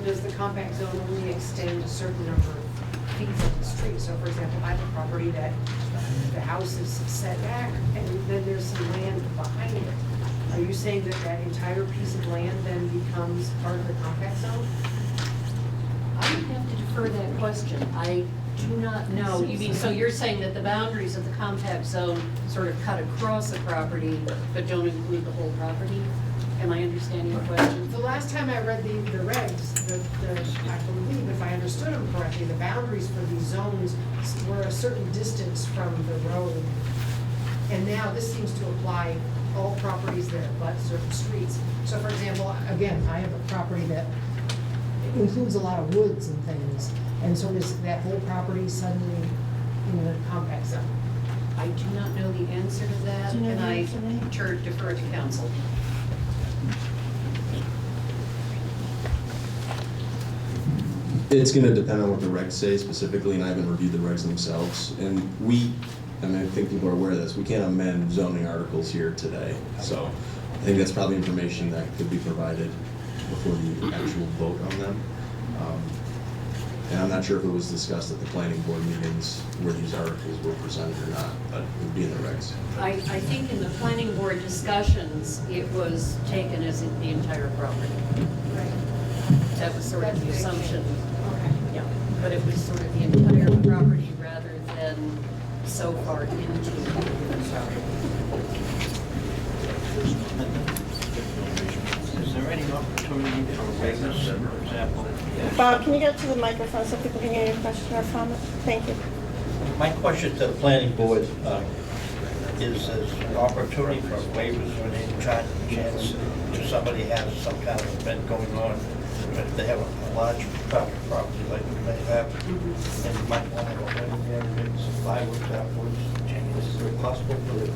does the compact zone only extend a certain number of feet from the street? So for example, I have a property that the house is set back, and then there's some land behind it. Are you saying that that entire piece of land then becomes part of the compact zone? I would have to defer that question. I do not know. You mean, so you're saying that the boundaries of the compact zone sort of cut across the property, but don't include the whole property? Am I understanding your question? The last time I read the regs, I believe, if I understood them correctly, the boundaries for these zones were a certain distance from the road. And now this seems to apply all properties that abut certain streets. So for example, again, I have a property that includes a lot of woods and things, and so is that whole property suddenly in the compact zone? I do not know the answer to that, Do you know and the I answer to that? defer to council. It's gonna depend on what the regs say specifically, and I haven't reviewed the regs themselves. And I think people are aware of this, we can't amend zoning articles here today. So I think that's probably information that could be provided before the actual vote on them. And I'm not sure if it was discussed at the planning board meetings where these articles were presented or not, but it would be in the regs. I think in the planning board discussions, it was taken as the entire property. Right. That was sort of the That's very assumption. Okay. Yeah, but it was sort of the entire property rather than so far into the property. Is there any opportunity for waivers, for example? Bob, can you get to the microphone so people can hear your question or comment? Thank you. My question to the planning board is an opportunity for waivers or any chance if somebody has some kind of event going on, if they have a large property like we may have, and you might want to go in there and maybe some fireworks afterwards. Is it possible for the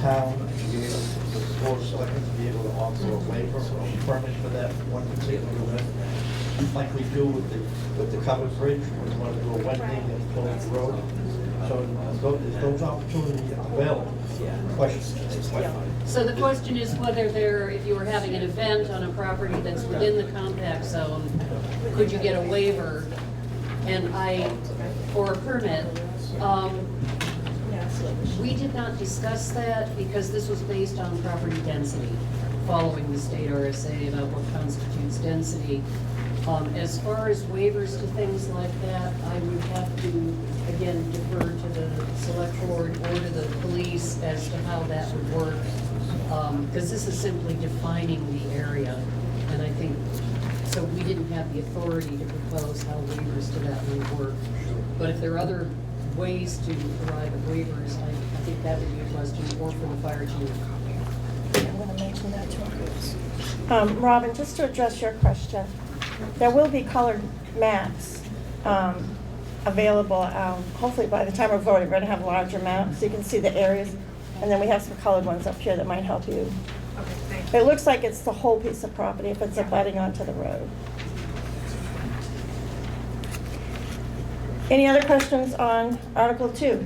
town to be able, the board of selectmen to be able to offer a waiver or permit for that one particular event? Like we do with the covered bridge, when we want to do a Wednesday and close the road. So is those opportunities available? Questions? So the question is whether if you were having an event on a property that's within the compact zone, could you get a waiver or a permit? We did not discuss that because this was based on property density, following the state RSA about what constitutes density. As far as waivers to things like that, I would have to, again, defer to the select board or to the police as to how that would work. Because this is simply defining the area, and I think, so we didn't have the authority to propose how waivers to that would work. But if there are other ways to arrive at waivers, I think that would be a question, or for the fire chief. I'm going to mention that to him. Robin, just to address your question, there will be colored maps available. Hopefully by the time we're voting, we're going to have larger maps so you can see the areas. And then we have some colored ones up here that might help you. Okay, thank It looks like it's the whole piece of property if it's abutting onto the road. Any other questions on Article 2?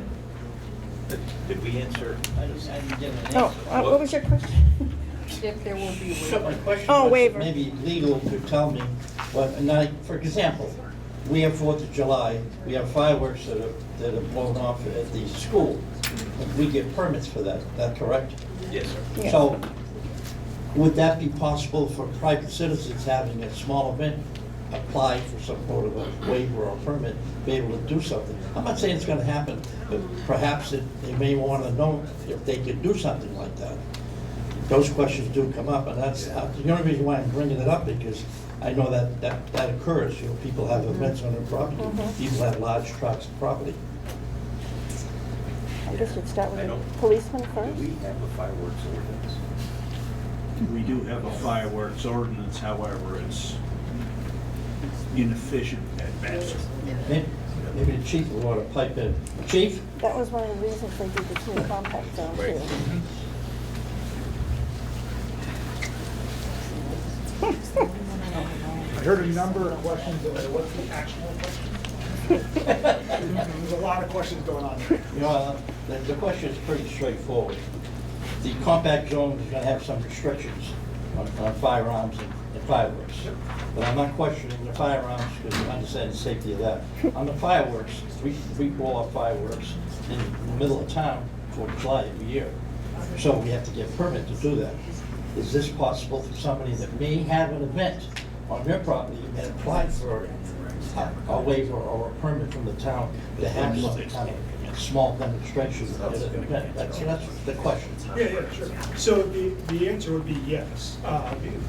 Did we answer? I didn't get an answer. Oh, what was your question? If there will be a So my waiver. question Oh, was, waiver. maybe legal could tell me, for example, we have 4th of July, we have fireworks that are blown off at the school. We get permits for that, is that correct? Yes, sir. Yeah. So, would that be possible for private citizens having a small event, apply for some sort of a waiver or permit, be able to do something? I'm not saying it's gonna happen, but perhaps they may wanna know if they could do something like that. Those questions do come up, and that's the only reason why I'm bringing it up, because I know that occurs. You know, people have events on their property. Mhm. People have large tracts of property. I guess we'd start with the policeman first. Do we have a fireworks ordinance? We do have a fireworks ordinance, however, it's inefficient at best. Maybe the chief will want to pipe in. Chief? That was one of the reasons they did the 2 compact zone too. I heard a number of questions, what's the actual question? There's a lot of questions going on there. You know, the question is pretty straightforward. The compact zone is going to have some restrictions. on firearms and fireworks. But I'm not questioning the firearms because I understand the safety of that. On the fireworks, we roll off fireworks in the middle of town for July every year. So we have to get a permit to do that. Is this possible for somebody that may have an event on their property and apply for a waiver or a permit from the town to have some kind of small demonstration at an event? That's the question. Yeah, sure. So the answer would be yes.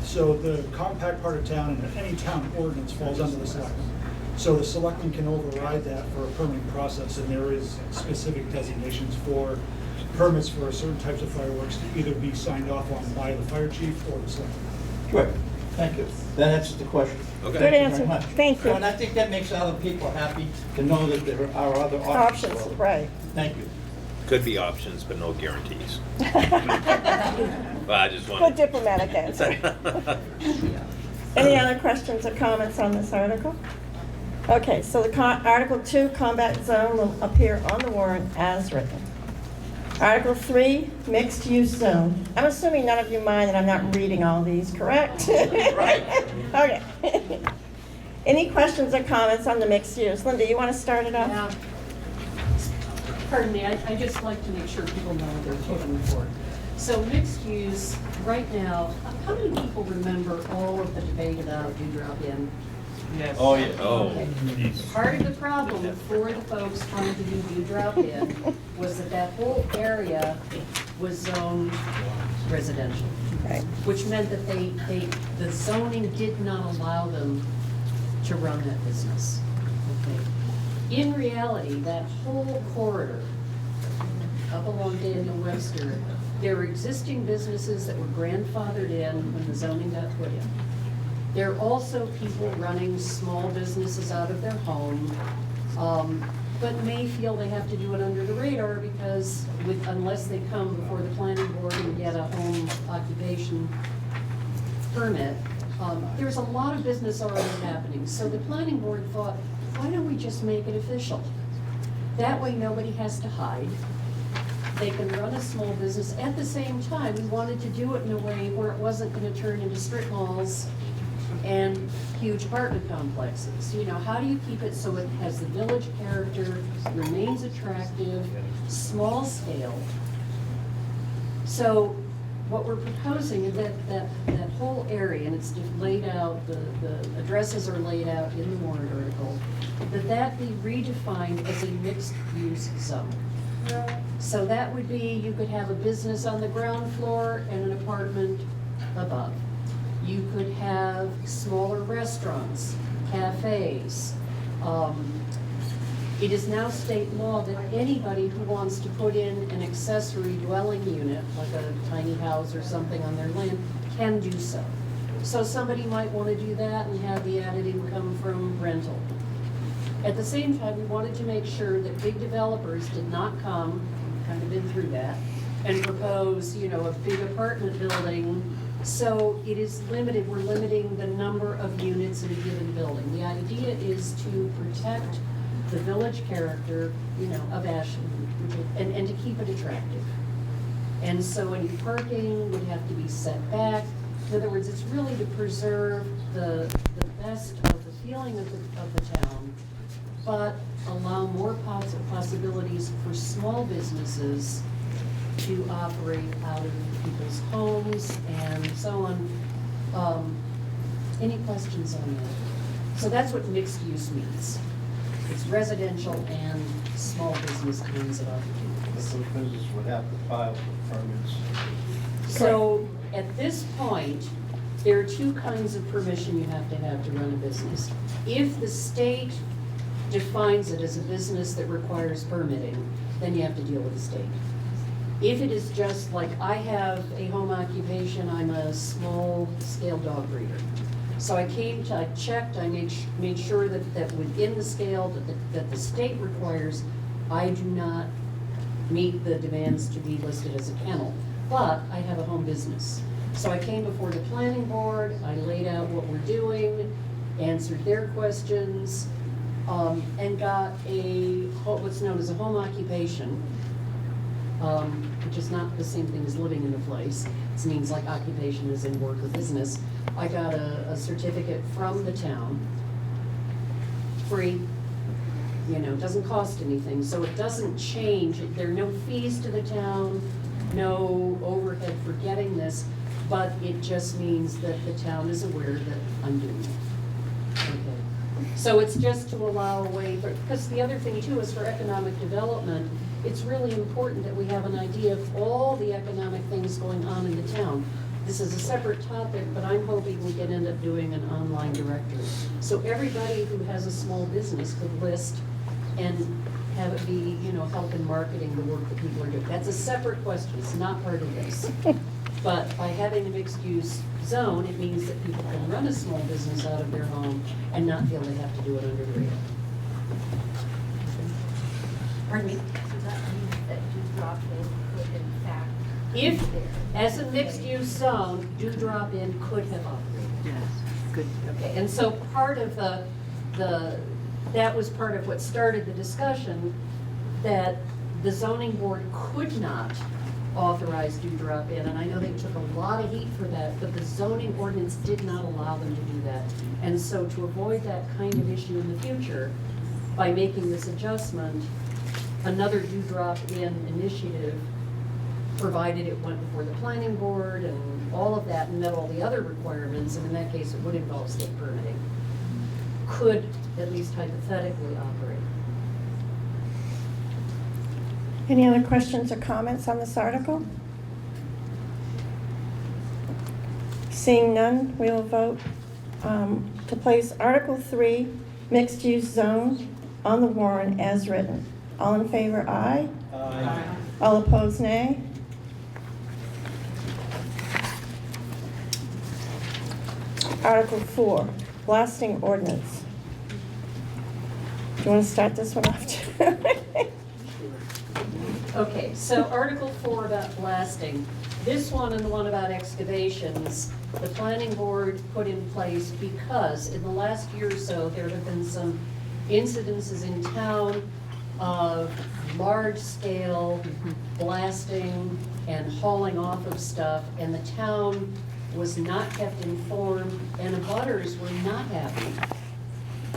So the compact part of town and any town ordinance falls under the selectmen. So the selectmen can override that for a permitting process, and there is specific designations for permits for certain types of fireworks to either be signed off on by the fire chief or the selectmen. Good, thank you. That answers the question. Good Okay. Thank you answer. very much. Thank you. And I think that makes other people happy to know that there are other Options, options. right. Thank you. Could be options, but no guarantees. Well, I just Good want. diplomatic answer. Any other questions or comments on this article? Okay, so the Article 2, Combat Zone, will appear on the warrant as written. Article 3, Mixed Use Zone. I'm assuming none of you mind that I'm not reading all these, correct? Right. Okay. Any questions or comments on the mixed use? Linda, you want to start it off? Pardon me, I just like to make sure people know what they're voting for. So mixed use, right now, how many people remember all of the debate about dewdrop in? Yes. Oh, yeah. Oh. Okay. Part of the problem for the folks trying to do dewdrop in was that whole area was zoned residential. Right. Which meant that the zoning did not allow them to run that business. Okay. In reality, that whole corridor up along Daniel Webster, there were existing businesses that were grandfathered in when the zoning got put in. There are also people running small businesses out of their home, but may feel they have to do it under the radar because unless they come before the planning board and get a home occupation permit, there's a lot of business already happening. So the planning board thought, why don't we just make it official? That way nobody has to hide. They can run a small business. At the same time, we wanted to do it in a way where it wasn't gonna turn into strip malls and huge apartment complexes. You know, how do you keep it so it has the village character, remains attractive, small scale? So what we're proposing is that whole area, and it's laid out, the addresses are laid out in the warrant article, that be redefined as a mixed-use zone. So that would be, you could have a business on the ground floor and an apartment above. You could have smaller restaurants, cafes. It is now state law that anybody who wants to put in an accessory dwelling unit, like a tiny house or something on their land, can do so. So somebody might want to do that and have the added income from rental. At the same time, we wanted to make sure that big developers did not come, kind of been through that, and propose, you know, a big apartment building. So it is limited, we're limiting the number of units in a given building. The idea is to protect the village character, you know, of Ashland, and to keep it attractive. And so any parking would have to be set back. In other words, it's really to preserve the best of the feeling of the town, but allow more possibilities for small businesses to operate out of people's homes and so on. Any questions on that? So that's what mixed use means. It's residential and small business kinds of opportunities. So the business would have to file for permits. So at this point, there are two kinds of permission you have to run a business. If the state defines it as a business that requires permitting, then you have to deal with the state. If it is just like, I have a home occupation, I'm a small scale dog breeder. So I checked, I made sure that within the scale that the state requires, I do not meet the demands to be listed as a kennel, but I have a home business. So I came before the planning board, I laid out what we're doing, answered their questions, and got what's known as a home occupation which is not the same thing as living in the place. It means like occupation is in work or business. I got a certificate from the town, free, you know, doesn't cost anything, so it doesn't change. There are no fees to the town, no overhead for getting this, but it just means that the town is aware that I'm doing it. Okay. So it's just to allow a way for, because the other thing too is for economic development, it's really important that we have an idea of all the economic things going on in the town. This is a separate topic, but I'm hoping we can end up doing an online directory. So everybody who has a small business could list and have it be, you know, help in marketing the work that people are doing. That's a separate question, it's not part of this. But by having a mixed-use zone, it means that people can run a small business out of their home and not feel they have to do it under the radar. Pardon me? Does that mean that drop-in could in fact? If, as a mixed-use zone, drop-in could have operated. Yes, good. Okay, and so part of that was part of what started the discussion, that the zoning board could not authorize drop-in, and I know they took a lot of heat for that, but the zoning ordinance did not allow them to do that. And so to avoid that kind of issue in the future, by making this adjustment, another drop-in initiative, provided it went before the planning board and all of that and met all the other requirements, and in that case it would involve state permitting, could at least hypothetically operate. Any other questions or comments on this article? Seeing none, we will vote to place Article 3, mixed-use zone, on the warrant as written. All in favor, aye. Aye. All opposed, nay. Article 4, blasting ordinance. Do you want to start this one off? Okay, so Article 4 about blasting. This one and the one about excavations, the planning board put in place because in the last year or so, there have been some incidences in town of large-scale blasting and hauling off of stuff, and the town was not kept informed, and abutters were not happy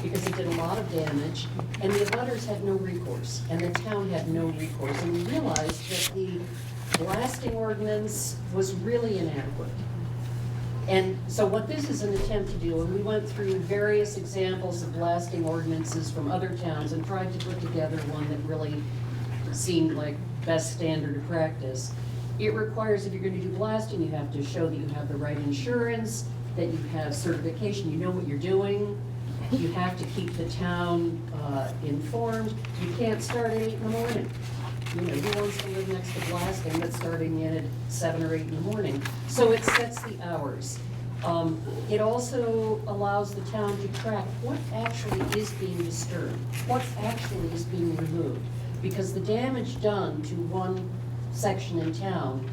because it did a lot of damage, and the abutters had no recourse, and the town had no recourse, and we realized that the blasting ordinance was really inadequate. And so what this is an attempt to do, and we went through various examples of blasting ordinances from other towns and tried to put together one that really seemed like best standard of practice. It requires, if you're gonna do blasting, you have to show that you have the right insurance, that you have certification, you know what you're doing. You have to keep the town informed. You can't start at 8 in the morning. You know, who wants to live next to blasting that's starting in at 7 or 8 in the morning? So it sets the hours. It also allows the town to track what actually is being disturbed, what actually is being removed. Because the damage done to one section in town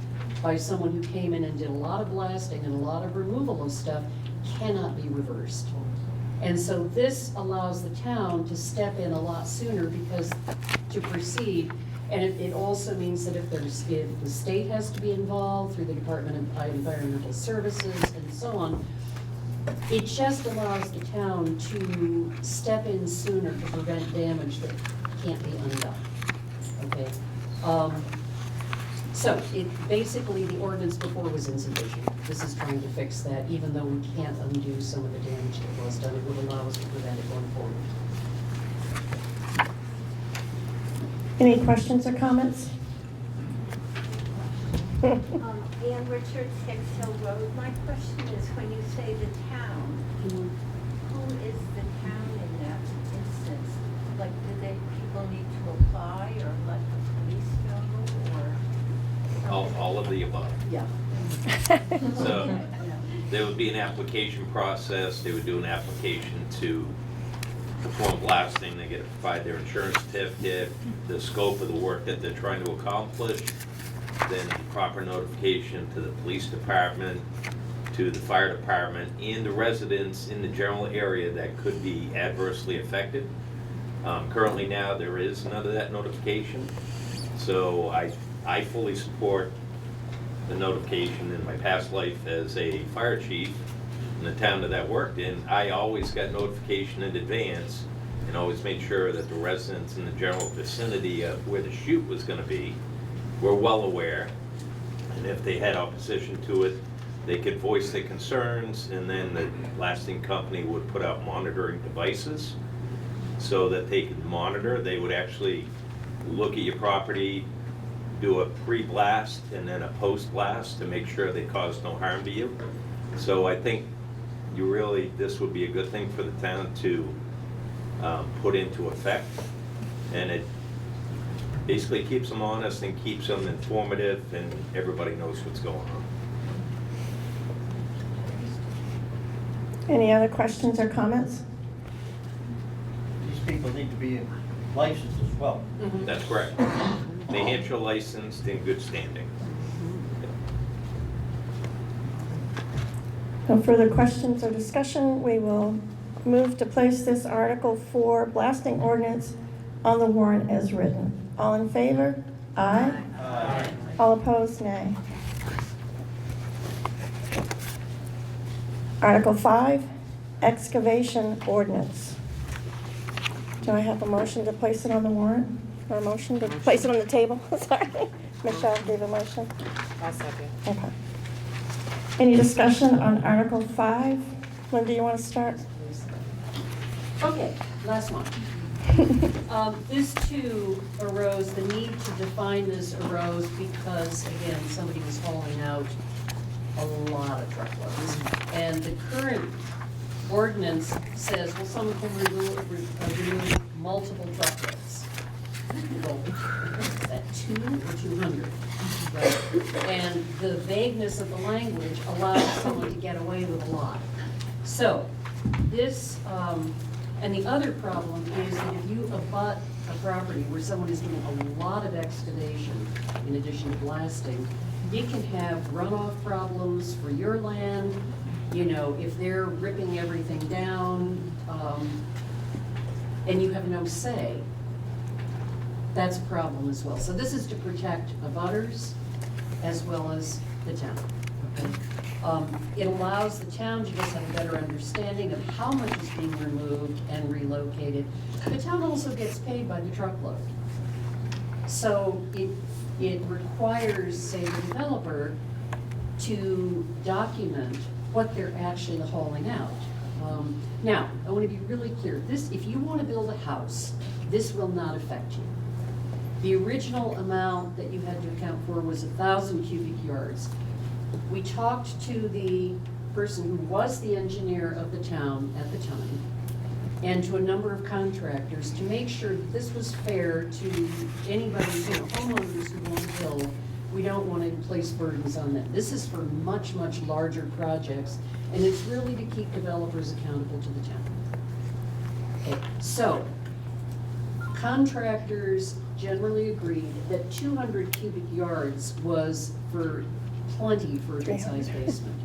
by someone who came in and did a lot of blasting and a lot of removal of stuff cannot be reversed. And so this allows the town to step in a lot sooner because to proceed, and it also means that if the state has to be involved through the Department of Environmental Services and so on, it just allows the town to step in sooner to prevent damage that can't be undone, okay? So basically the ordinance before was insufficient. This is trying to fix that, even though we can't undo some of the damage that was done. It will allow us to prevent it going forward. Any questions or comments? Ann Richards, Hicks Hill Road. My question is, when you say the town, who is the town in that instance? Like, do people need to apply or let the police know, or? All of the above. Yeah. So there would be an application process. They would do an application to perform blasting. They get to provide their insurance certificate, the scope of the work that they're trying to accomplish, then proper notification to the police department, to the fire department, and the residents in the general area that could be adversely affected. Currently now, there is none of that notification. So I I fully support the notification. In my past life as a fire chief in the town that I worked in, I always got notification in advance and always made sure that the residents in the general vicinity of where the shoot was gonna be were well aware. And if they had opposition to it, they could voice their concerns, and then the blasting company would put out monitoring devices so that they could monitor. They would actually look at your property, do a pre-blast and then a post-blast to make sure they cause no harm to you. So I think this would be a good thing for the town to put into effect. And it basically keeps them honest and keeps them informative, and everybody knows what's going on. Any other questions or comments? These people need to be licensed as well. That's correct. New Hampshire licensed in good standing. No further questions or discussion. We will move to place this Article 4 blasting ordinance on the warrant as written. All in favor? Aye. Aye. All opposed? Nay. Article 5, excavation ordinance. Do I have a motion to place it on the warrant? Or a motion to place it on the table? Sorry. Michelle gave a motion. I'll second. Okay. Any discussion on Article 5? Linda, you want to start? Okay, last one. This too arose, the need to define this arose because, again, somebody was hauling out a lot of truckloads. And the current ordinance says, well, someone can remove multiple truckloads. Well, is that 2 or 200? Right? And the vagueness of the language allows someone to get away with a lot. So this, and the other problem is that if you abut a property where someone is doing a lot of excavation in addition to blasting, you can have runoff problems for your land. You know, if they're ripping everything down, and you have no say, that's a problem as well. So this is to protect abutters as well as the town. It allows the town to just have a better understanding of how much is being removed and relocated. The town also gets paid by the truckload. So it requires, say, the developer to document what they're actually hauling out. Now, I want to be really clear. If you want to build a house, this will not affect you. The original amount that you had to account for was 1,000 cubic yards. We talked to the person who was the engineer of the town at the time, and to a number of contractors to make sure that this was fair to anybody, homeowners who want to build. We don't want to place burdens on them. This is for much, much larger projects, and it's really to keep developers accountable to the town. Okay, so contractors generally agreed that 200 cubic yards was plenty for a good-sized basement.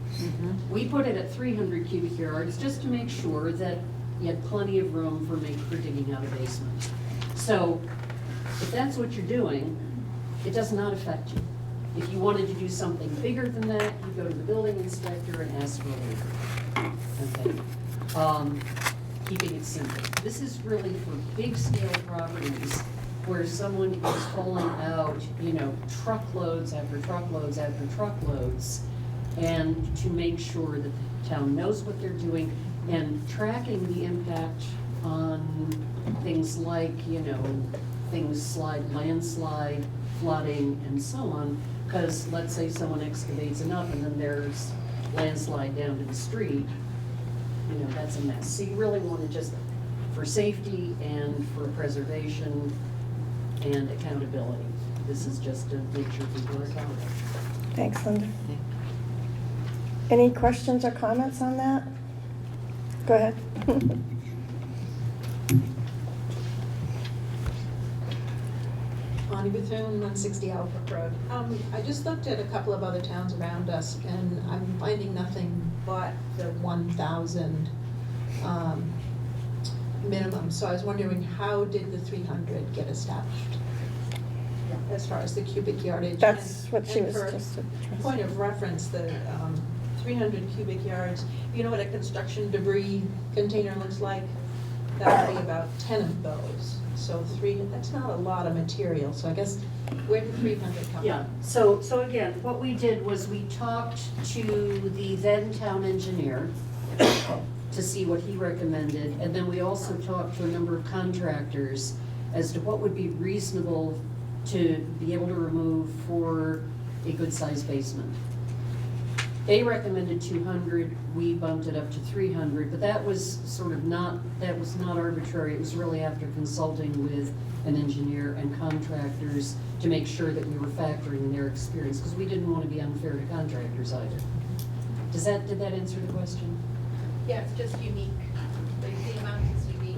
We put it at 300 cubic yards just to make sure that you had plenty of room for digging out a basement. So if that's what you're doing, it does not affect you. If you wanted to do something bigger than that, you go to the building inspector and ask for a waiver. Okay. Keeping it simple. This is really for big-scale properties where someone is hauling out, truckloads after truckloads after truckloads, and to make sure that the town knows what they're doing and tracking the impact on things like, landslide, flooding, and so on. Because let's say someone excavates enough and then there's landslide down to the street, that's a mess. So you really want to just, for safety and for preservation and accountability, this is just to make sure people are accountable. Thanks, Linda. Any questions or comments on that? Go ahead. Bonnie Bethune, 160 Albrook Road. I just looked at a couple of other towns around us, and I'm finding nothing but the 1,000 minimum. So I was wondering, how did the 300 get established? as far as the cubic yardage. That's And- what she and was for just addressing. Point of reference, the 300 cubic yards, you know what a construction debris container looks like? That would be about 10 of those. So that's not a lot of material, so I guess, where did 300 come from? Yeah, so again, what we did was we talked to the then town engineer to see what he recommended, and then we also talked to a number of contractors as to what would be reasonable to be able to remove for a good-sized basement. They recommended 200, we bumped it up to 300, but that was sort of not arbitrary. It was really after consulting with an engineer and contractors to make sure that we were factoring in their experience, because we didn't want to be unfair to contractors either. Did that answer the question? Yeah, it's just unique. The amount is unique.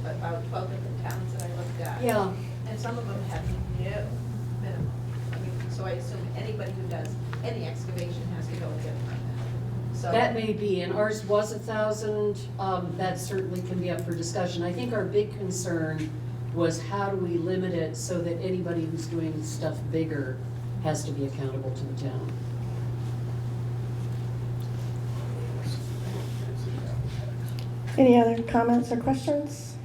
About 12 different towns that I looked at. Yeah. And some of them have no minimum. I mean, so I assume anybody who does any excavation has to go and get a permit. So That may be, and ours was 1,000, that certainly can be up for discussion. I think our big concern was how do we limit it so that anybody who's doing stuff bigger has to be accountable to the town. Any other comments or questions?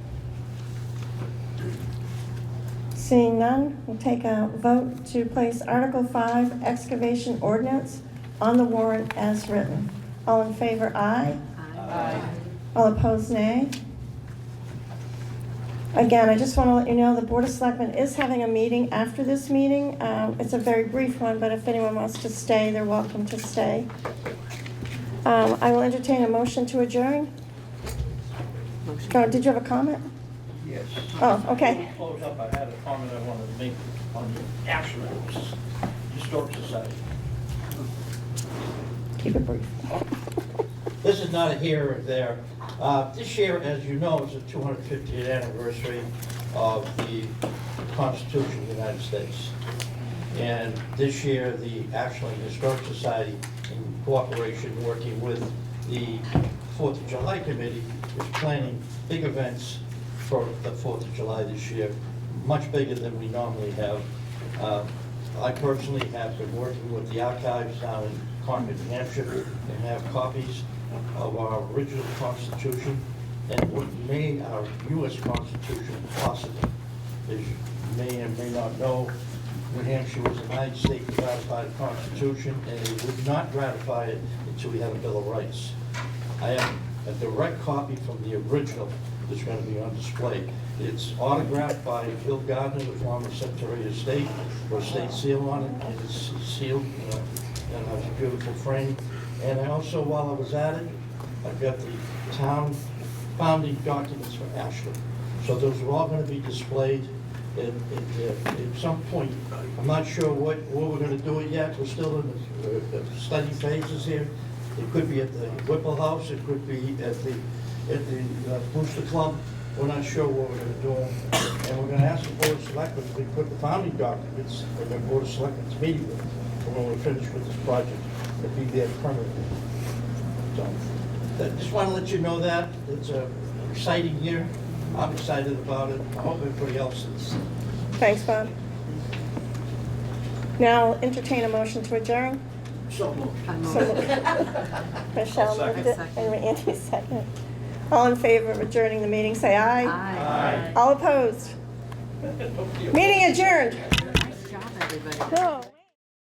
Seeing none, we'll take a vote to place Article 5 excavation ordinance on the warrant as written. All in favor, aye. Aye. All opposed, nay. Again, I just want to let you know the Board of Selectmen is having a meeting after this meeting. It's a very brief one, but if anyone wants to stay, they're welcome to stay. I will entertain a motion to adjourn. Oh, did you have a comment? Yes. Oh, okay. Before we close up, I had a comment I wanted to make on the Ashland Historic Society. Keep it brief. This is not a here or there. This year, as you know, is the 250th anniversary of the Constitution of the United States. And this year, the Ashland Historic Society, in cooperation working with the 4th of July Committee, is planning big events for the 4th of July this year, much bigger than we normally have. I personally have been working with the archives down in Concord, New Hampshire, and have copies of our original Constitution and what made our U.S. Constitution possible. As you may or may not know, New Hampshire was the United States to ratify the Constitution, and they would not ratify it until we had a Bill of Rights. I have a direct copy from the original that's going to be on display. It's autographed by Bill Gardner, the former Secretary of State, with a state seal on it, and it's sealed in a beautiful frame. And I also, while I was at it, I've got the town founding documents for Ashland. So those are all going to be displayed at some point. I'm not sure what we're going to do it yet. We're still in the study phases here. It could be at the Whipple House. It could be at the Booster Club. We're not sure what we're going to do. And we're going to ask the Board of Selectmen to put the founding documents in the Board of Selectmen's meeting room when we're finished with this project. It'll be there permanently. So, I just want to let you know that. It's an exciting year. I'm excited about it. I hope everybody else is. Thanks, Bob. Now entertain a motion to adjourn. So moved. So moved. Michelle moved it, and Randy seconded. All in favor of adjourning the meeting, say aye. Aye. All opposed? Meeting adjourned. Nice job, everybody. No.